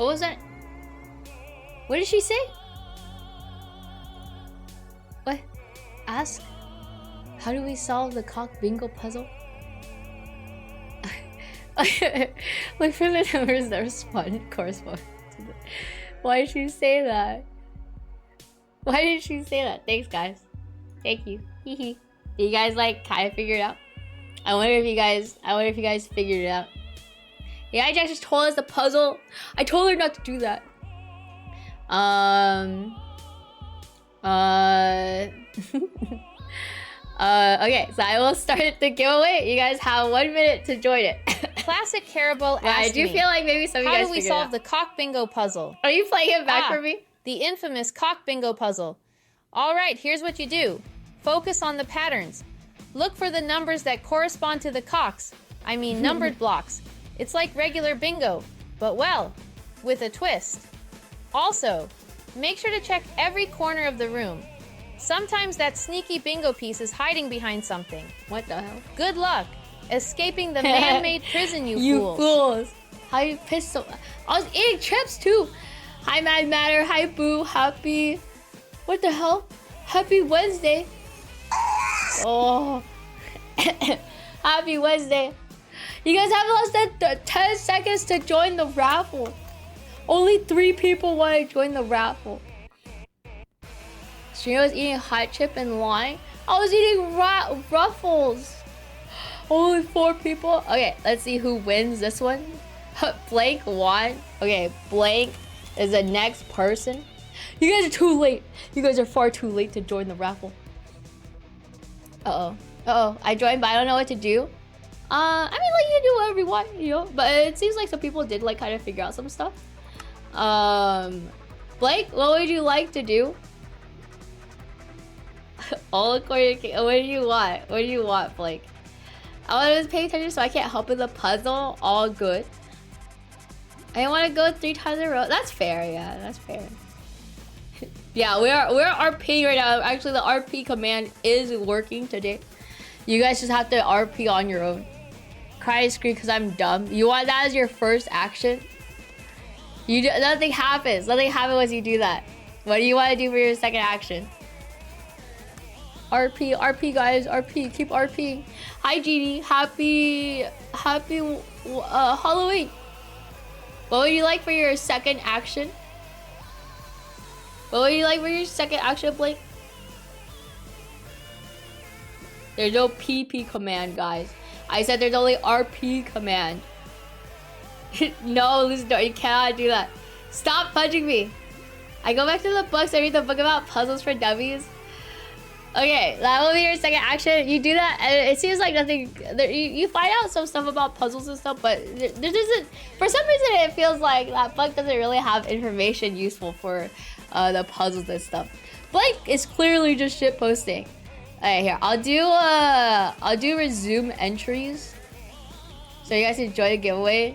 What was that? What did she say? What? Ask? How do we solve the cock bingo puzzle? Look for the numbers that correspond to the... Why did she say that? Why did she say that? Thanks, guys. Thank you. Hee. Did you guys like kind of figure it out? I wonder if you guys figured it out. Yeah, Jack just told us the puzzle. I told her not to do that. Okay, so I will start the giveaway. You guys have 1 minute to join it. Classic Carabel asked I do feel like maybe some of you guys how do we solve the cock bingo puzzle? Are you playing it back for me? The infamous cock bingo puzzle. All right, here's what you do. Focus on the patterns. Look for the numbers that correspond to the cocks. I mean numbered blocks. It's like regular bingo, but well, with a twist. Also, make sure to check every corner of the room. Sometimes that sneaky bingo piece is hiding behind something. What the hell? Good luck escaping the man-made prison, you fools. You fools. How you pissed so... I was eating chips too. Hi, Mad Matter. Hi, Boo. Happy... What the hell? Happy Wednesday. Oh. Happy Wednesday. You guys have less than 10 seconds to join the raffle. Only 3 people want to join the raffle. Strino was eating hot chip and lime. I was eating Ruffles. Only 4 people. Okay, let's see who wins this one. Blank won. Okay, Blank is the next person. You guys are too late. You guys are far too late to join the raffle. Uh-oh. I joined, but I don't know what to do. I mean, like, you can do whatever you want, you know? But it seems like some people did, like, kind of figure out some stuff. Blake, what would you like to do? All according to... What do you want? What do you want, Blake? I was paying attention so I can't help with the puzzle. All good. I want to go 3 times in a row. That's fair, yeah. That's fair. Yeah, we're RP right now. Actually, the RP command is working today. You guys just have to RP on your own. Cry and scream because I'm dumb. You want that as your first action? Nothing happens. Nothing happens when you do that. What do you want to do for your second action? RP guys, RP, keep RP. Hi GD, happy Halloween. What would you like for your second action? What would you like for your second action, Blake? There's no PP command, guys. I said there's only RP command. No, Lucidor, you cannot do that. Stop punching me. I go back to the books. I read the book about puzzles for dummies. Okay, that will be your second action. You do that, and it seems like nothing. You find out some stuff about puzzles and stuff, but there doesn't. For some reason, it feels like that book doesn't really have information useful for the puzzles and stuff. Blake is clearly just shit posting. Alright, here I'll do resume entries, so you guys can join the giveaway.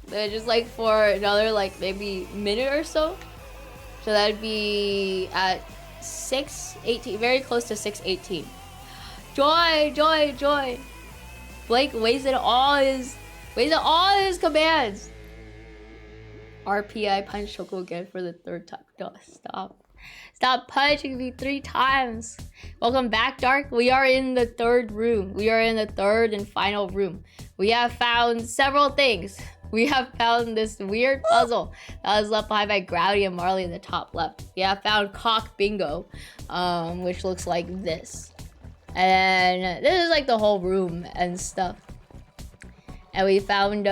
Just like for another like maybe minute or so. So that'd be at 6:18, very close to 6:18. Join. Blake wasted all his commands. RPI punch Choco again for the 3rd time. No, stop punching me 3 times. Welcome back, Dark. We are in the 3rd room. We are in the 3rd and final room. We have found several things. We have found this weird puzzle that was left behind by Growdy and Marley in the top left. We have found Cock Bingo, which looks like this. And this is like the whole room and stuff. And we found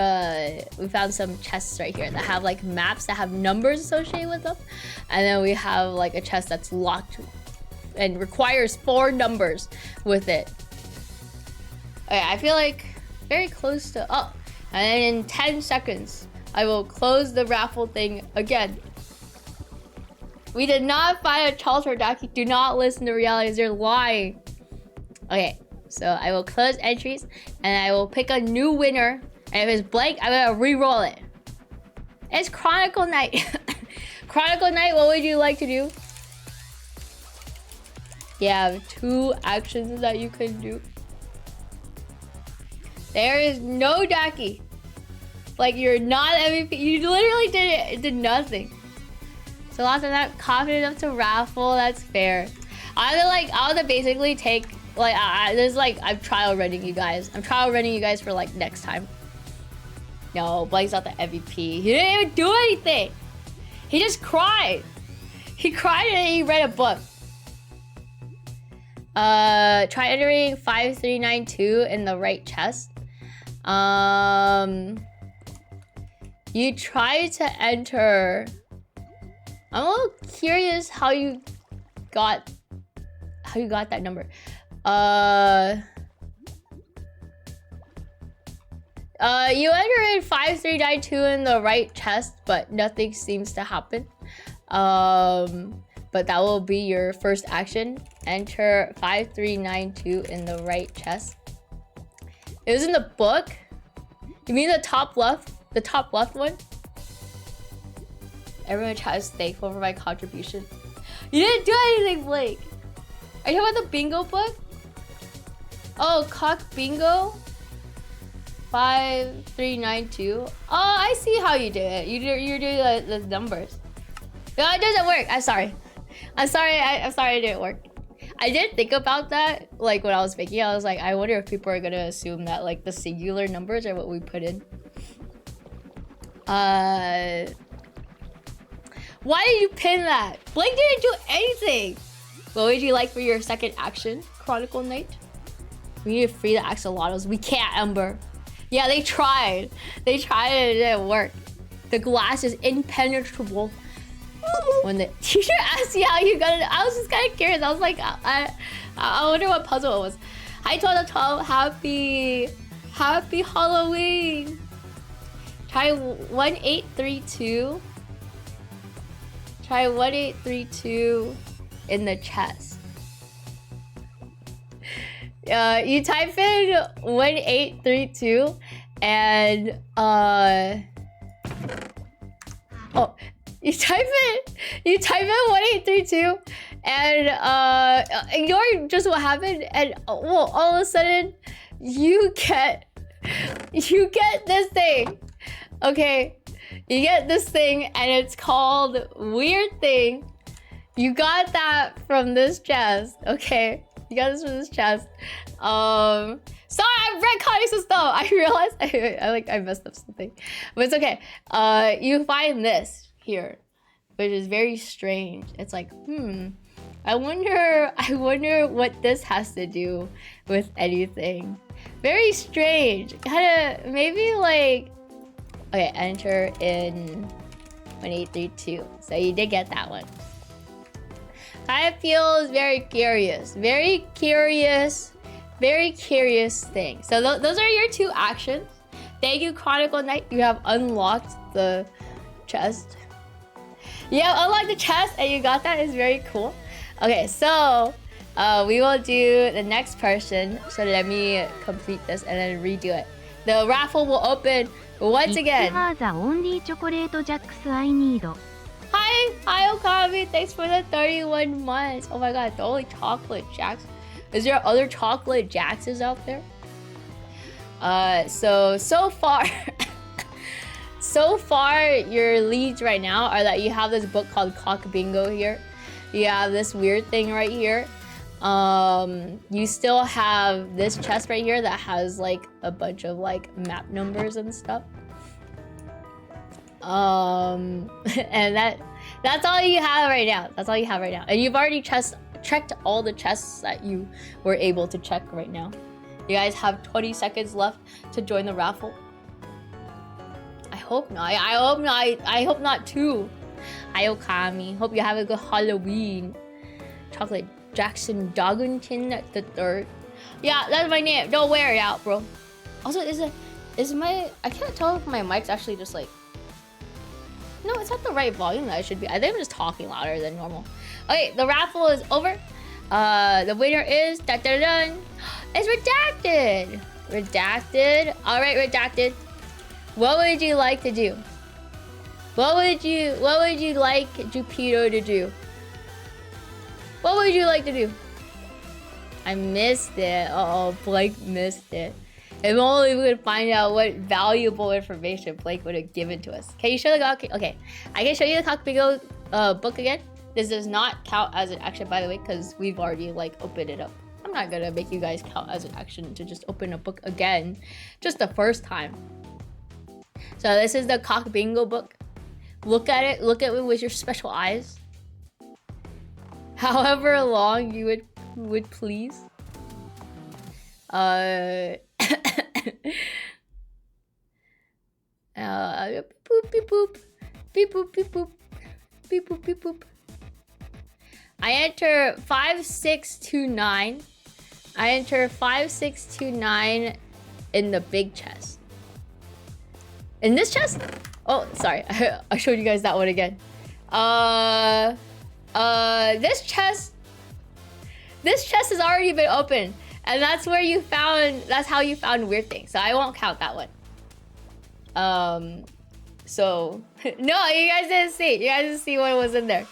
some chests right here that have like maps that have numbers associated with them. And then we have like a chest that's locked and requires 4 numbers with it. Okay, I feel like very close to up. And then in 10 seconds, I will close the raffle thing again. We did not find a Charles Rodaki. Do not listen to realities. They're lying. Okay, so I will close entries and I will pick a new winner. And if it's blank, I'm gonna re-roll it. It's Chronicle Night. Chronicle Night, what would you like to do? You have 2 actions that you can do. There is no Daki. Like you're not MVP. You literally did nothing. So lots of that confident enough to raffle. That's fair. I would basically take like there's like I'm trial running you guys. I'm trial running you guys for like next time. No, Blake's not the MVP. He didn't even do anything. He just cried. He cried and he read a book. Try entering 5392 in the right chest. You try to enter. I'm a little curious how you got that number. You enter in 5392 in the right chest, but nothing seems to happen. But that will be your first action. Enter 5392 in the right chest. It was in the book? You mean the top left? The top left one? Everyone is thankful for my contribution. You didn't do anything, Blake. Are you talking about the bingo book? Oh, cock bingo? 5392. Oh, I see how you do it. You're doing the numbers. No, it doesn't work. I'm sorry. I'm sorry it didn't work. I did think about that, like when I was making it. I was like, I wonder if people are gonna assume that like the singular numbers are what we put in. Why did you pin that? Blake didn't do anything. What would you like for your second action, Chronicle Knight? We need to free the axolotls. We can't, Ember. Yeah, they tried. They tried and it didn't work. The glass is impenetrable. When the teacher asked you how you got it, I was just kind of curious. I was like, I wonder what puzzle it was. Hi, 12 happy Halloween. Try 1832. Try 1832 in the chest. You type in 1832 and you type in 1832 and ignore just what happened, and well, all of a sudden you get this thing. Okay, you get this thing and it's called Weird Thing. You got that from this chest. Okay, you got this from this chest. Sorry, I read comics and stuff. I realized I messed up something, but it's okay. You find this here, which is very strange. It's like, I wonder what this has to do with anything. Very strange. Kinda maybe like, okay, enter in 1832. So you did get that one. Kind of feels very curious. Very curious thing. So those are your two actions. Thank you, Chronicle Knight. You have unlocked the chest. You have unlocked the chest and you got that. Is very cool. Okay, so we will do the next person. So let me complete this and then redo it. The raffle will open once again. The only chocolate jacks I need. Hi Okami, thanks for the 31 months. Oh my god, the only chocolate jacks. Is there other chocolate jackses out there? So far so far your leads right now are that you have this book called Cock Bingo here. You have this weird thing right here. You still have this chest right here that has like a bunch of like map numbers and stuff. And that's all you have right now. That's all you have right now. And you've already checked all the chests that you were able to check right now. You guys have 20 seconds left to join the raffle. I hope not. I hope not too. Hi Okami. Hope you have a good Halloween. Chocolate Jackson Doggington the third. Yeah, that's my name. Don't wear it out, bro. Also, is my I can't tell if my mic's actually just like. No, it's at the right volume that I should be. I think I'm just talking louder than normal. Okay, the raffle is over. The winner is it's Redacted. Redacted. All right, Redacted. What would you like to do? What would you like Jupito to do? What would you like to do? I missed it. Oh, Blake missed it. If only we could find out what valuable information Blake would have given to us. Can you show the okay? I can show you the Cock Bingo book again. This does not count as an action, by the way, because we've already like opened it up. I'm not gonna make you guys count as an action to just open a book again, just the first time. So this is the Cock Bingo book. Look at it with your special eyes. However long you would please. Boop, beep boop, beep boop, beep boop, beep boop, beep boop. I enter 5629. I enter 5629 in the big chest. In this chest? Oh, sorry. I showed you guys that one again. This chest has already been opened. And that's how you found weird things. So I won't count that one. So no, you guys didn't see. You guys didn't see what was in there.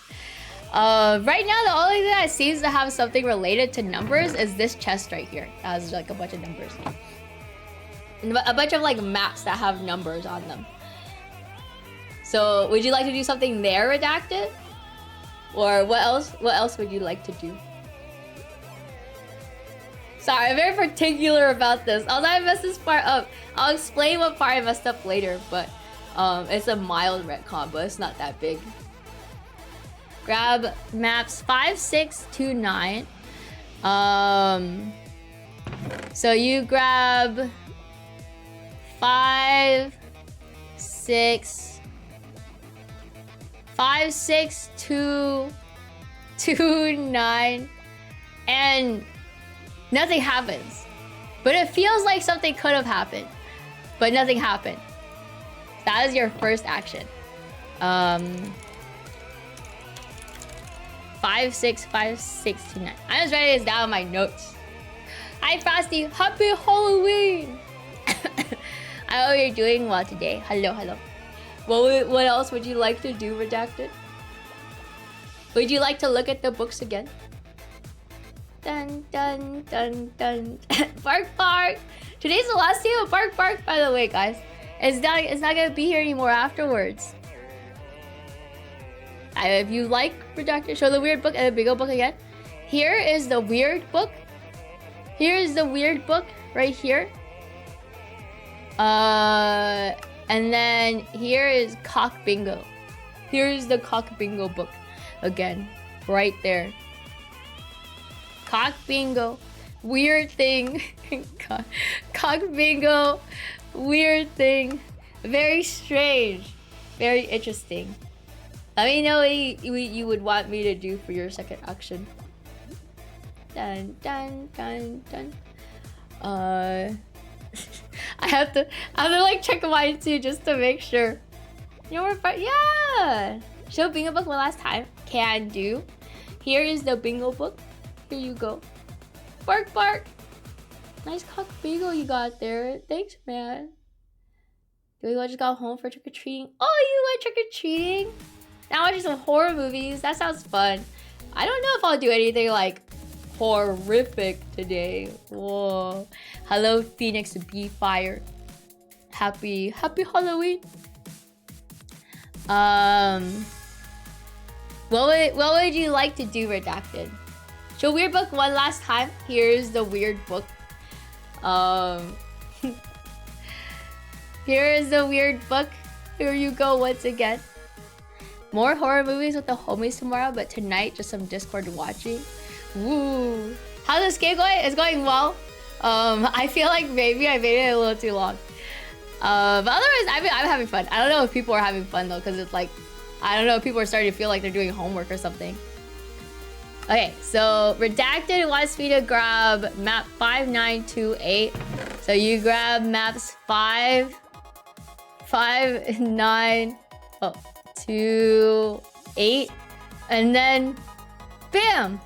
Right now, the only thing that seems to have something related to numbers is this chest right here. It has like a bunch of numbers. And a bunch of like maps that have numbers on them. So would you like to do something there, Redacted? Or what else would you like to do? Sorry, I'm very particular about this. I'll not mess this part up. I'll explain what part I messed up later, but it's a mild retcon, but it's not that big. Grab maps 5629. So you grab 5, 6, 2, 9, and nothing happens. But it feels like something could have happened, but nothing happened. That is your first action. 5, 6, 2, 9. I just writing this down in my notes. Hi, Frosty. Happy Halloween. I hope you're doing well today. Hello. What else would you like to do, Redacted? Would you like to look at the books again? Dun dun dun dun. Bark bark. Today's the last day of Bark bark, by the way, guys. It's not gonna be here anymore afterwards. If you like Redacted, show the weird book and the big old book again. Here is the weird book. Here is the weird book right here. And then here is Cock Bingo. Here's the Cock Bingo book again, right there. Cock Bingo, weird thing. Cock Bingo, weird thing. Very strange, very interesting. Let me know what you would want me to do for your second action. Dun dun dun dun. I have to like check mine too just to make sure. You know what? Yeah. Show bingo book one last time. Can do. Here is the bingo book. Here you go. Bark bark. Nice Cock Bingo you got there. Thanks, man. Do we just go home for trick or treating? Oh, you went trick or treating? Now watching some horror movies. That sounds fun. I don't know if I'll do anything like horrific today. Whoa. Hello, Phoenix Bee Fire. Happy Halloween. What would you like to do, Redacted? Show weird book one last time. Here's the weird book. Here is the weird book. Here you go once again. More horror movies with the homies tomorrow, but tonight just some Discord watching. Woo! How's this game going? It's going well. I feel like maybe I made it a little too long. But otherwise, I'm having fun. I don't know if people are having fun though, because it's like, I don't know if people are starting to feel like they're doing homework or something. Okay, so Redacted wants me to grab map 5928. So you grab maps 5, 9, 2, 8, and then bam!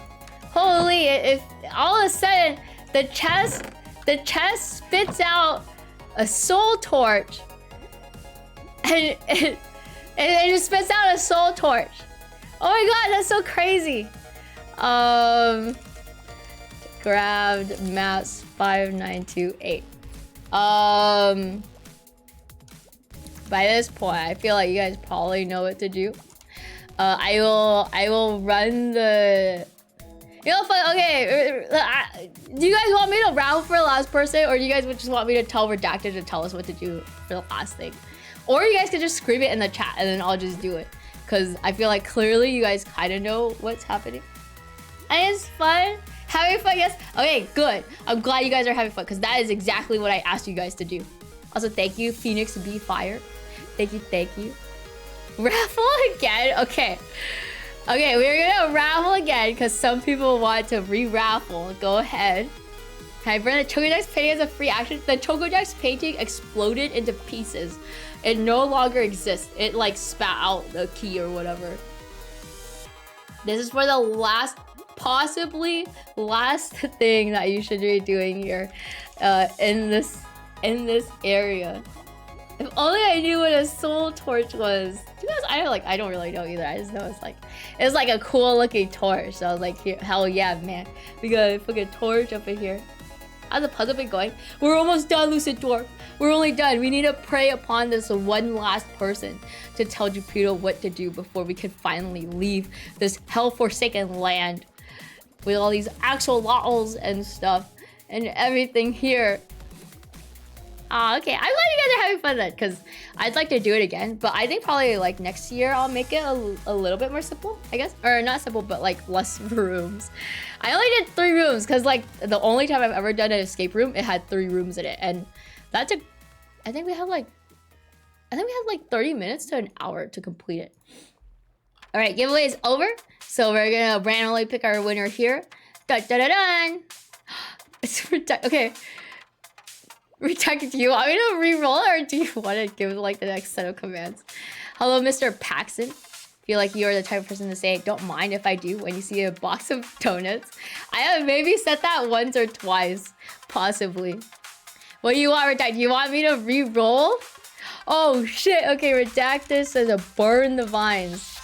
Holy! If all of a sudden the chest spits out a soul torch, and it just spits out a soul torch. Oh my god, that's so crazy. Grabbed maps 5928. By this point, I feel like you guys probably know what to do. I will run the. You know, okay. Do you guys want me to round for the last person, or do you guys would just want me to tell Redacted to tell us what to do for the last thing? Or you guys could just scream it in the chat, and then I'll just do it. Cause I feel like clearly you guys kind of know what's happening. And it's fun. Having fun, yes. Okay, good. I'm glad you guys are having fun, because that is exactly what I asked you guys to do. Also, thank you, Phoenix Be Fire. Thank you, thank you. Raffle again? Okay. Okay, we're gonna raffle again, because some people want to re-raffle. Go ahead. Can I bring the Chocojax painting as a free action? The Chocojax painting exploded into pieces. It no longer exists. It like spat out the key or whatever. This is for the last, possibly last thing that you should be doing here, in this area. If only I knew what a soul torch was. You guys, I don't really know either. I just know it's like a cool looking torch. So I was like, hell yeah, man. We got a fucking torch up in here. How's the puzzle been going? We're almost done, Lucid Dwarf. We're only done. We need to prey upon this one last person to tell Jupiter what to do before we can finally leave this hell-forsaken land with all these axolotls and stuff and everything here. Okay. I'm glad you guys are having fun then, because I'd like to do it again, but I think probably like next year I'll make it a little bit more simple, I guess. Or not simple, but like less rooms. I only did 3 rooms because like the only time I've ever done an escape room, it had 3 rooms in it. And that took, I think we had like 30 minutes to an hour to complete it. All right, giveaway is over. So we're gonna randomly pick our winner here. Dun dun dun dun. It's okay. Redacted, do you want me to re-roll, or do you want to give like the next set of commands? Hello, Mr. Paxton. Feel like you are the type of person to say, don't mind if I do, when you see a box of donuts. I have maybe said that once or twice, possibly. What do you want, Redacted? Do you want me to re-roll? Oh shit, okay, Redacted says to burn the vines.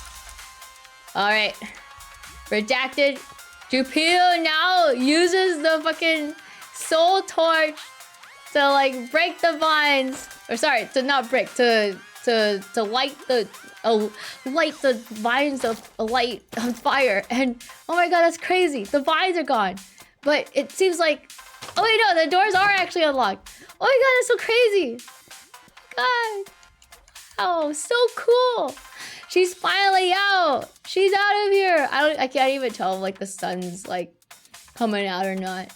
Alright. Redacted. Jupito now uses the fucking soul torch to like break the vines, or sorry, to not break, to light the vines of light on fire. And oh my god, that's crazy. The vines are gone, but it seems like, oh wait, no, the doors are actually unlocked. Oh my god, that's so crazy. God, oh, so cool. She's finally out. She's out of here. I can't even tell if like the sun's like coming out or not.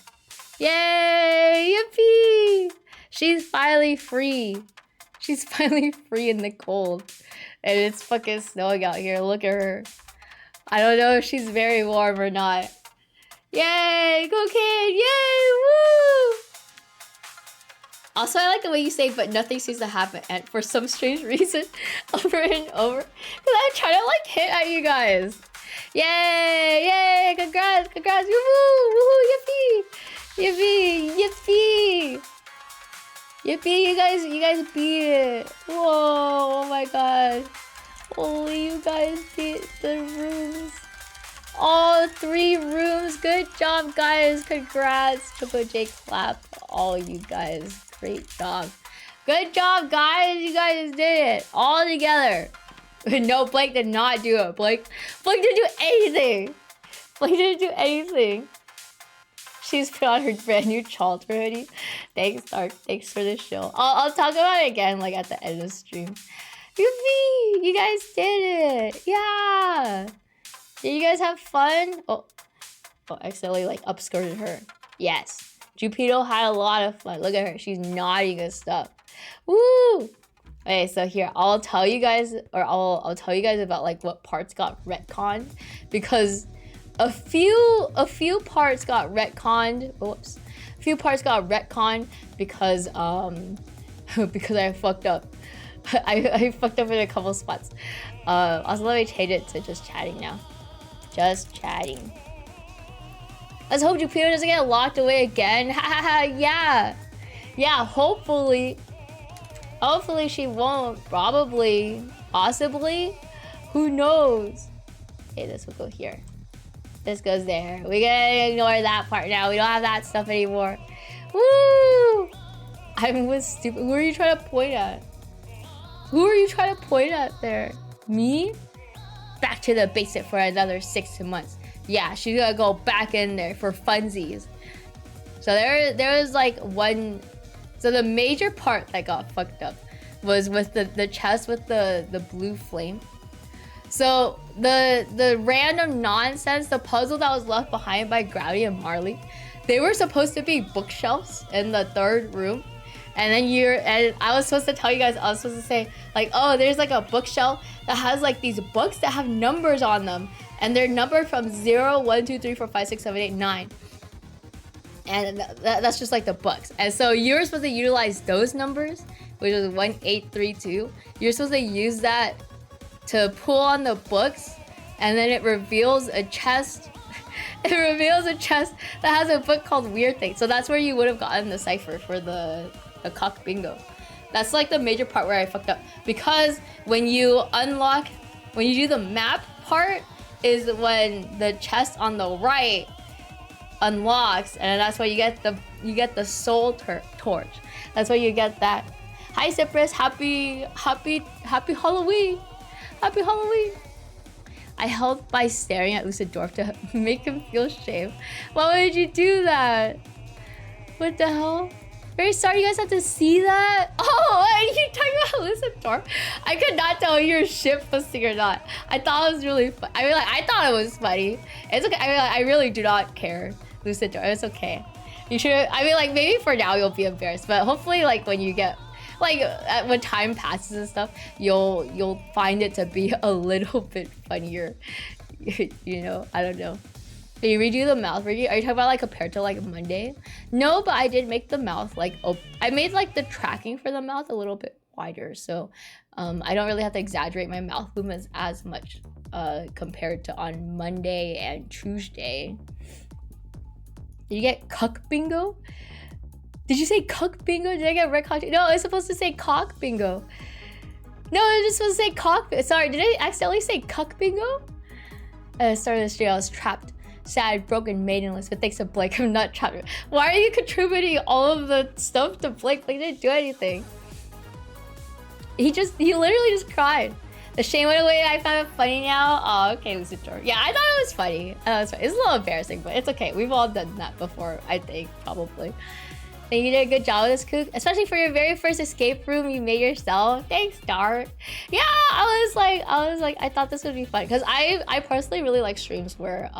Yay! Yippee! She's finally free. She's finally free in the cold. And it's fucking snowing out here. Look at her. I don't know if she's very warm or not. Yay! Go kid! Yay! Woo! Also, I like the way you say, but nothing seems to happen. And for some strange reason, over and over. Because I'm trying to like hit at you guys. Yay! Yay! Congrats! Congrats! Woohoo! Woohoo! Yippee! Yippee! Yippee! Yippee! You guys beat it! Whoa! Oh my god! Holy, you guys beat the rooms! All 3 rooms! Good job, guys! Congrats! Choco J clap! All you guys! Great job! Good job, guys! You guys did it! All together! No, Blake did not do it. Blake didn't do anything! Blake didn't do anything! She's put on her brand new Chalter hoodie. Thanks, Dark. Thanks for the show. I'll talk about it again, like at the end of the stream. Yippee! You guys did it! Yeah! Did you guys have fun? Oh, accidentally like upskirted her. Yes. Jupito had a lot of fun. Look at her. She's nodding and stuff. Woo! Okay, so here I'll tell you guys, or I'll tell you guys about like what parts got retconned, because a few parts got retconned. Whoops. A few parts got retconned because because I fucked up. I fucked up in a couple spots. Also, let me change it to just chatting now. Just chatting. Let's hope Jupiter doesn't get locked away again. Yeah. Yeah, hopefully. Hopefully she won't. Probably. Possibly. Who knows? Okay, this will go here. This goes there. We gotta ignore that part now. We don't have that stuff anymore. Woo! I was stupid. Who are you trying to point at? Who are you trying to point at there? Me? Back to the basic for another 6 months. Yeah, she's gonna go back in there for funsies. So there was like one. So the major part that got fucked up was with the chest with the blue flame. So the random nonsense, the puzzle that was left behind by Growly and Marley, they were supposed to be bookshelves in the 3rd room. And then I was supposed to tell you guys, I was supposed to say like, oh, there's like a bookshelf that has like these books that have numbers on them. And they're numbered from 0, 1, 2, 3, 4, 5, 6, 7, 8, 9. And that's just like the books. And so you're supposed to utilize those numbers, which is 1, 8, 3, 2. You're supposed to use that to pull on the books. And then it reveals a chest. It reveals a chest that has a book called Weird Things. So that's where you would have gotten the cipher for the cock bingo. That's like the major part where I fucked up. Because when you do the map part, is when the chest on the right unlocks, and that's why you get the soul torch. That's why you get that. Hi Cypress, happy Halloween. Happy Halloween. I helped by staring at Usadorf to make him feel shame. Why would you do that? What the hell? Very sorry you guys had to see that. Oh, are you talking about Usadorf? I could not tell if you were shit posting or not. I thought it was really fun. I mean, like, I thought it was funny. It's okay. I mean, like, I really do not care, Usadorf. It's okay. You should. I mean, like, maybe for now you'll be embarrassed, but hopefully, like, when you get, like, when time passes and stuff, you'll find it to be a little bit funnier. You know, I don't know. Did you redo the mouth? Are you talking about like compared to like Monday? No, but I did make the mouth like I made like the tracking for the mouth a little bit wider, so I don't really have to exaggerate my mouth movements as much compared to on Monday and Tuesday. Did you get cuck bingo? Did you say cuck bingo? Did I get red cock? No, I was supposed to say cock bingo. No, I was just supposed to say cock. Sorry, did I accidentally say cuck bingo? At the start of the stream, I was trapped. Sad, broken, maidenless, but thanks to Blake, I'm not trapped. Why are you contributing all of the stuff to Blake? Blake didn't do anything. He literally just cried. The shame went away. I found it funny now. Oh, okay, Lucidor. Yeah, I thought it was funny. It's a little embarrassing, but it's okay. We've all done that before, I think, probably. And you did a good job with this, Kook. Especially for your very first escape room you made yourself. Thanks, Dart. Yeah, I was like, I thought this would be fun. Because I personally really like streams where,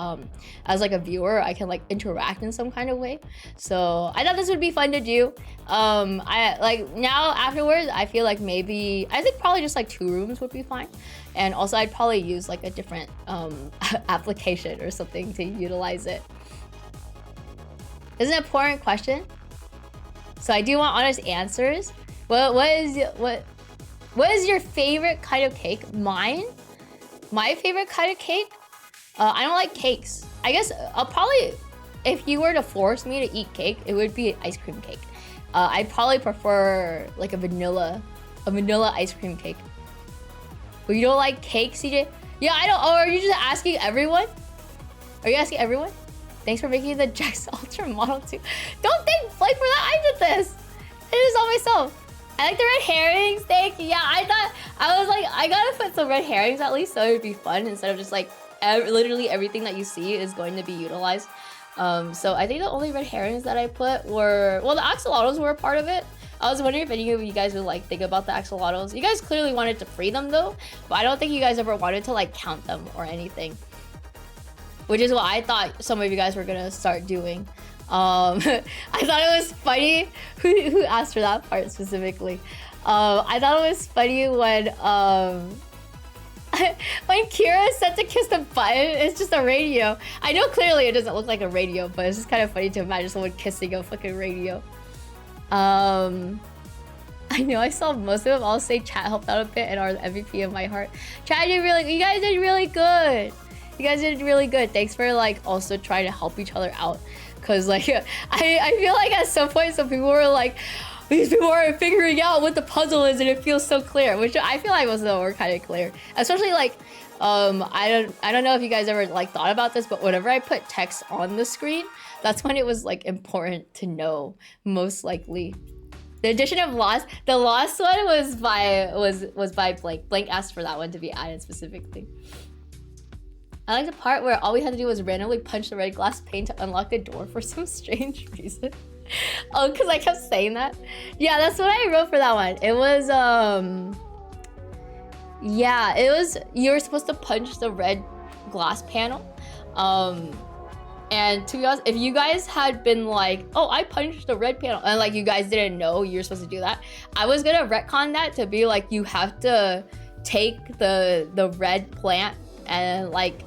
as like a viewer, I can like interact in some kind of way. So I thought this would be fun to do. I like now afterwards, I feel like maybe, I think probably just like 2 rooms would be fine. And also I'd probably use like a different application or something to utilize it. It's an important question. So I do want honest answers. What is your favorite kind of cake? Mine? My favorite kind of cake? I don't like cakes. I guess I'll probably, if you were to force me to eat cake, it would be ice cream cake. I'd probably prefer like a vanilla ice cream cake. But you don't like cake, CJ? Yeah, I don't. Oh, are you just asking everyone? Are you asking everyone? Thanks for making the Jax Ultra Model 2. Don't thank Blake for that. I did this. I did this all myself. I like the red herrings. Thank you. Yeah, I was like, I gotta put some red herrings at least so it'd be fun instead of just like literally everything that you see is going to be utilized. So I think the only red herrings that I put were, well, the axolotls were a part of it. I was wondering if any of you guys would like think about the axolotls. You guys clearly wanted to free them though, but I don't think you guys ever wanted to like count them or anything. Which is what I thought some of you guys were gonna start doing. I thought it was funny. Who asked for that part specifically? I thought it was funny when when Kira said to kiss the button. It's just a radio. I know clearly it doesn't look like a radio, but it's just kind of funny to imagine someone kissing a fucking radio. I know I saw most of them. I'll say chat helped out a bit and are the MVP of my heart. Chat did really. You guys did really good. You guys did really good. Thanks for like also trying to help each other out. Cause like I feel like at some point some people were like, these people are figuring out what the puzzle is and it feels so clear. Which I feel like most of them were kind of clear. Especially like I don't know if you guys ever like thought about this, but whenever I put text on the screen, that's when it was like important to know, most likely. The addition of Lost. The Lost one was by Blake. Blake asked for that one to be added specifically. I like the part where all we had to do was randomly punch the red glass pane to unlock the door for some strange reason. Oh, because I kept saying that? Yeah, that's what I wrote for that one. It was, yeah, it was, you were supposed to punch the red glass panel. And to be honest, if you guys had been like, oh, I punched the red panel, and like you guys didn't know you were supposed to do that, I was gonna retcon that to be like, you have to take the red plant and like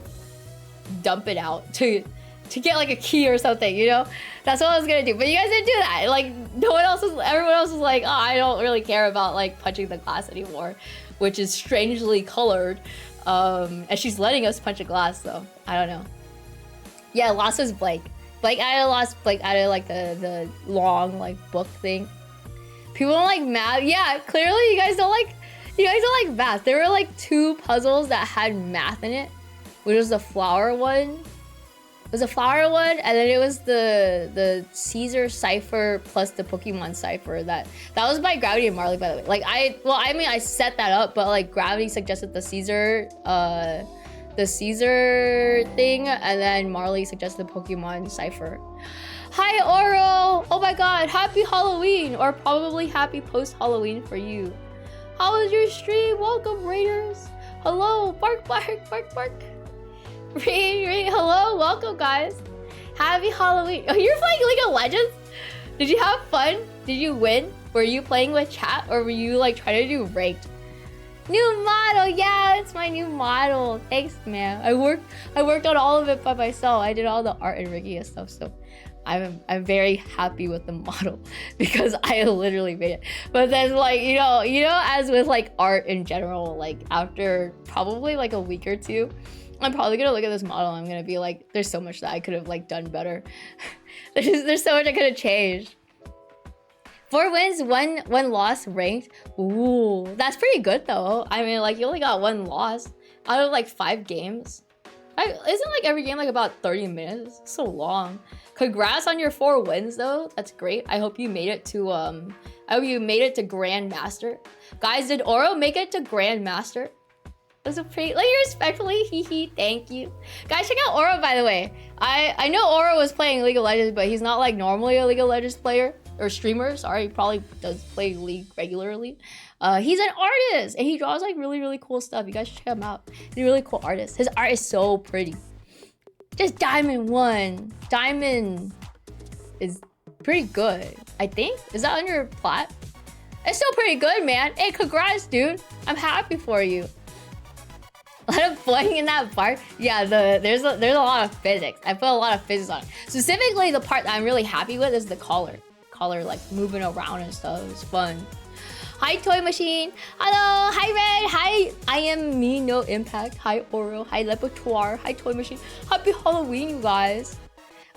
dump it out to get like a key or something, you know? That's what I was gonna do, but you guys didn't do that. Like everyone else was like, oh, I don't really care about like punching the glass anymore, which is strangely colored. And she's letting us punch a glass though. I don't know. Yeah, Lost was Blake. Blake added Lost. Blake added like the long like book thing. People don't like math. Yeah, clearly you guys don't like math. There were like 2 puzzles that had math in it, which was the flower one. It was a flower one, and then it was the Caesar cipher plus the Pokemon cipher. That was by Gravity and Marley, by the way. Like I set that up, but like Gravity suggested the Caesar thing, and then Marley suggested the Pokemon cipher. Hi Oro! Oh my god, happy Halloween, or probably happy post-Halloween for you. How was your stream? Welcome Raiders. Hello, bark bark bark bark. Ring, hello, welcome guys. Happy Halloween. Oh, you're playing League of Legends? Did you have fun? Did you win? Were you playing with chat, or were you like trying to do ranked? New model, yeah, it's my new model. Thanks, man. I worked on all of it by myself. I did all the art and rigging and stuff, so I'm very happy with the model because I literally made it. But then like, you know, as with like art in general, like after probably like a week or two, I'm probably gonna look at this model and I'm gonna be like, there's so much that I could have like done better. there's so much I could have changed. 4 wins, one loss ranked. Ooh, that's pretty good though. I mean, like you only got 1 loss out of like 5 games. Isn't like every game like about 30 minutes? It's so long. Congrats on your 4 wins though. That's great. I hope you made it to Grandmaster. Guys, did Oro make it to Grandmaster? That's a pretty, like, respectfully, hee, thank you. Guys, check out Oro, by the way. I know Oro was playing League of Legends, but he's not like normally a League of Legends player or streamer. Sorry, he probably does play League regularly. He's an artist and he draws like really cool stuff. You guys should check him out. He's a really cool artist. His art is so pretty. Just Diamond 1. Diamond is pretty good, I think. Is that on your plat? It's still pretty good, man. Hey, congrats, dude. I'm happy for you. A lot of flying in that part. Yeah, there's a lot of physics. I put a lot of physics on it. Specifically, the part that I'm really happy with is the collar. Collar, like moving around and stuff. It's fun. Hi, Toy Machine. Hello. Hi, Red. Hi, I am me, no impact. Hi, Oro. Hi, Lepotoire. Hi, Toy Machine. Happy Halloween, you guys.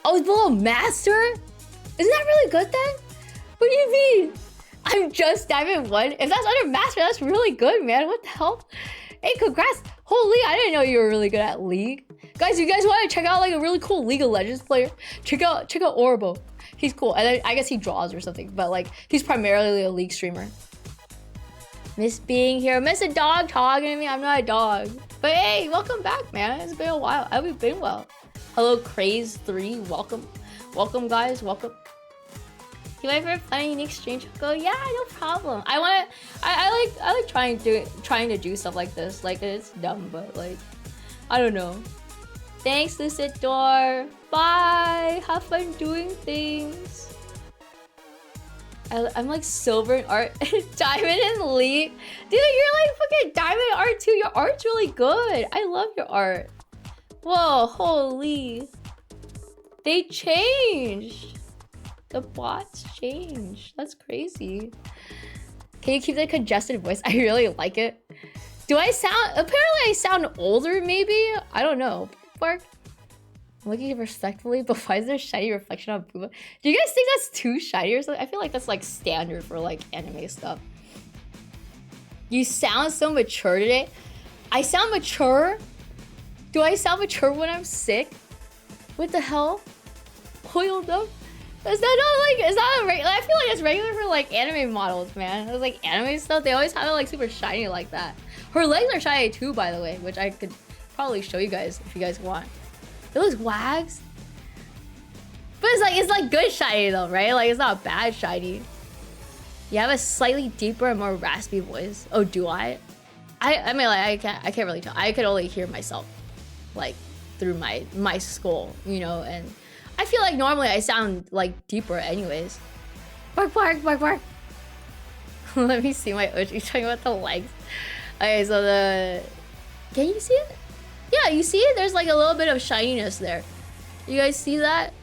Oh, it's below Master? Isn't that really good then? What do you mean? I'm just Diamond 1. If that's under Master, that's really good, man. What the hell? Hey, congrats. Holy, I didn't know you were really good at League. Guys, you guys want to check out like a really cool League of Legends player? Check out Orbo. He's cool. And then I guess he draws or something, but like he's primarily a League streamer. Miss being here. Miss a dog talking to me. I'm not a dog. But hey, welcome back, man. It's been a while. I've been well. Hello, Craze3. Welcome. Welcome, guys. Welcome. You might for fun unique stream. Go, yeah, no problem. I like trying to do stuff like this. Like it's dumb, but like I don't know. Thanks, Lucid Door. Bye. Have fun doing things. I'm like silver in art, diamond in League. Dude, you're like fucking diamond in art too. Your art's really good. I love your art. Whoa, holy. They changed. The bots changed. That's crazy. Can you keep the congested voice? I really like it. Do I sound... Apparently I sound older, maybe? I don't know. Bark. I'm looking respectfully, but why is there shiny reflection on Puma? Do you guys think that's too shiny or something? I feel like that's like standard for like anime stuff. You sound so mature today. I sound mature? Do I sound mature when I'm sick? What the hell? Oiled up? Is that not like, is that a right? I feel feel like it's regular for like anime models, man. It's like anime stuff, they always have it like super shiny like that. Her legs are shiny too, by the way, which I could probably show you guys if you guys want. It looks wags. But it's like good shiny though, right? Like it's not bad shiny. You have a slightly deeper and more raspy voice. Oh, do I? I mean, like I can't really tell. I could only hear myself, like through my skull, you know. And I feel like normally I sound like deeper, anyways. Bark, bark, bark, bark. Let me see my Uchi talking about the legs. Okay, so can you see it? Yeah, you see it? There's like a little bit of shininess there. You guys see that?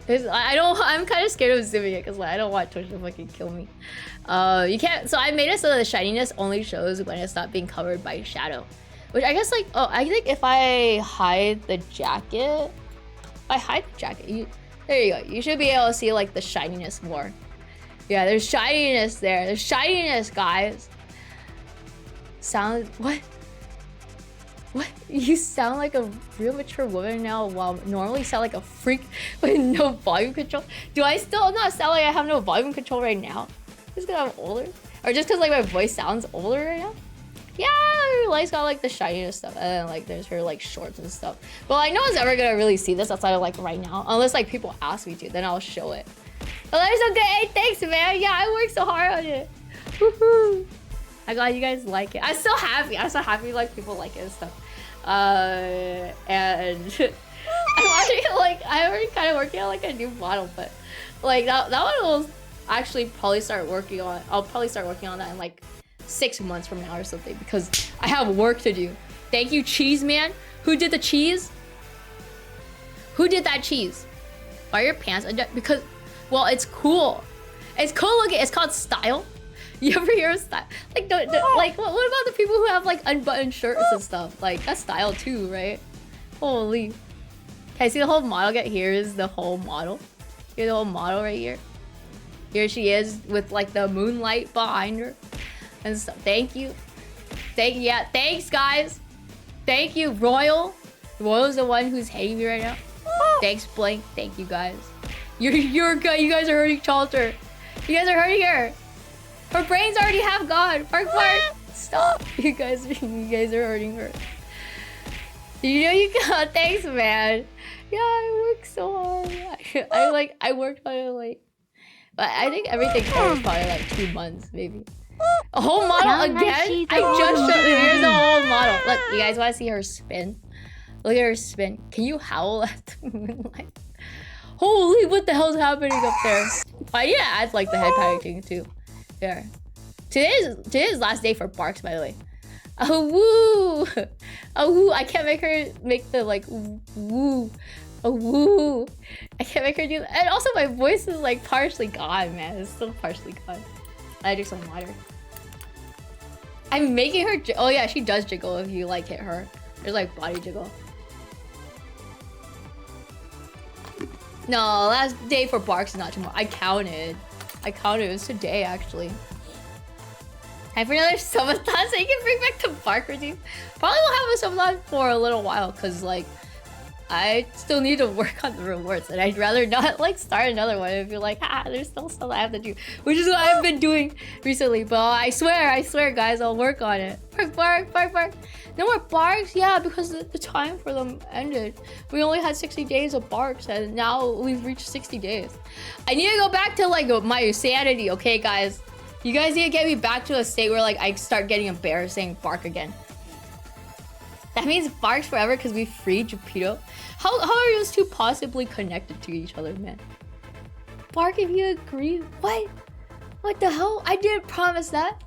I'm kind of scared of zooming it because like, I don't want Twitch to fucking kill me. You can't, so I made it so that the shininess only shows when it's not being covered by shadow. Which I guess like, oh, I think if I hide the jacket, there you go. You should be able to see like the shininess more. Yeah, there's shininess there. There's shininess, guys. What? You sound like a real mature woman now while normally sound like a freak with no volume control. Do I still not sound like I have no volume control right now? Just because I'm older? Or just because like my voice sounds older right now? Yeah, her legs got like the shininess stuff. And then like there's her like shorts and stuff. Well, I know I was never gonna really see this outside of like right now. Unless like people ask me to, then I'll show it. Oh, that is so good. Hey, thanks, man. Yeah, I worked so hard on it. Woohoo. I'm glad you guys like it. I'm so happy. I'm so happy like people like it and stuff. And I'm actually like I'm already kind of working on like a new model, but like that one will actually probably start working on. I'll probably start working on that in like 6 months from now or something because I have work to do. Thank you, Cheese Man. Who did the cheese? Who did that cheese? Are your pants because well, it's cool. It's cool looking. It's called style. You ever hear of style? Like, like what about the people who have like unbuttoned shirts and stuff? Like that's style too, right? Holy! Can I see the whole model? Here is the whole model. Here's the whole model right here. Here she is with like the moonlight behind her and stuff. Thank you. Yeah, thanks guys. Thank you, Royal. Royal's the one who's hating me right now. Thanks, Blink. Thank you guys. You're good. You guys are hurting Chalter. You guys are hurting her. Her brain's already half gone. Bark, bark. Stop. You guys are hurting her. You know you got. Thanks, man. Yeah, I worked so hard. I worked on it like, but I think everything was probably like 2 months, maybe. A whole model again? I just showed you. Here's a whole model. Look, you guys want to see her spin? Look at her spin. Can you howl at the moonlight? Holy, what the hell's happening up there? I need to add like the head padding too. There. Today's last day for Barks, by the way. Oh woo! Oh woo! I can't make her make the like woo. Oh woo! I can't make her do that. And also my voice is like partially gone, man. It's still partially gone. I drink some water. I'm making her. Oh yeah, she does jiggle if you like hit her. There's like body jiggle. No, last day for Barks is not tomorrow. I counted. It was today actually. Time for another subathon so you can bring back the Bark routine. Probably won't have a subathon for a little while because like I still need to work on the rewards and I'd rather not like start another one and be like, there's still stuff I have to do, which is what I've been doing recently. But I swear guys, I'll work on it. Bark, bark, bark. No more Barks? Yeah, because the time for them ended. We only had 60 days of Barks and now we've reached 60 days. I need to go back to like my sanity, okay guys? You guys need to get me back to a state where like I start getting embarrassed saying Bark again. That means Barks forever because we freed Geppetto. How are those two possibly connected to each other, man? Bark if you agree. What? What the hell? I didn't promise that.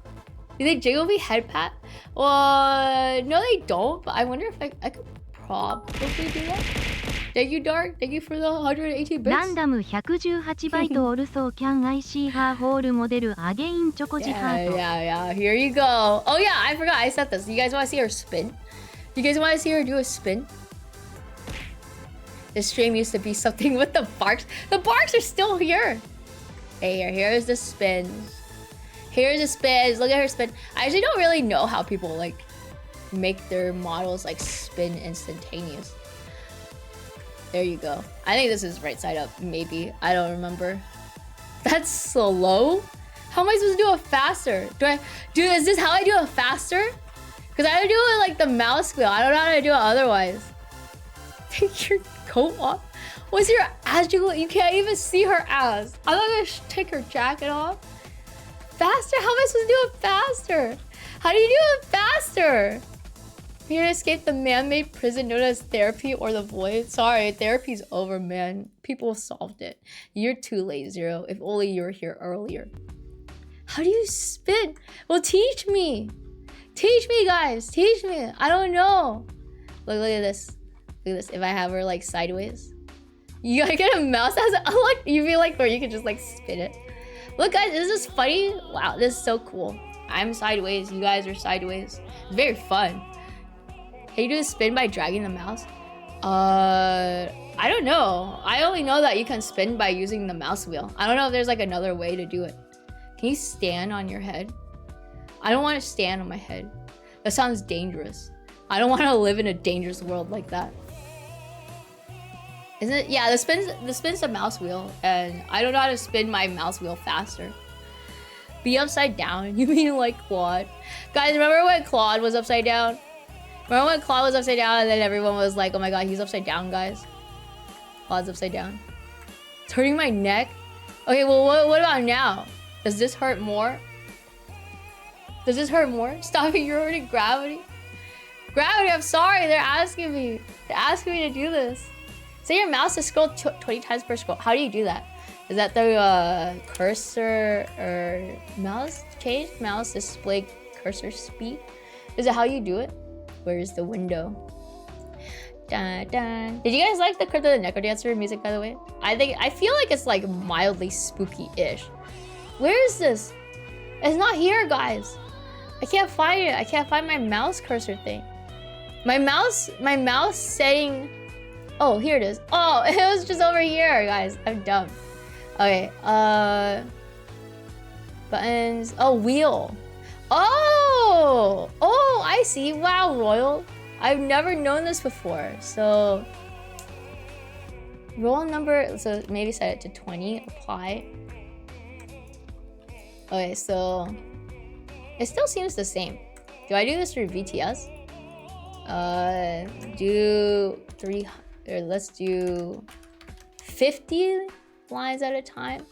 Do they jiggle me head pat? Well, no they don't, but I wonder if I could probably do that. Thank you, Dark. Thank you for the 180 bits. ランダム118バイトオルソーキャン IC ハーホールモデルアゲインチョコジハート Yeah. Here you go. Oh yeah, I forgot I said this. You guys want to see her spin? You guys want to see her do a spin? This stream used to be something with the Barks. The Barks are still here. Hey, here's the spins. Here's the spins. Look at her spin. I actually don't really know how people like make their models like spin instantaneous. There you go. I think this is right side up, maybe. I don't remember. That's slow? How am I supposed to do it faster? Is this how I do it faster? Because I do it like the mouse wheel. I don't know how to do it otherwise. Take your coat off. What's your ass jiggle? You can't even see her ass. I'm not gonna take her jacket off. Faster? How am I supposed to do it faster? How do you do it faster? You're gonna escape the man-made prison known as therapy or the void. Sorry, therapy's over, man. People solved it. You're too late, Zero. If only you were here earlier. How do you spin? Well, teach me. Teach me, guys. Teach me. I don't know. Look at this. Look at this. If I have her like sideways, you gotta get a mouse as a look. You feel like where you can just like spin it. Look, guys, this is funny. Wow, this is so cool. I'm sideways. You guys are sideways. It's very fun. Can you do a spin by dragging the mouse? I don't know. I only know that you can spin by using the mouse wheel. I don't know if there's like another way to do it. Can you stand on your head? I don't want to stand on my head. That sounds dangerous. I don't want to live in a dangerous world like that. Isn't it? Yeah, the spin's a mouse wheel, and I don't know how to spin my mouse wheel faster. Be upside down? You mean like Claude? Guys, remember when Claude was upside down? Remember when Claude was upside down and then everyone was like, oh my god, he's upside down, guys? Claude's upside down. It's hurting my neck? Okay, well, what about now? Does this hurt more? Does this hurt more? Stop it, you're hurting Gravity. Gravity, I'm sorry, they're asking me. They're asking me to do this. Say your mouse to scroll 20 times per scroll. How do you do that? Is that through cursor or mouse? Change mouse display cursor speed? Is it how you do it? Where's the window? Dun, dun. Did you guys like the Crypt of the Necrodancer music, by the way? I feel like it's like mildly spooky-ish. Where is this? It's not here, guys. I can't find it. I can't find my mouse cursor thing. My mouse setting. Oh, here it is. Oh, it was just over here, guys. I'm dumb. Okay. Buttons. Oh, wheel. Oh, I see. Wow, Royal. I've never known this before. So, roll number. So maybe set it to 20. Apply. Okay, so it still seems the same. Do I do this through VTS? Do 3. Or let's do 50 lines at a time.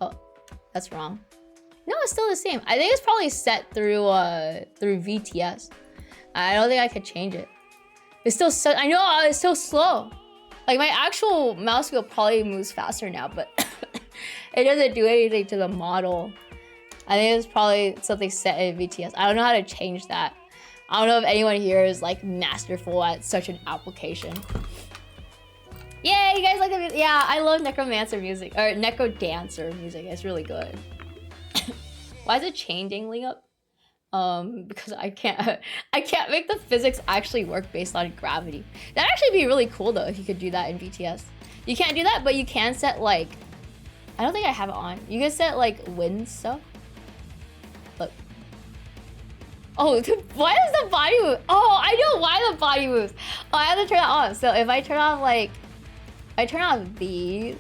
Oh, that's wrong. No, it's still the same. I think it's probably set through VTS. I don't think I could change it. It's still so, I know it's so slow. Like my actual mouse wheel probably moves faster now, but it doesn't do anything to the model. I think it's probably something set in VTS. I don't know how to change that. I don't know if anyone here is like masterful at such an application. Yeah, you guys like the music? Yeah, I love Necromancer music or Necrodancer music. It's really good. Why is it chain dangling up? Because I can't make the physics actually work based on gravity. That'd actually be really cool though if you could do that in VTS. You can't do that, but you can set like, I don't think I have it on. You can set like wind stuff. Look. Oh, why does the body move? Oh, I know why the body moves. Oh, I have to turn that on. So if I turn on like, I turn on these.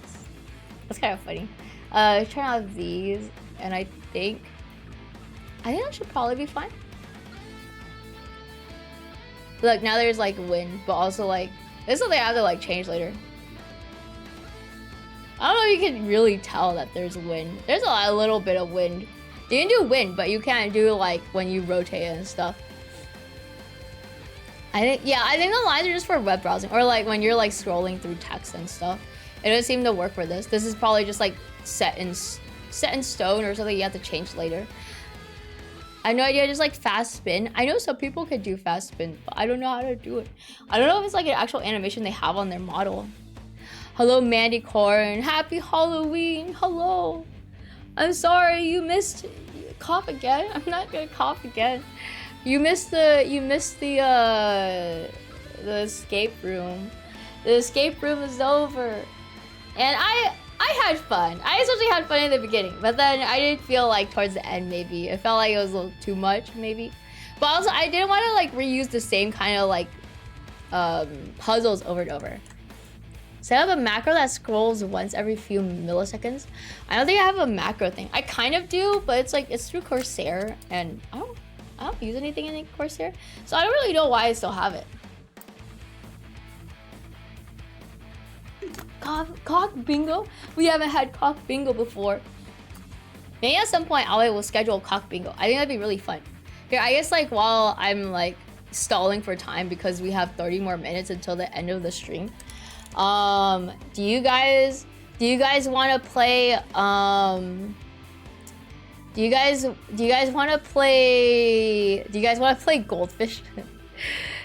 That's kind of funny. Turn on these, and I think that should probably be fine. Look, now there's like wind, but also like, this is something I have to like change later. I don't know if you can really tell that there's wind. There's a little bit of wind. You can do wind, but you can't do like when you rotate it and stuff. I think the lines are just for web browsing or like when you're like scrolling through text and stuff. It doesn't seem to work for this. This is probably just like set in stone or something you have to change later. I have no idea, just like fast spin. I know some people could do fast spin, but I don't know how to do it. I don't know if it's like an actual animation they have on their model. Hello, Mandy Corn. Happy Halloween. Hello. I'm sorry you missed. Cough again? I'm not gonna cough again. You missed the escape room. The escape room is over. And I had fun. I especially had fun in the beginning, but then I didn't feel like towards the end maybe. It felt like it was a little too much maybe. But also I didn't want to like reuse the same kind of like puzzles over and over. Set up a macro that scrolls once every few milliseconds. I don't think I have a macro thing. I kind of do, but it's like it's through Corsair, and I don't use anything in Corsair, so I don't really know why I still have it. Cock bingo? We haven't had cock bingo before. Maybe at some point I will schedule cock bingo. I think that'd be really fun. Here, I guess like while I'm like stalling for time because we have 30 more minutes until the end of the stream. Do you guys want to play do you guys want to play Goldfish?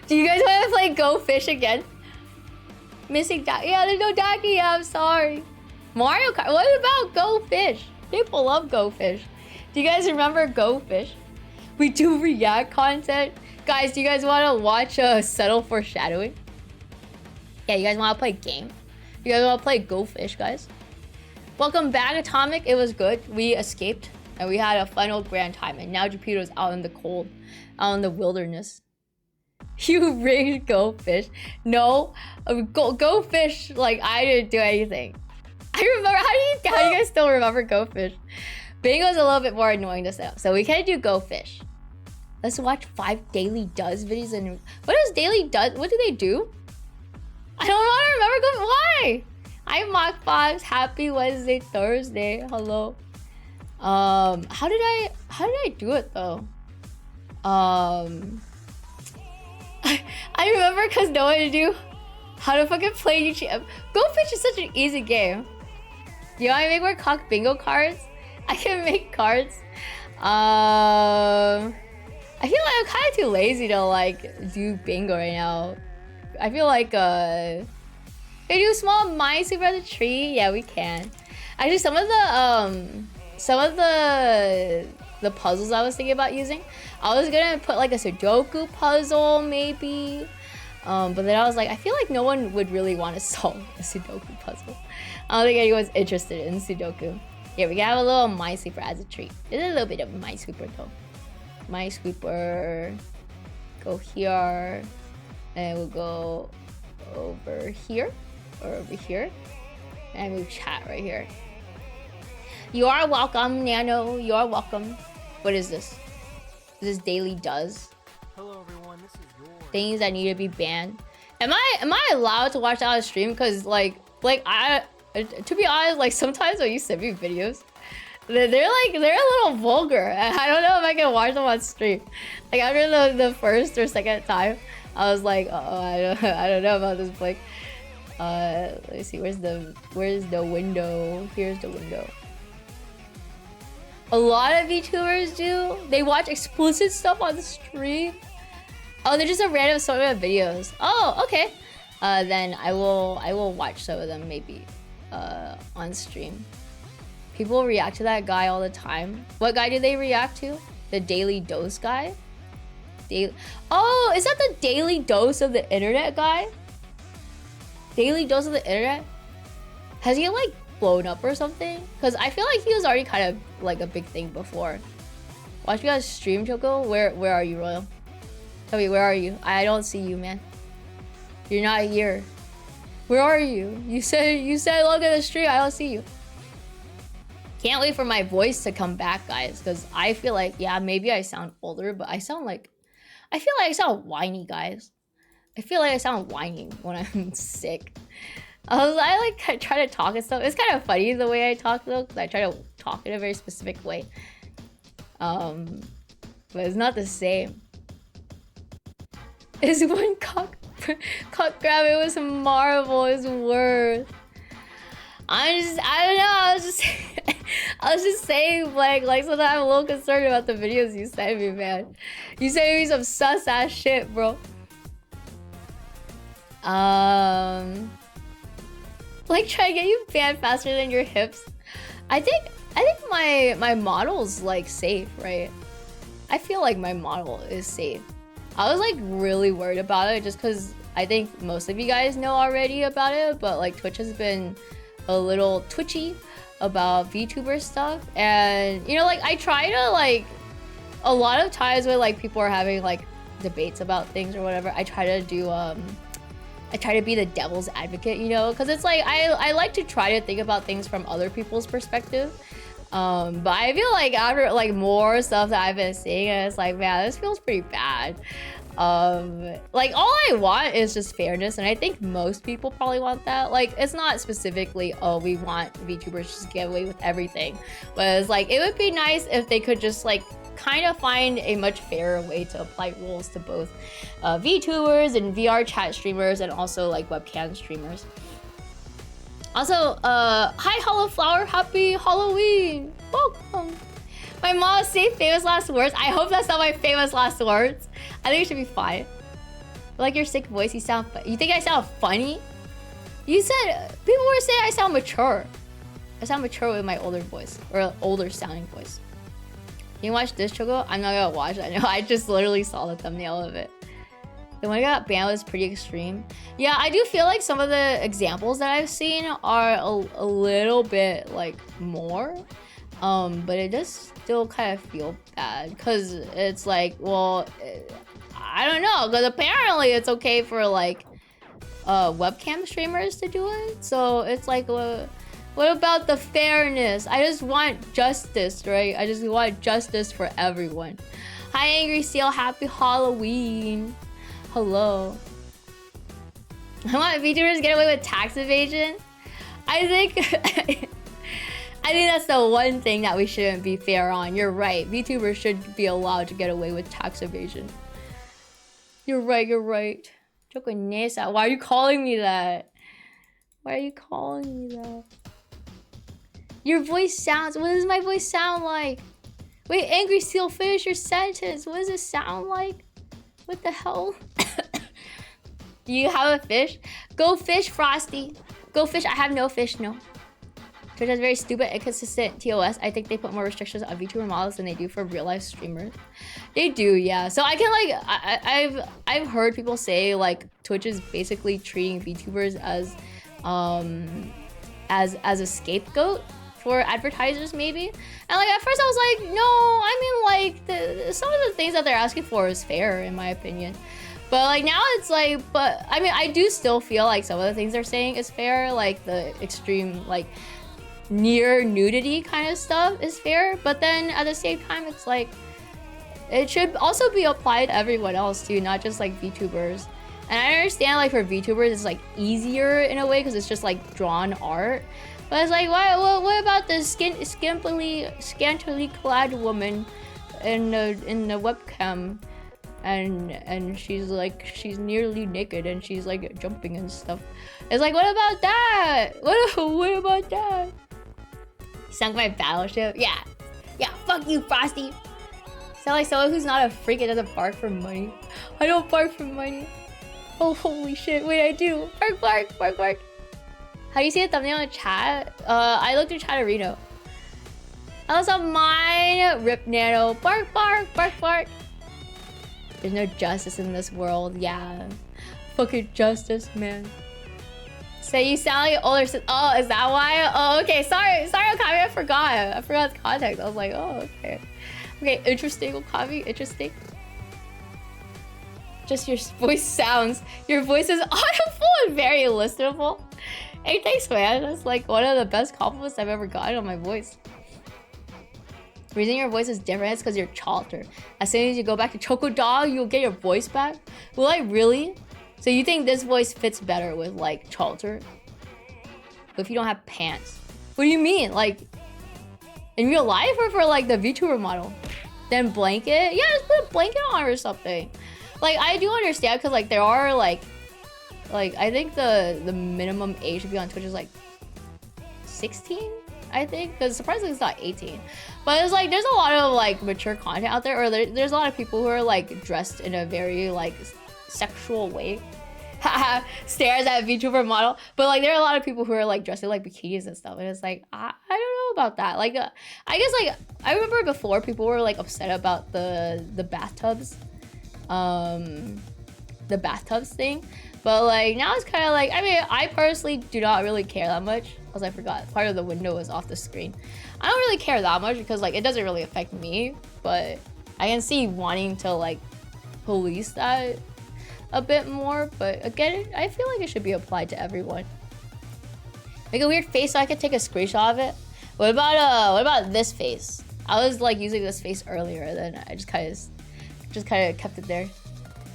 Do you guys want to play Go Fish again? Missing Ducky. Yeah, there's no Ducky. Yeah, I'm sorry. Mario Kart. What about Go Fish? People love Go Fish. Do you guys remember Go Fish? We do react content. Guys, do you guys want to watch Subtle Foreshadowing? Yeah, you guys want to play game? You guys want to play Go Fish, guys? Welcome back, Atomic. It was good. We escaped, and we had a fun old grand time. And now Jupiter's out in the cold, out in the wilderness. You rigged Go Fish. No, Go Fish, like, I didn't do anything. I remember, how do you guys still remember Go Fish? Bingo's a little bit more annoying to set up, so we can't do Go Fish. Let's watch 5 Daily Does videos. And what does Daily Does, what do they do? I don't want to remember. Why? I'm Mockbox. Happy Wednesday, Thursday. Hello. How did I do it though? I remember because no one knew how to fucking play YouTube. Go Fish is such an easy game. You want to make more cock bingo cards? I can make cards. I feel like I'm kind of too lazy to like do bingo right now. I feel like can we do small mine sweeper at the tree? Yeah, we can. Actually, some of the puzzles I was thinking about using, I was gonna put like a Sudoku puzzle maybe, but then I was like, I feel like no one would really want to solve a Sudoku puzzle. I don't think anyone's interested in Sudoku. Yeah, we can have a little Minesweeper as a treat. There's a little bit of Minesweeper though. Minesweeper, go here, and we'll go over here, or over here, and we'll chat right here. You are welcome, Nano. You are welcome. What is this? This is Daily Does. Hello everyone, this is your Things that need to be banned. Am I allowed to watch that on stream? Cause like I, to be honest, like sometimes when you send me videos, they're a little vulgar, and I don't know if I can watch them on stream. Like after the first or second time, I was like, oh, I don't know about this. Like, let me see, where's the window? Here's the window. A lot of VTubers do. They watch explicit stuff on the stream. Oh, they're just a random assortment of videos. Oh, okay. Then I will watch some of them maybe on stream. People react to that guy all the time. What guy do they react to? The Daily Dose guy? Oh, is that the Daily Dose of the internet guy? Daily Dose of the internet? Has he like blown up or something? Because I feel like he was already kind of like a big thing before. Watch you guys stream, Choco. Where are you, Royal? Tell me, where are you? I don't see you, man. You're not here. Where are you? You said look at the stream. I don't see you. Can't wait for my voice to come back, guys, because I feel like, yeah, maybe I sound older, but I feel like I sound whiny, guys. I feel like I sound whiny when I'm sick. I like try to talk and stuff. It's kind of funny the way I talk though, because I try to talk in a very specific way. But it's not the same. Is one cock grabbing was Marvel is worth. I don't know. I was just saying, like sometimes I'm a little concerned about the videos you send me, man. You send me some sus ass shit, bro. Like try to get you banned faster than your hips. I think my model's like safe, right? I feel like my model is safe. I was like really worried about it just because I think most of you guys know already about it, but like Twitch has been a little twitchy about VTuber stuff, and you know, like I try to like a lot of times when like people are having like debates about things or whatever, I try to do I try to be the devil's advocate, you know, because it's like I like to try to think about things from other people's perspective. But I feel like after like more stuff that I've been seeing, it's like, man, this feels pretty bad. Like all I want is just fairness, and I think most people probably want that. Like it's not specifically, oh, we want VTubers just to get away with everything, but it's like it would be nice if they could just like kind of find a much fairer way to apply rules to both VTubers and VR chat streamers and also like webcam streamers. Also, hi Hollow Flower, happy Halloween! Welcome! My mom say famous last words. I hope that's not my famous last words. I think it should be fine. I like your sick voice, you sound you think I sound funny? You said, people were saying I sound mature. I sound mature with my older voice, or older sounding voice. You watch this, Choco? I'm not gonna watch it, I know, I just literally saw the thumbnail of it. The one I got banned was pretty extreme. Yeah, I do feel like some of the examples that I've seen are a little bit like more. But it does still kind of feel bad because it's like, well, I don't know, because apparently it's okay for like webcam streamers to do it. So it's like, what about the fairness? I just want justice, right? I just want justice for everyone. Hi, Angry Seal, happy Halloween. Hello. I want VTubers to get away with tax evasion. I think I think that's the one thing that we shouldn't be fair on. You're right. VTubers should be allowed to get away with tax evasion. You're right, you're right. Choco Nesa, why are you calling me that? Why are you calling me that? Your voice sounds, what does my voice sound like? Wait, Angry Seal, finish your sentence. What does it sound like? What the hell? Do you have a fish? Go fish, Frosty. Go fish. I have no fish, no. Twitch has very stupid, inconsistent TOS. I think they put more restrictions on VTuber models than they do for real life streamers. They do, yeah. So I can like, I've heard people say like Twitch is basically treating VTubers as a scapegoat for advertisers, maybe. And like at first I was like, no, I mean like some of the things that they're asking for is fair in my opinion. But like now it's like, but I mean I do still feel like some of the things they're saying is fair, like the extreme like near nudity kind of stuff is fair, but then at the same time it's like it should also be applied to everyone else too, not just like VTubers. And I understand like for VTubers it's like easier in a way because it's just like drawn art, but it's like what about the scantily clad woman in the webcam and she's like, she's nearly naked and she's like jumping and stuff. It's like, what about that? What about that? Sunk my battleship? Yeah, fuck you, Frosty. Sound like someone who's not a freak and doesn't bark for money. I don't bark for money. Oh, holy shit, wait, I do. Bark, bark, bark, bark. How do you see the thumbnail in chat? I looked at Chatterino. That was on mine. Rip Nano. Bark, bark, bark, bark. There's no justice in this world. Yeah. Fucking justice, man. So you sound like older. Oh, is that why? Oh, okay. Sorry, Okami. I forgot the context. I was like, oh, okay. Okay, interesting, Okami. Interesting. Just your voice sounds. Your voice is audible and very listenable. Hey, thanks, man. That's like one of the best compliments I've ever gotten on my voice. The reason your voice is different is because you're Chalter. As soon as you go back to Choco Dog, you'll get your voice back. Will I really? So you think this voice fits better with like Chalter? But if you don't have pants. What do you mean? Like in real life or for like the VTuber model? Then blanket? Yeah, just put a blanket on or something. Like I do understand because like there are like I think the minimum age to be on Twitch is like 16, I think, because surprisingly it's not 18. But it's like there's a lot of like mature content out there, or there's a lot of people who are like dressed in a very like sexual way. Stares at VTuber model, but like there are a lot of people who are like dressed in like bikinis and stuff, and it's like I don't know about that. Like I guess like I remember before people were like upset about the bathtubs, the bathtubs thing. But like now it's kind of like, I mean, I personally do not really care that much, because I forgot part of the window was off the screen. I don't really care that much because like it doesn't really affect me, but I can see wanting to like police that. a bit more, but again, I feel like it should be applied to everyone. Make a weird face so I could take a screenshot of it. What about this face? I was like using this face earlier, then I just kind of kept it there.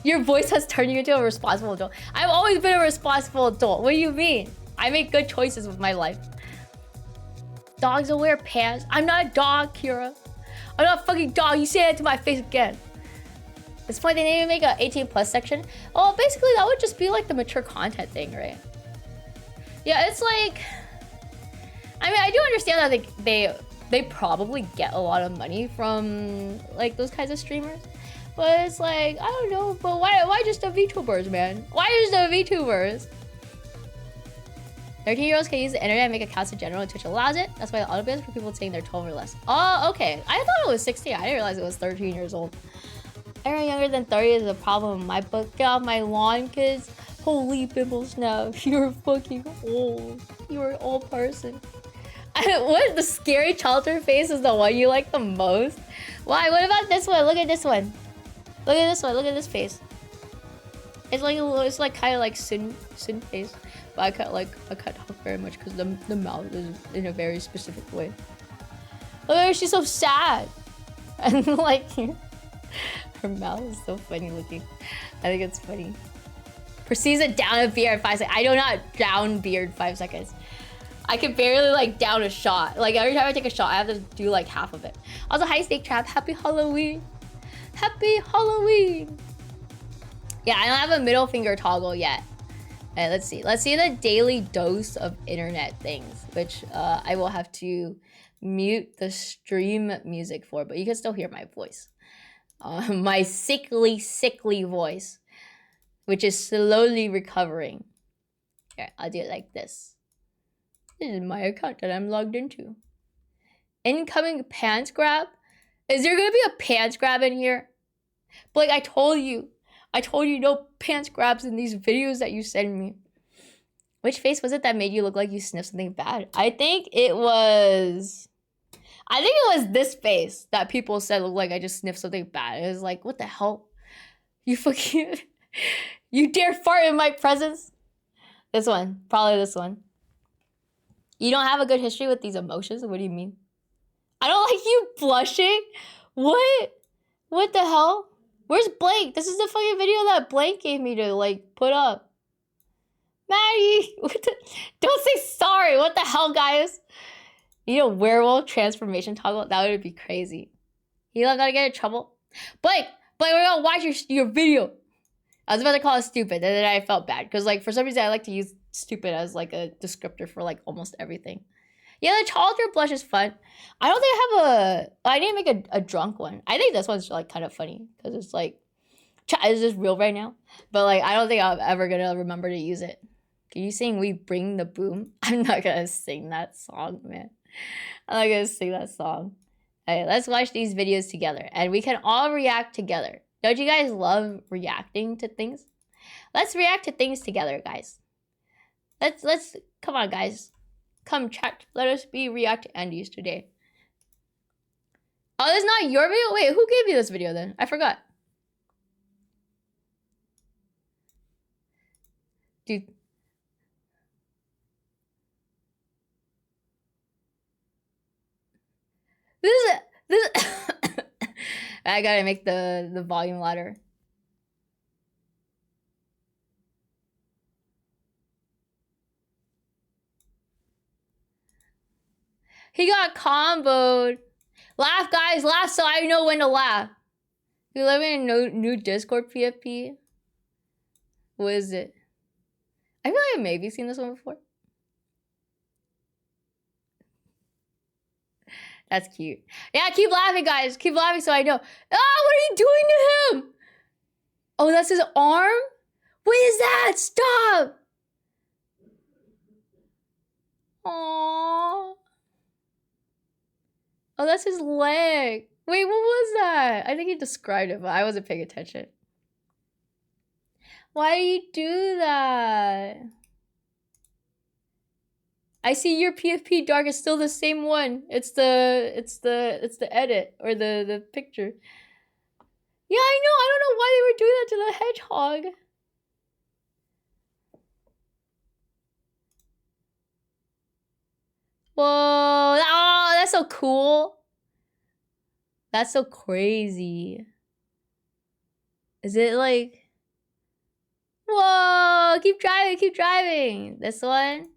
Your voice has turned you into a responsible adult. I've always been a responsible adult. What do you mean? I make good choices with my life. Dogs don't wear pants. I'm not a dog, Kira. I'm not a fucking dog. You say that to my face again. At this point, they didn't even make an 18+ section. Oh, basically, that would just be like the mature content thing, right? Yeah, it's like... I mean, I do understand that they probably get a lot of money from like those kinds of streamers. But it's like, I don't know, but why just the VTubers, man? Why just the VTubers? 13-year-olds can use the internet and make accounts in general, and Twitch allows it. That's why the auto bans for people saying they're 12 or less. Oh, okay. I thought it was 16. I didn't realize it was 13 years old. Anyone younger than 30 is a problem in my book. Get off my lawn, kids. Holy pimple snap. You're fucking old. You're an old person. What? The scary childhood face is the one you like the most? Why? What about this one? Look at this one. Look at this one. Look at this face. It's like a little, it's like kind of like Sin face, but I can't help very much because the mouth is in a very specific way. Look at her, she's so sad, and like her mouth is so funny looking. I think it's funny. Proceeds to down a beer in 5 seconds. I do not down beer in 5 seconds. I can barely like down a shot. Like every time I take a shot, I have to do like half of it. Also, hi Snake Trap. Happy Halloween. Happy Halloween. Yeah, I don't have a middle finger toggle yet. Let's see. Let's see the daily dose of internet things, which I will have to mute the stream music for, but you can still hear my voice. My sickly voice, which is slowly recovering. Here, I'll do it like this. This is my account that I'm logged into. Incoming pants grab? Is there gonna be a pants grab in here? But like I told you no pants grabs in these videos that you send me. Which face was it that made you look like you sniffed something bad? I think it was this face that people said looked like I just sniffed something bad. It was like, what the hell? You fucking... you dare fart in my presence? This one. Probably this one. You don't have a good history with these emotions? What do you mean? I don't like you blushing? What? What the hell? Where's Blank? This is the fucking video that Blank gave me to, like, put up. Maddie! Don't say sorry! What the hell, guys? You need a werewolf transformation toggle? That would be crazy. You don't gotta get in trouble? Blank, we're gonna watch your video. I was about to call it stupid, and then I felt bad. Because, like, for some reason, I like to use stupid as, like, a descriptor for, like, almost everything. Yeah, the childhood blush is fun. I don't think I have I need to make a drunk one. I think this one's, like, kind of funny. Because it's, like, is this real right now? But, like, I don't think I'm ever gonna remember to use it. Can you sing We Bring the Boom? I'm not gonna sing that song, man. I'm not gonna sing that song. Okay, let's watch these videos together. And we can all react together. Don't you guys love reacting to things? Let's react to things together, guys. Let's come on, guys. Come chat. Let us be react to Andy's today. Oh, this is not your video? Wait, who gave you this video then? I forgot. Dude. This I gotta make the volume louder. He got comboed. Laugh, guys, laugh so I know when to laugh. You live in a new Discord PFP? What is it? I feel like I've maybe seen this one before. That's cute. Yeah, keep laughing, guys. Keep laughing so I know. Ah, what are you doing to him? Oh, that's his arm? What is that? Stop! Aww. Oh, that's his leg. Wait, what was that? I think he described it, but I wasn't paying attention. Why do you do that? I see your PFP dark is still the same one. It's the edit or the picture. Yeah, I know. I don't know why they were doing that to the hedgehog. Whoa! Oh, that's so cool. That's so crazy. Is it like... Whoa! Keep driving, keep driving. This one?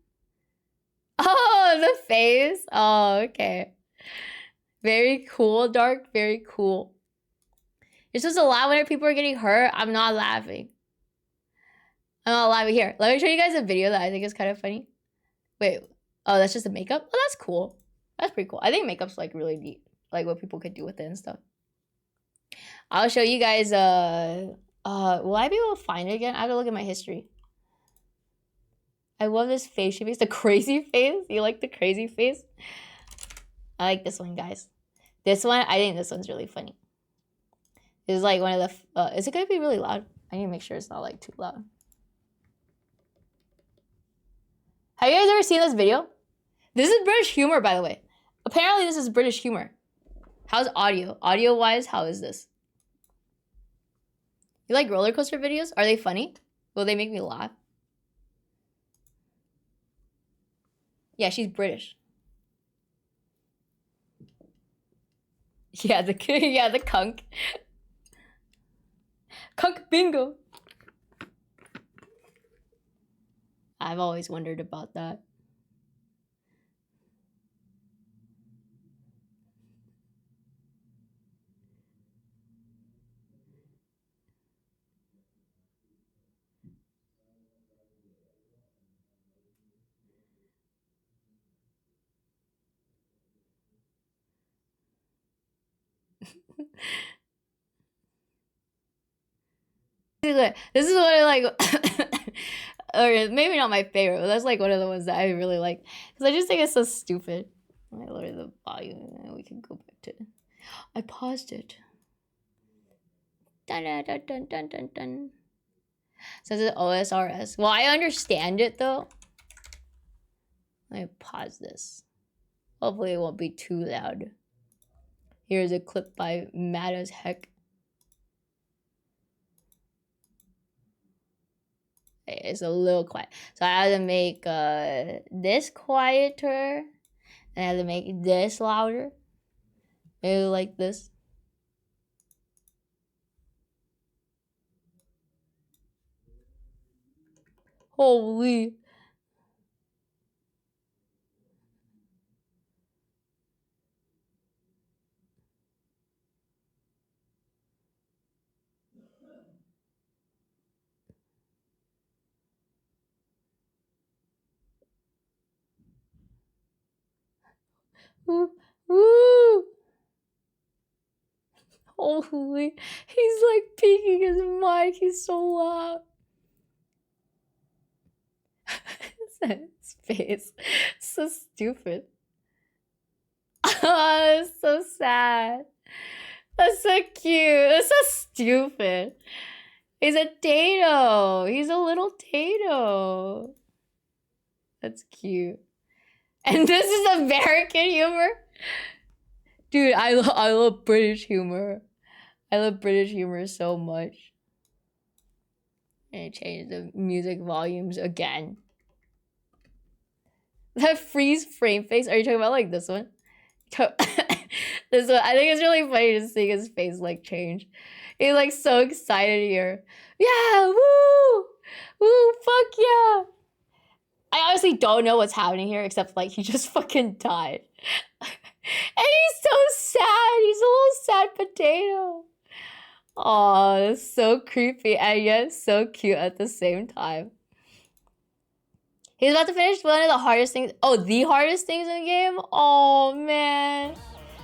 Oh, the face. Oh, okay. Very cool, Dark. Very cool. You're supposed to laugh whenever people are getting hurt. I'm not laughing. I'm not laughing. Here, let me show you guys a video that I think is kind of funny. Wait. Oh, that's just the makeup? Oh, that's cool. That's pretty cool. I think makeup's like really neat. Like what people could do with it and stuff. I'll show you guys, will I be able to find it again? I have to look at my history. I love this face she makes. The crazy face? You like the crazy face? I like this one, guys. This one, I think this one's really funny. It's like one of the, is it gonna be really loud? I need to make sure it's not like too loud. Have you guys ever seen this video? This is British humor, by the way. Apparently this is British humor. How's audio? Audio-wise, how is this? You like roller coaster videos? Are they funny? Will they make me laugh? Yeah, she's British. Yeah, the kunk. Kunk bingo. I've always wondered about that. This is what I like, or maybe not my favorite, but that's like one of the ones that I really like because I just think it's so stupid. I lower the volume and we can go back to. I paused it. Dun dun dun dun dun dun dun. Says it OSRS. Well, I understand it though. Let me pause this. Hopefully, it won't be too loud. Here's a clip by Mad as Heck. It's a little quiet. So I had to make this quieter. And I had to make this louder. Maybe like this. Holy. Ooh, ooh. Holy. He's like peeking his mic. He's so loud. His face. So stupid. Oh, that's so sad. That's so cute. That's so stupid. He's a Tato. He's a little Tato. That's cute. And this is American humor? Dude, I love British humor. I love British humor so much. And change the music volumes again. That freeze frame face. Are you talking about like this one? This one. I think it's really funny to see his face like change. He's like so excited here. Yeah, woo! Woo, fuck yeah! I honestly don't know what's happening here except like he just fucking died. And he's so sad. He's a little sad potato. Oh, that's so creepy and yet so cute at the same time. He's about to finish one of the hardest things. Oh, the hardest things in the game? Oh, man.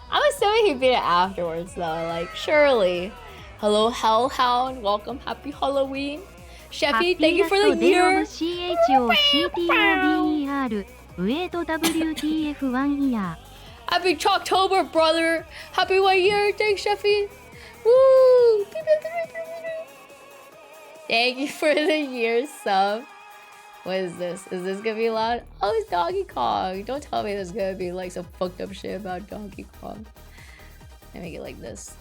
I'm assuming he beat it afterwards, though. Like, surely. Hello, Hellhound. Welcome. Happy Halloween. Sheffy, thank you for the year. Happy Chalktober, brother. Happy 1 year. Thanks, Sheffy. Woo. Thank you for the year sub. What is this? Is this gonna be loud? Oh, it's Donkey Kong. Don't tell me there's gonna be like some fucked up shit about Donkey Kong. Let me make it like this.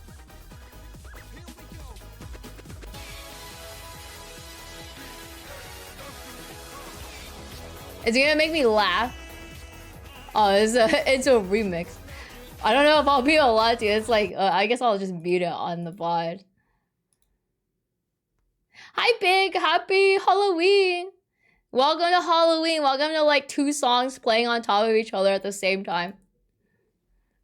It's gonna make me laugh. Oh, it's a remix. I don't know if I'll be allowed to. It's like, I guess I'll just mute it on the VOD. Hi, Big. Happy Halloween. Welcome to Halloween. Welcome to like 2 songs playing on top of each other at the same time.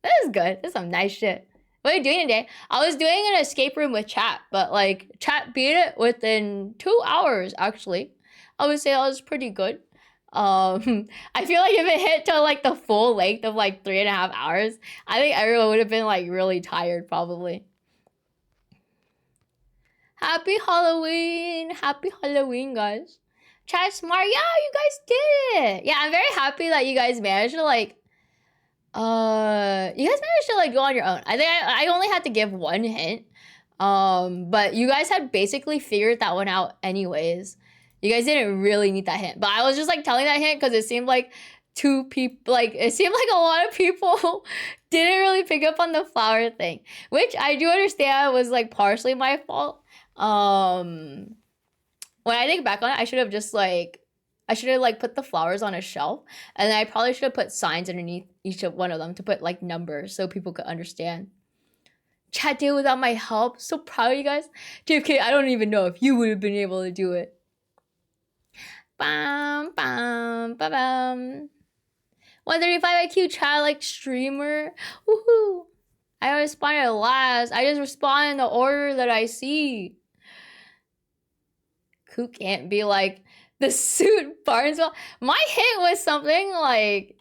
This is good. This is some nice shit. What are you doing today? I was doing an escape room with chat, but like chat beat it within 2 hours, actually. I would say that was pretty good. I feel like if it hit to like the full length of like 3.5 hours, I think everyone would have been like really tired probably. Happy Halloween. Happy Halloween, guys. Chat smart. Yeah, you guys did it. Yeah, I'm very happy that you guys managed to like you guys managed to like go on your own. I think I only had to give 1 hint. But you guys had basically figured that one out anyways. You guys didn't really need that hint. But I was just like telling that hint because it seemed like 2 people, like it seemed like a lot of people didn't really pick up on the flower thing, which I do understand was like partially my fault. When I think back on it, I should have just like, put the flowers on a shelf, and then I probably should have put signs underneath each of one of them to put like numbers so people could understand. Chat did without my help. So proud of you guys. JFK, I don't even know if you would have been able to do it. Bam, bam, ba bam. 135 IQ chat like streamer. Woohoo. I responded last. I just respond in the order that I see. Who can't be like the suit Barnesville? My hint was something like,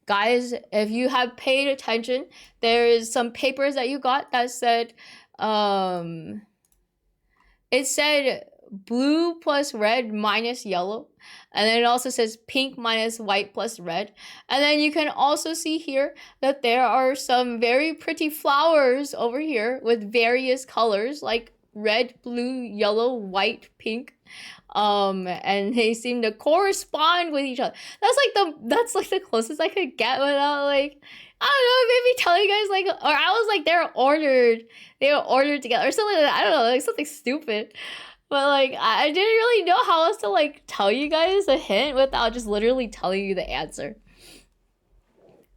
guys, if you have paid attention, there is some papers that you got that said, it said blue plus red minus yellow. And then it also says pink minus white plus red. And then you can also see here that there are some very pretty flowers over here with various colors like red, blue, yellow, white, pink. And they seem to correspond with each other. That's like the closest I could get without like, I don't know, maybe telling you guys like, or I was like, they were ordered together or something like that. I don't know, like something stupid. But like, I didn't really know how else to like tell you guys a hint without just literally telling you the answer.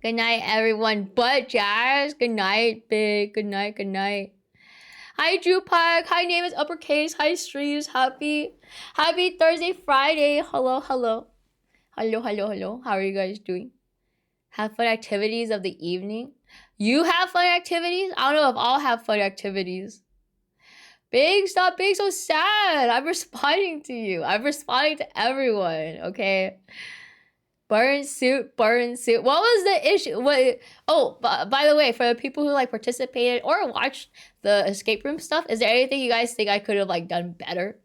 Good night, everyone. But Jazz, good night, Big. Good night, good night. Hi, Drew Park. Hi, name is uppercase. Hi, streams. Happy Thursday, Friday. Hello, hello. Hello, hello, hello. How are you guys doing? Have fun activities of the evening. You have fun activities? I don't know if I'll have fun activities. Big, stop being so sad. I'm responding to you. I'm responding to everyone, okay? Burn suit. What was the issue? What? Oh, by the way, for the people who like participated or watched the escape room stuff, is there anything you guys think I could have like done better?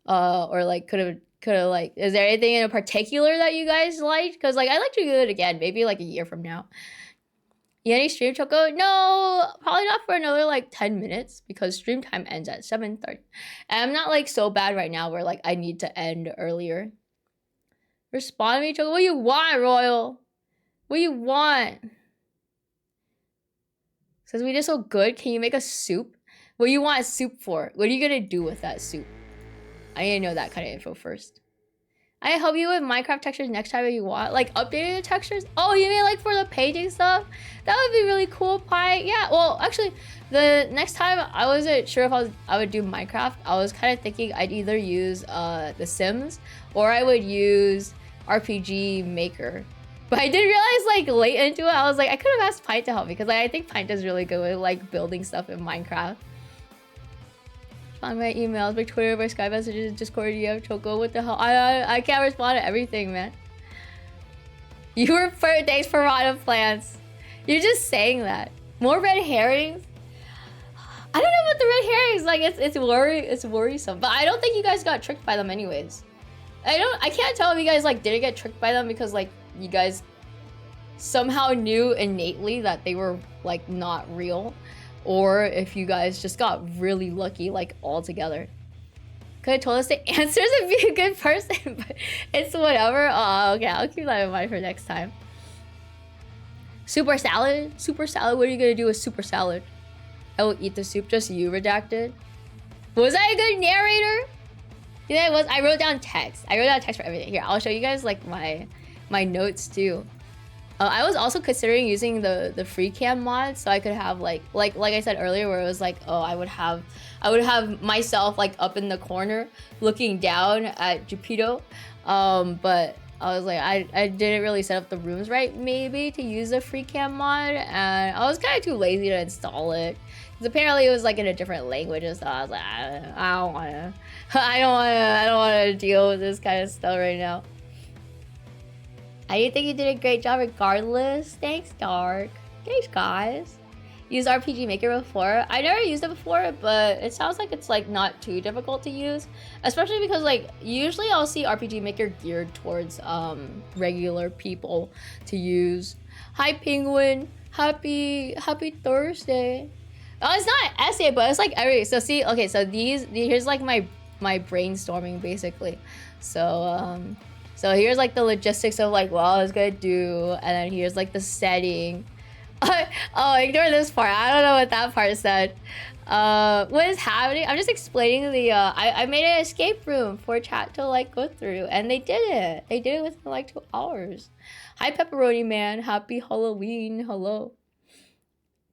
Or like could have like, is there anything in particular that you guys liked? Because like I'd like to do it again, maybe like a year from now. You any stream, Choco? No, probably not for another like 10 minutes because stream time ends at 7:30. And I'm not like so bad right now where like I need to end earlier. Respond to me, Choco. What do you want, Royal? What do you want? Says we did so good. Can you make a soup? What do you want a soup for? What are you gonna do with that soup? I need to know that kind of info first. I help you with Minecraft textures next time if you want. Like updating the textures? Oh, you mean like for the painting stuff? That would be really cool, Pi. Yeah, well, actually, the next time I wasn't sure if I would do Minecraft. I was kind of thinking I'd either use The Sims or I would use RPG Maker. But I did realize like late into it, I was like, I could have asked Pint to help me because like, I think Pint is really good with like building stuff in Minecraft. Find my emails, my Twitter, my Skype messages, Discord, DM, Choco. What the hell? I can't respond to everything, man. You were thanks for rotten plants. You're just saying that. More red herrings? I don't know about the red herrings. Like it's worrisome. But I don't think you guys got tricked by them anyways. I can't tell if you guys like didn't get tricked by them because like you guys somehow knew innately that they were like not real. Or if you guys just got really lucky, like all together. Could have told us the answers and be a good person, but it's whatever. Oh, okay, I'll keep that in mind for next time. Super salad? Super salad? What are you gonna do with super salad? I will eat the soup, just you, redacted. Was I a good narrator? Yeah, it was. I wrote down text. I wrote down text for everything. Here, I'll show you guys like my notes too. I was also considering using the free cam mod, so I could have like I said earlier, where it was like, oh, I would have myself like up in the corner looking down at Jupito. But I was like, I didn't really set up the rooms right, maybe, to use the free cam mod, and I was kind of too lazy to install it. Because apparently it was like in a different language, and so I was like, I don't wanna deal with this kind of stuff right now. I think you did a great job regardless. Thanks, Dark. Thanks, guys. Used RPG Maker before. I never used it before, but it sounds like it's like not too difficult to use. Especially because like usually I'll see RPG Maker geared towards regular people to use. Hi, Penguin. Happy Thursday. Oh, it's not an essay, but it's like every, so see, okay, so here's like my brainstorming basically. So here's like the logistics of like what I was gonna do, and then here's like the setting. Oh, ignore this part. I don't know what that part said. What is happening? I'm just explaining the I made an escape room for chat to like go through, and they did it. They did it within like 2 hours. Hi, Pepperoni Man. Happy Halloween. Hello.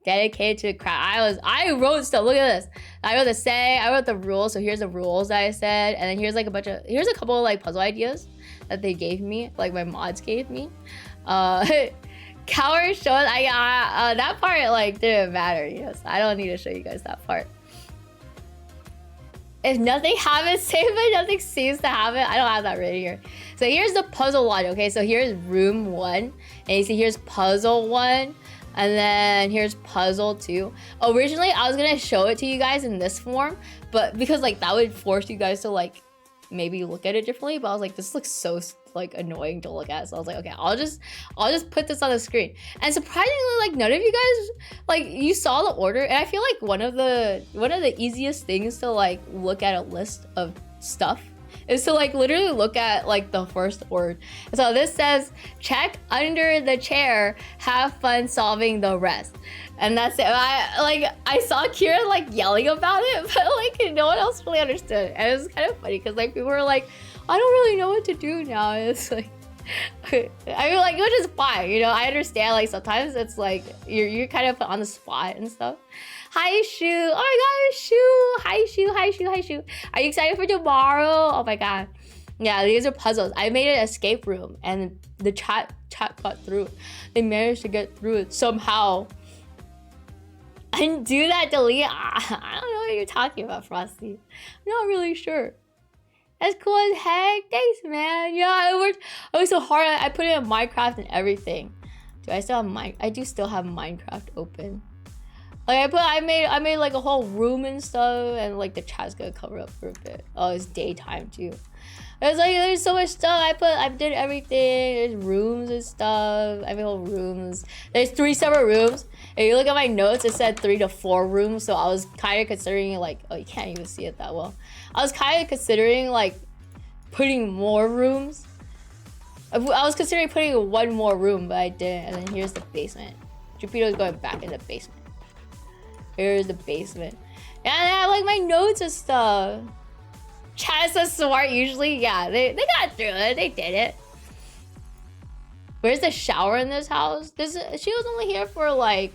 Dedicated to the craft. I wrote stuff. Look at this. I wrote the setting. I wrote the rules. So here's the rules that I said, and then here's like here's a couple of like puzzle ideas that they gave me, like my mods gave me. Coward shows. That part like didn't matter. Yes, I don't need to show you guys that part. If nothing happens, save it. Nothing seems to happen. I don't have that right here. So here's the puzzle one. Okay, so here's room 1, and you see here's puzzle 1. And then here's puzzle 2. Originally, I was gonna show it to you guys in this form, but because like that would force you guys to like maybe look at it differently. But I was like, this looks so like annoying to look at. So I was like, okay, I'll just put this on the screen. And surprisingly, like none of you guys like you saw the order. And I feel like one of the easiest things to like look at a list of stuff is to like literally look at like the first word. So this says, check under the chair, have fun solving the rest. And that's it. I saw Kira like yelling about it, but like no one else really understood. And it was kind of funny because like people were like, I don't really know what to do now. And it's like, I mean like, which is fine, you know. I understand like sometimes it's like you're kind of put on the spot and stuff. Hi, Shu. Oh my god, Shu. Hi, Shu. Hi, Shu. Hi, Shu. Are you excited for tomorrow? Oh my god. Yeah, these are puzzles. I made an escape room, and the chat got through. They managed to get through it somehow. And do that delete. I don't know what you're talking about, Frosty. I'm not really sure. That's cool as heck. Thanks, man. Yeah, I worked so hard. I put in Minecraft and everything. Do I still have I do still have Minecraft open. Like I made like a whole room and stuff, and like the chat's gonna cover up for a bit. Oh, it's daytime too. It's like there's so much stuff. I did everything. There's rooms and stuff. I made whole rooms. There's 3 separate rooms. If you look at my notes, it said 3 to 4 rooms. So I was kind of considering like, oh, you can't even see it that well. I was kind of considering like putting more rooms. I was considering putting 1 more room, but I didn't. And then here's the basement. Jupito's going back in the basement. Here's the basement. And I have like my notes and stuff. Chat is so smart usually. Yeah, they got through it. They did it. Where's the shower in this house? She was only here for like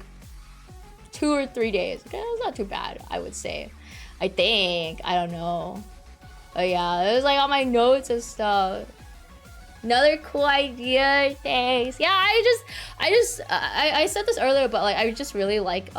2 or 3 days. Okay, that's not too bad, I would say. I think. I don't know. But yeah, it was like all my notes and stuff. Another cool idea. Thanks. Yeah, I said this earlier, but like I just really like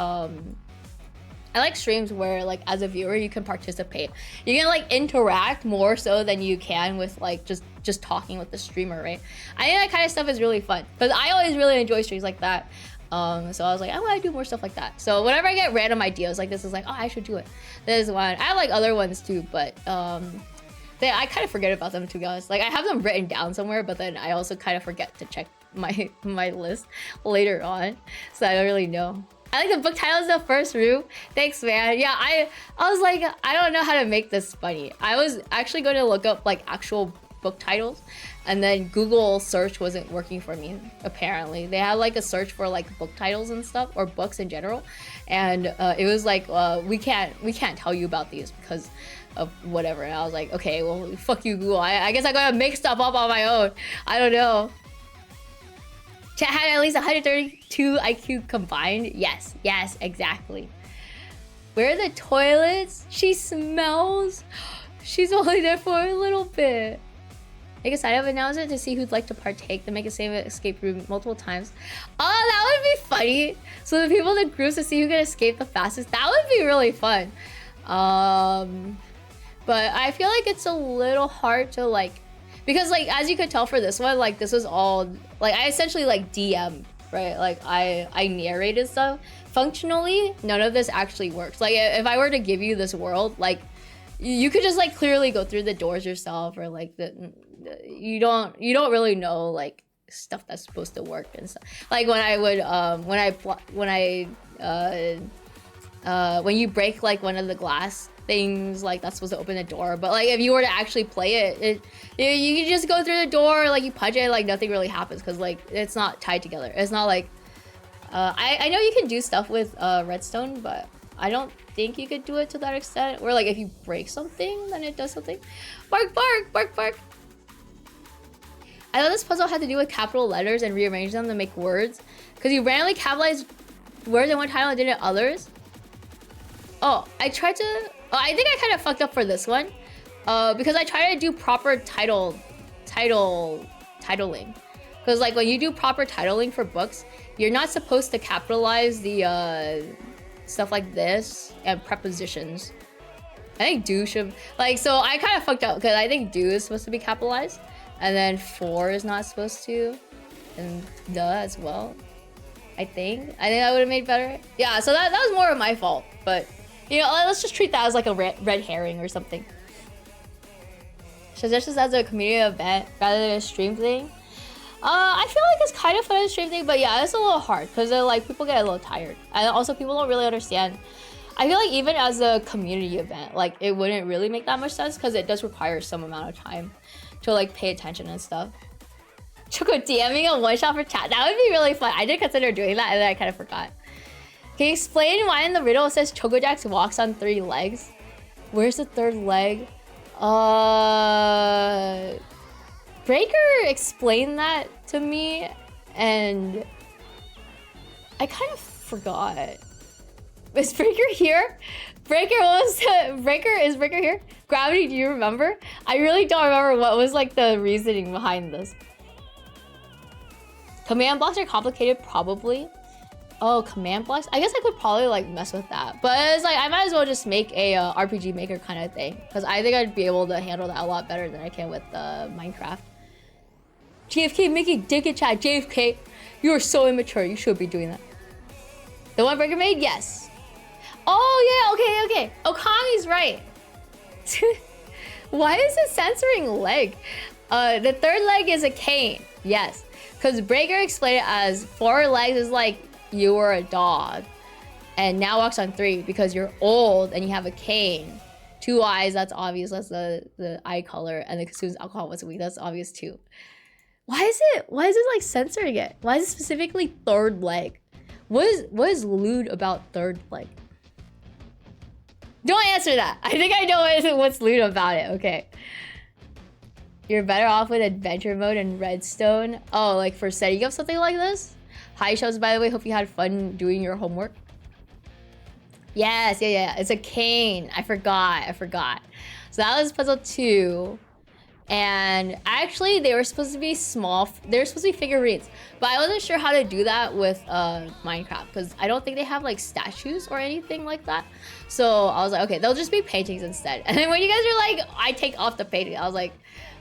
I like streams where like as a viewer you can participate. You can like interact more so than you can with like just talking with the streamer, right? I think that kind of stuff is really fun because I always really enjoy streams like that. So I was like, I want to do more stuff like that. So whenever I get random ideas like this, is like, oh, I should do it. This is one. I have like other ones too, but I kind of forget about them, to be honest. Like I have them written down somewhere, but then I also kind of forget to check my list later on, so I don't really know. I like the book title is the first room. Thanks, man. Yeah, I was like, I don't know how to make this funny. I was actually going to look up like actual book titles, and then Google search wasn't working for me. Apparently, they had like a search for like book titles and stuff, or books in general, and it was like we can't tell you about these because of whatever. And I was like, okay, well, fuck you, Google. I guess I gotta make stuff up on my own. I don't know. Chat had at least 132 IQ combined. Yes, exactly. Where are the toilets? She smells. She's only there for a little bit. Make a sign-up announcement to see who'd like to partake. Then make a save escape room multiple times. Oh, that would be funny. So the people in the groups to see who can escape the fastest. That would be really fun. But I feel like it's a little hard to like, because like as you could tell for this one, like this was all like I essentially like DM, right? Like I narrated stuff. Functionally, none of this actually works. Like if I were to give you this world, like you could just like clearly go through the doors yourself, or like you don't really know like stuff that's supposed to work and stuff. Like when I would when you break like one of the glass things, like that's supposed to open the door, but like if you were to actually play it, you can just go through the door, like you punch it, like nothing really happens because like it's not tied together. It's not like I know you can do stuff with redstone, but I don't think you could do it to that extent. Where like if you break something, then it does something. Bark, bark, bark, bark. I thought this puzzle had to do with capital letters and rearrange them to make words, because you randomly capitalized words in one title and didn't others. Oh, I tried to. Oh, I think I kind of fucked up for this one, because I tried to do proper titling. Because like when you do proper titling for books, you're not supposed to capitalize the stuff like this and prepositions. I think do should like, so I kind of fucked up because I think do is supposed to be capitalized, and then for is not supposed to, and the as well. I think I would have made better. Yeah, so that was more of my fault, but you know, let's just treat that as like a red herring or something. Suggestions as a community event rather than a stream thing. I feel like it's kind of fun as a stream thing, but yeah, it's a little hard because like people get a little tired, and also people don't really understand. I feel like even as a community event, like it wouldn't really make that much sense because it does require some amount of time to like pay attention and stuff. Choco DMing a one shot for chat, that would be really fun. I did consider doing that and then I kind of forgot. Can you explain why in the riddle it says Chocojax walks on 3 legs? Where's the 3rd leg? Breaker explained that to me and I kind of forgot. Is Breaker here? Breaker, what was the Breaker? Is Breaker here? Gravity, do you remember? I really don't remember what was like the reasoning behind this. Command blocks are complicated, probably. Oh, command blocks? I guess I could probably like mess with that. But it's like I might as well just make a RPG Maker kind of thing, because I think I'd be able to handle that a lot better than I can with Minecraft. JFK making dick in chat. JFK, you are so immature. You should be doing that. The one Breaker made? Yes. Oh yeah, okay. Okami's right. Why is it censoring leg? The 3rd leg is a cane. Yes. Because Breaker explained it as 4 legs is like you were a dog. And now walks on 3 because you're old and you have a cane. 2 eyes, that's obvious. That's the eye color. And the consumes alcohol once a week. That's obvious too. Why is it like censoring it? Why is it specifically 3rd leg? What is lewd about 3rd leg? Don't answer that. I think I know what's lewd about it. Okay. You're better off with adventure mode and redstone. Oh, like for setting up something like this? Hi, shows, by the way. Hope you had fun doing your homework. Yes, yeah. It's a cane. I forgot. So that was puzzle 2. And actually, they were supposed to be small. They were supposed to be figurines. But I wasn't sure how to do that with Minecraft, because I don't think they have like statues or anything like that. So I was like, okay, they'll just be paintings instead. And then when you guys are like, I take off the painting, I was like,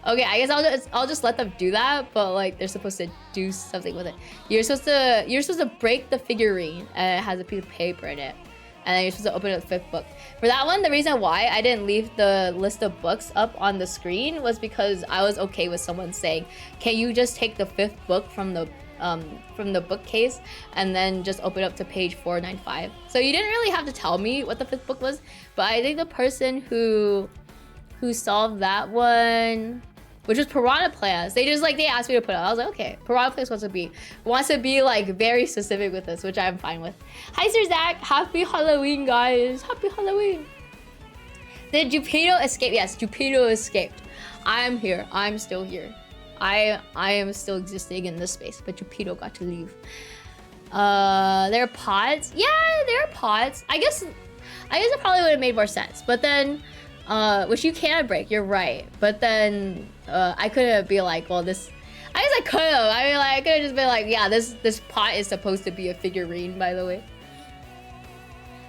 okay, I guess I'll just let them do that. But like, they're supposed to do something with it. You're supposed to break the figurine, and it has a piece of paper in it. And then you're supposed to open the 5th book. For that one, the reason why I didn't leave the list of books up on the screen was because I was okay with someone saying, can you just take the 5th book from the bookcase and then just open up to page 495. So you didn't really have to tell me what the 5th book was, but I think the person who solved that one, which was Piranha Plants. They asked me to put it. I was like, okay, Piranha Plants wants to be like very specific with this, which I'm fine with. Hi, Sir Zach. Happy Halloween, guys. Happy Halloween. Did Jupito escape? Yes, Jupito escaped. I'm here. I'm still here. I am still existing in this space, but Jupito got to leave. There are pods. Yeah, there are pods. I guess it probably would have made more sense. But then, which you can break. You're right. But then, I couldn't be like, well, this. I guess I could have. I mean, like, I could have just been like, yeah, this pot is supposed to be a figurine, by the way.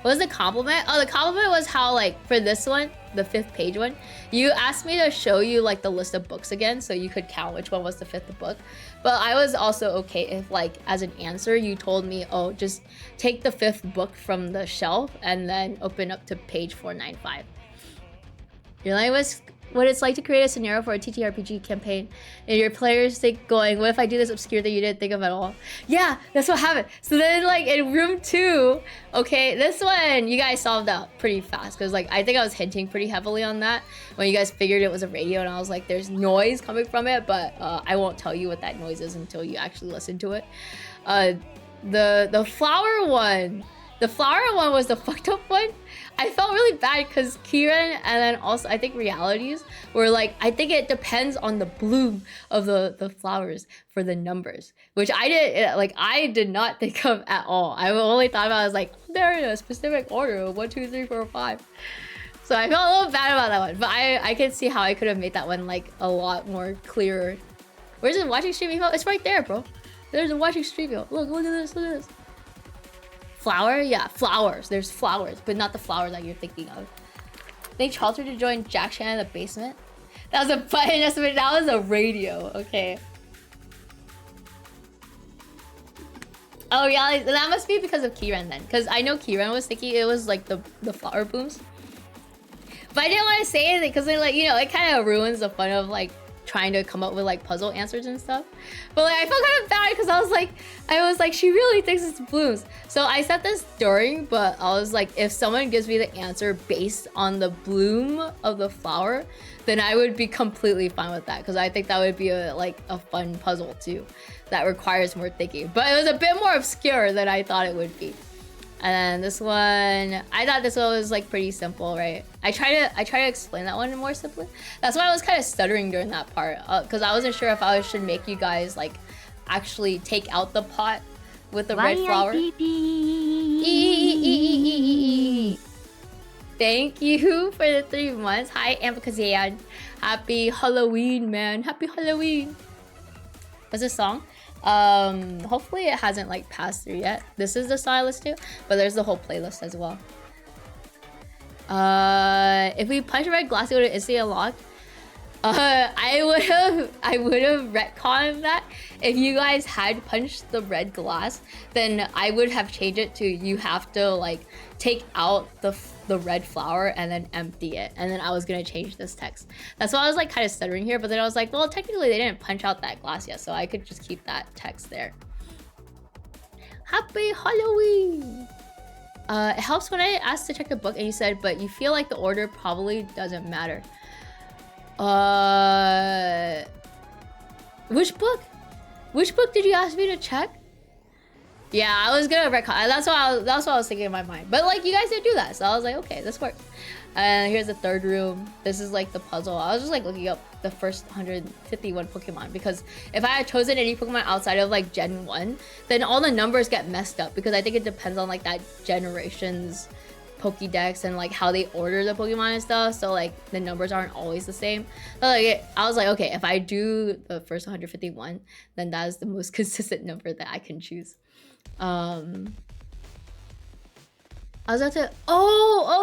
What was the compliment? Oh, the compliment was how, like, for this one, the 5th page one, you asked me to show you, like, the list of books again so you could count which one was the 5th book. But I was also okay if, like, as an answer, you told me, oh, just take the 5th book from the shelf and then open up to page 495. You're like, what it's like to create a scenario for a TTRPG campaign and your players think going, what if I do this obscure thing you didn't think of at all? Yeah, that's what happened. So then, like, in room 2, okay, this one you guys solved out pretty fast because, like, I think I was hinting pretty heavily on that when you guys figured it was a radio and I was like, there's noise coming from it, but I won't tell you what that noise is until you actually listen to it. The flower one was the fucked up one. I felt really bad because Kieran and then also I think Realities were like, I think it depends on the bloom of the flowers for the numbers, which I did not think of at all. I only thought about, I was like, they're in a specific order of 1, 2, 3, 4, 5. So I felt a little bad about that one, but I can see how I could have made that one like a lot more clearer. Where's the watching stream info? It's right there, bro. There's a watching stream info. Look at this, look at this. Flower? Yeah, flowers. There's flowers, but not the flower that you're thinking of. I think Charlton to join Jack Chan in the basement. That was a button, that was a radio. Okay. Oh yeah, that must be because of Kieran then. Because I know Kieran was thinking it was like the flower booms. But I didn't want to say anything because like, you know, it kind of ruins the fun of like trying to come up with like puzzle answers and stuff. But like I felt kind of bad because I was like she really thinks it's blooms. So I said this during, but I was like, if someone gives me the answer based on the bloom of the flower, then I would be completely fine with that because I think that would be a fun puzzle too that requires more thinking. But it was a bit more obscure than I thought it would be. And then this one, I thought this one was like pretty simple, right? I try to explain that one more simply. That's why I was kind of stuttering during that part, because I wasn't sure if I should make you guys like actually take out the pot with the red flower. Thank you for the 3 months. Hi, Ambikazian. Happy Halloween, man. Happy Halloween. What's this song? Hopefully it hasn't like passed through yet. This is the song I listen to, but there's the whole playlist as well. If we punch a red glass, it would instantly unlock. I would have retconned that. If you guys had punched the red glass, then I would have changed it to you have to like take out the red flower and then empty it, and then I was gonna change this text. That's why I was like kind of stuttering here, but then I was like, well, technically they didn't punch out that glass yet, so I could just keep that text there. Happy Halloween. It helps when I asked to check the book and you said, but you feel like the order probably doesn't matter. Which book? Which book did you ask me to check? Yeah, I was gonna retcon. That's what I was thinking in my mind. But like, you guys didn't do that, so I was like, okay, this works. And here's the 3rd room. This is like the puzzle. I was just like looking up the first 151 Pokemon because if I had chosen any Pokemon outside of like Gen 1, then all the numbers get messed up because I think it depends on like that generation's Pokédex and like how they order the Pokemon and stuff. So like the numbers aren't always the same. So like I was like, okay, if I do the first 151, then that is the most consistent number that I can choose. I was about to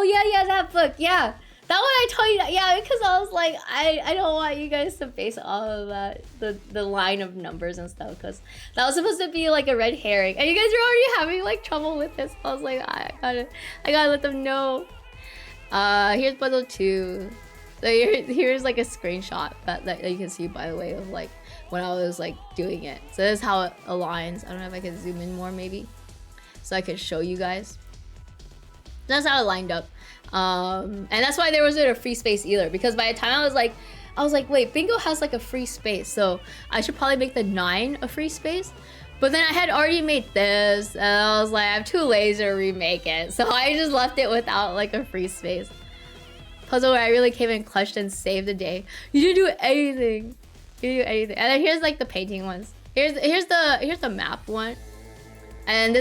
yeah, that book, yeah, that one I told you that, yeah, because I was like, I don't want you guys to base all of that the line of numbers and stuff because that was supposed to be like a red herring and you guys are already having like trouble with this. I was like, I gotta let them know. Here's puzzle 2. So here's like a screenshot that you can see, by the way, of like when I was like doing it. So this is how it aligns. I don't know if I can zoom in more maybe so I can show you guys. That's how it lined up. And that's why there wasn't a free space either, because by the time I was like I was like, wait, bingo has like a free space, so I should probably make the 9 a free space. But then I had already made this, and I was like, I'm too lazy to remake it, so I just left it without like a free space. Puzzle where I really came in clutched and saved the day. You didn't do anything. You didn't do anything. And then here's like the painting ones. Here's the map one. And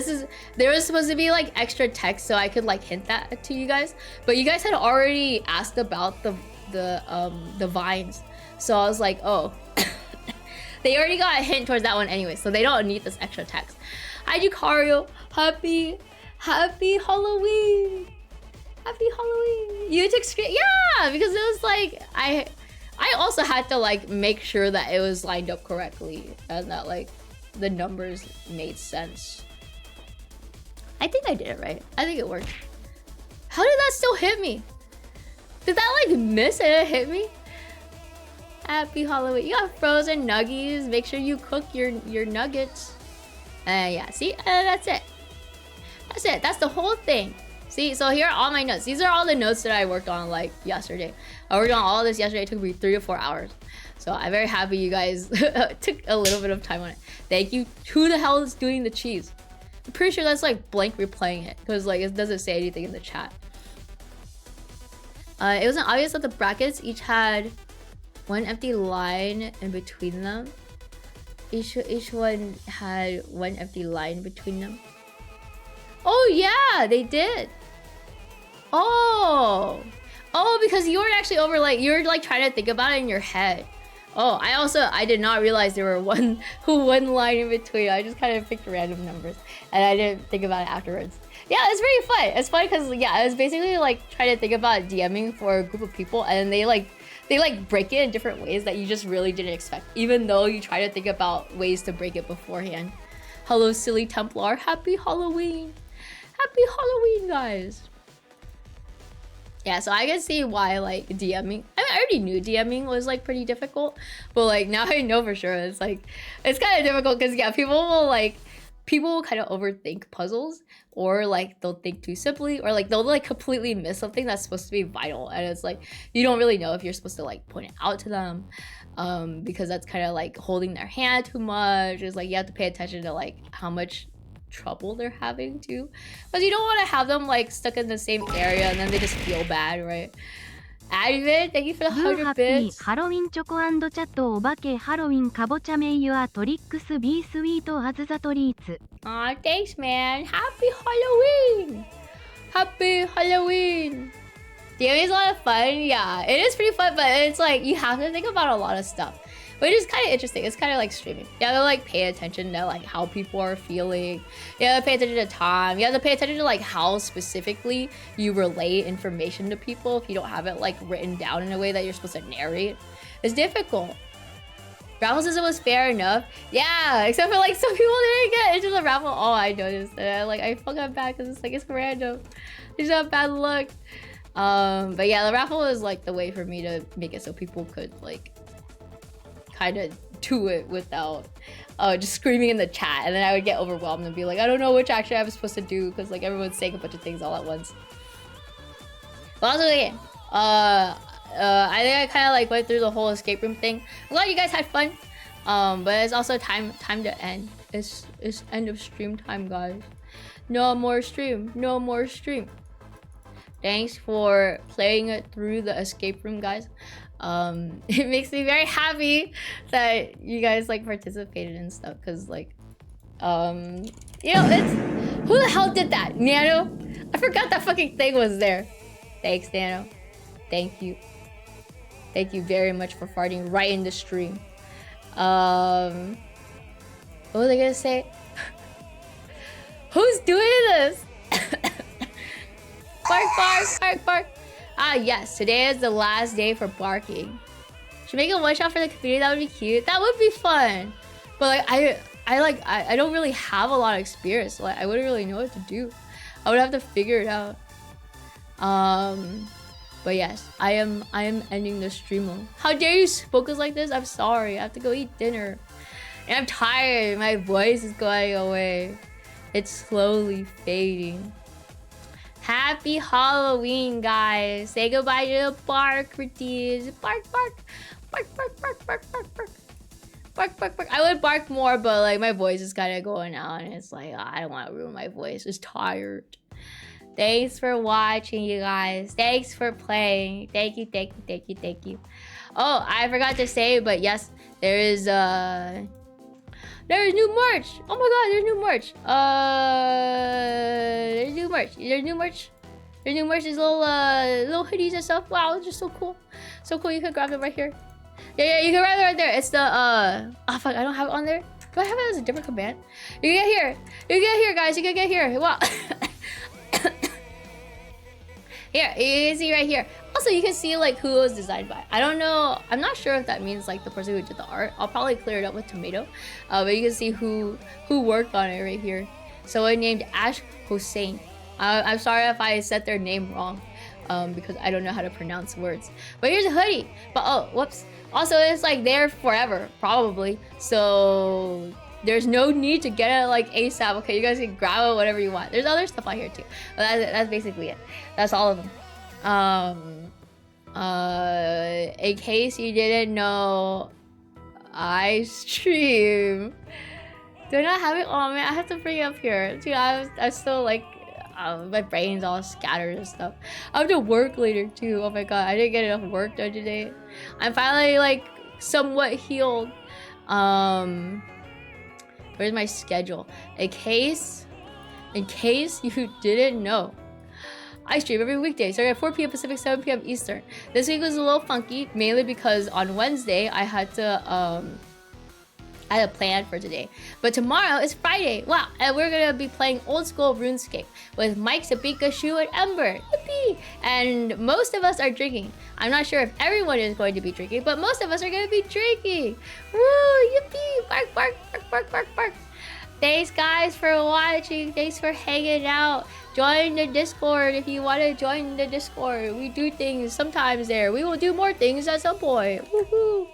there was supposed to be like extra text so I could like hint that to you guys. But you guys had already asked about the vines. So I was like, oh. They already got a hint towards that one anyway, so they don't need this extra text. Hi Jukario, happy Halloween. Happy Halloween. You took screen, yeah, because it was like I also had to like make sure that it was lined up correctly and that like the numbers made sense. I think I did it right. I think it worked. How did that still hit me? Did that like miss and it hit me? Happy Halloween. You got frozen nuggies. Make sure you cook your nuggets. Yeah, see? That's it. That's it. That's the whole thing. See? So here are all my notes. These are all the notes that I worked on like yesterday. I worked on all this yesterday. It took me 3 to 4 hours. So I'm very happy you guys took a little bit of time on it. Thank you. Who the hell is doing the cheese? I'm pretty sure that's like blank replaying it because like it doesn't say anything in the chat. It wasn't obvious that the brackets each had one empty line in between them. Each one had one empty line between them. Oh yeah, they did. Oh, because you weren't actually over like you were like trying to think about it in your head. Oh, I did not realize there were one line in between. I just kind of picked random numbers and I didn't think about it afterwards. Yeah, it's pretty fun. It's fun because yeah, I was basically like trying to think about DMing for a group of people and they break it in different ways that you just really didn't expect, even though you try to think about ways to break it beforehand. Hello, silly Templar. Happy Halloween. Happy Halloween, guys. Yeah, so I can see why like DMing. I mean, I already knew DMing was like pretty difficult, but like now I know for sure it's like it's kind of difficult because yeah, people will kind of overthink puzzles or like they'll think too simply or like they'll like completely miss something that's supposed to be vital and it's like you don't really know if you're supposed to like point it out to them because that's kind of like holding their hand too much. It's like you have to pay attention to like how much trouble they're having too because you don't want to have them like stuck in the same area and then they just feel bad, right? Advent, thank you for the 100 bits. ハロウィンチョコ&チャットお化けハロウィンかぼちゃメイユアトリックスビースウィートアズザトリーツ Aw, thanks man. Happy Halloween. Happy Halloween. DMing is a lot of fun. Yeah, it is pretty fun, but it's like you have to think about a lot of stuff, which is kind of interesting. It's kind of like streaming. You have to like pay attention to like how people are feeling. You have to pay attention to time. You have to pay attention to like how specifically you relay information to people if you don't have it like written down in a way that you're supposed to narrate. It's difficult. Raffle says it was fair enough. Yeah, except for like some people didn't get into the raffle. Oh, I noticed that. Like I fuck up bad because it's like it's random. It's not bad luck. But yeah, the raffle is like the way for me to make it so people could like kind of do it without just screaming in the chat, and then I would get overwhelmed and be like, I don't know which action I'm supposed to do because like everyone's saying a bunch of things all at once. But also again, I think I kind of like went through the whole escape room thing. I'm glad you guys had fun. But it's also time to end. It's end of stream time, guys. No more stream. No more stream. Thanks for playing it through the escape room, guys. It makes me very happy that you guys like participated and stuff, because like you know, it's who the hell did that? Nano? I forgot that fucking thing was there. Thanks, Nano. Thank you. Thank you very much for farting right in the stream. What was I gonna say? Who's doing this? Bark, bark, bark, bark. Ah, yes. Today is the last day for barking. Should make a one shot for the community. That would be cute. That would be fun. But like, I don't really have a lot of experience. So like, I wouldn't really know what to do. I would have to figure it out. But yes, I am ending the stream. How dare you focus like this? I'm sorry. I have to go eat dinner. And I'm tired. My voice is going away. It's slowly fading. Happy Halloween, guys. Say goodbye to the bark, Ritiz. Bark, bark. Bark, bark, bark, bark, bark, bark. Bark, bark, bark. I would bark more, but like my voice is kind of going out, and it's like I don't want to ruin my voice. It's tired. Thanks for watching, you guys. Thanks for playing. Thank you, thank you, thank you, thank you. Oh, I forgot to say, but yes, there's new merch. Oh my god, there's new merch. There's new merch. There's new merch. There's new merch. There's little hoodies and stuff. Wow, it's just so cool. So cool. You can grab them right here. Yeah, you can grab it right there. It's the oh fuck, I don't have it on there. Do I have it as a different command? You can get here. You can get here, guys. You can get here. Wow. Here, you can see right here. Also, you can see like who it was designed by. I don't know. I'm not sure if that means like the person who did the art. I'll probably clear it up with tomato. But you can see who worked on it right here. Someone named Ash Hossein. I'm sorry if I said their name wrong, because I don't know how to pronounce words. But here's a hoodie. But oh, whoops. Also, it's like there forever, probably. So there's no need to get it like ASAP. Okay, you guys can grab it whatever you want. There's other stuff on here too. But that's basically it. That's all of them. In case you didn't know, I stream. Do I not have it? Oh man, I have to bring it up here. Dude, I'm still like, my brain's all scattered and stuff. I have to work later too. Oh my god, I didn't get enough work done today. I'm finally like somewhat healed. Where's my schedule? In case you didn't know, I stream every weekday, starting at 4 p.m. Pacific, 7 p.m. Eastern. This week was a little funky, mainly because on Wednesday I had to plan for today. But tomorrow is Friday. Wow, and we're gonna be playing old school RuneScape with Mike, Sabika, Shu, and Ember. Yippee! And most of us are drinking. I'm not sure if everyone is going to be drinking, but most of us are gonna be drinking. Woo! Yippee! Bark, bark, bark, bark, bark, bark. Thanks guys for watching. Thanks for hanging out. Join the Discord if you want to join the Discord. We do things sometimes there. We will do more things at some point. Woohoo!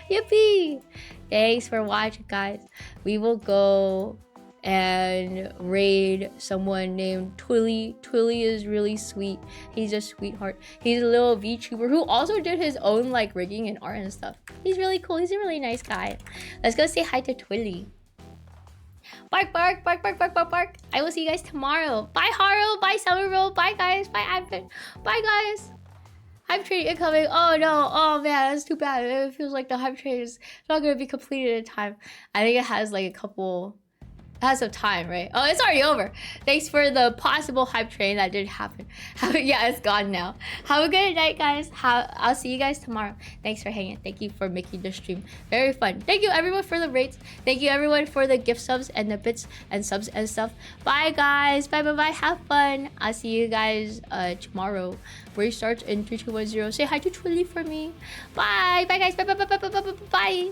Yippee! Thanks for watching, guys. We will go and raid someone named Twilly. Twilly is really sweet. He's a sweetheart. He's a little VTuber who also did his own like rigging and art and stuff. He's really cool. He's a really nice guy. Let's go say hi to Twilly. Bark, bark, bark, bark, bark, bark, bark. I will see you guys tomorrow. Bye, Haro. Bye, Somerville. Bye, guys. Bye, Advent. Bye, guys. Hype train incoming. Oh, no. Oh, man. That's too bad. It feels like the hype train is not going to be completed in time. I think it has like a couple... It has some time, right? Oh, it's already over. Thanks for the possible hype train that did happen. Yeah, it's gone now. Have a good night, guys. I'll see you guys tomorrow. Thanks for hanging. Thank you for making the stream very fun. Thank you, everyone, for the rates. Thank you, everyone, for the gift subs and the bits and subs and stuff. Bye, guys. Bye, bye, bye. Have fun. I'll see you guys tomorrow. Race starts in 3, 2, 1, 0. Say hi to Twilly for me. Bye. Bye, guys. Bye, bye, bye, bye, bye, bye, bye.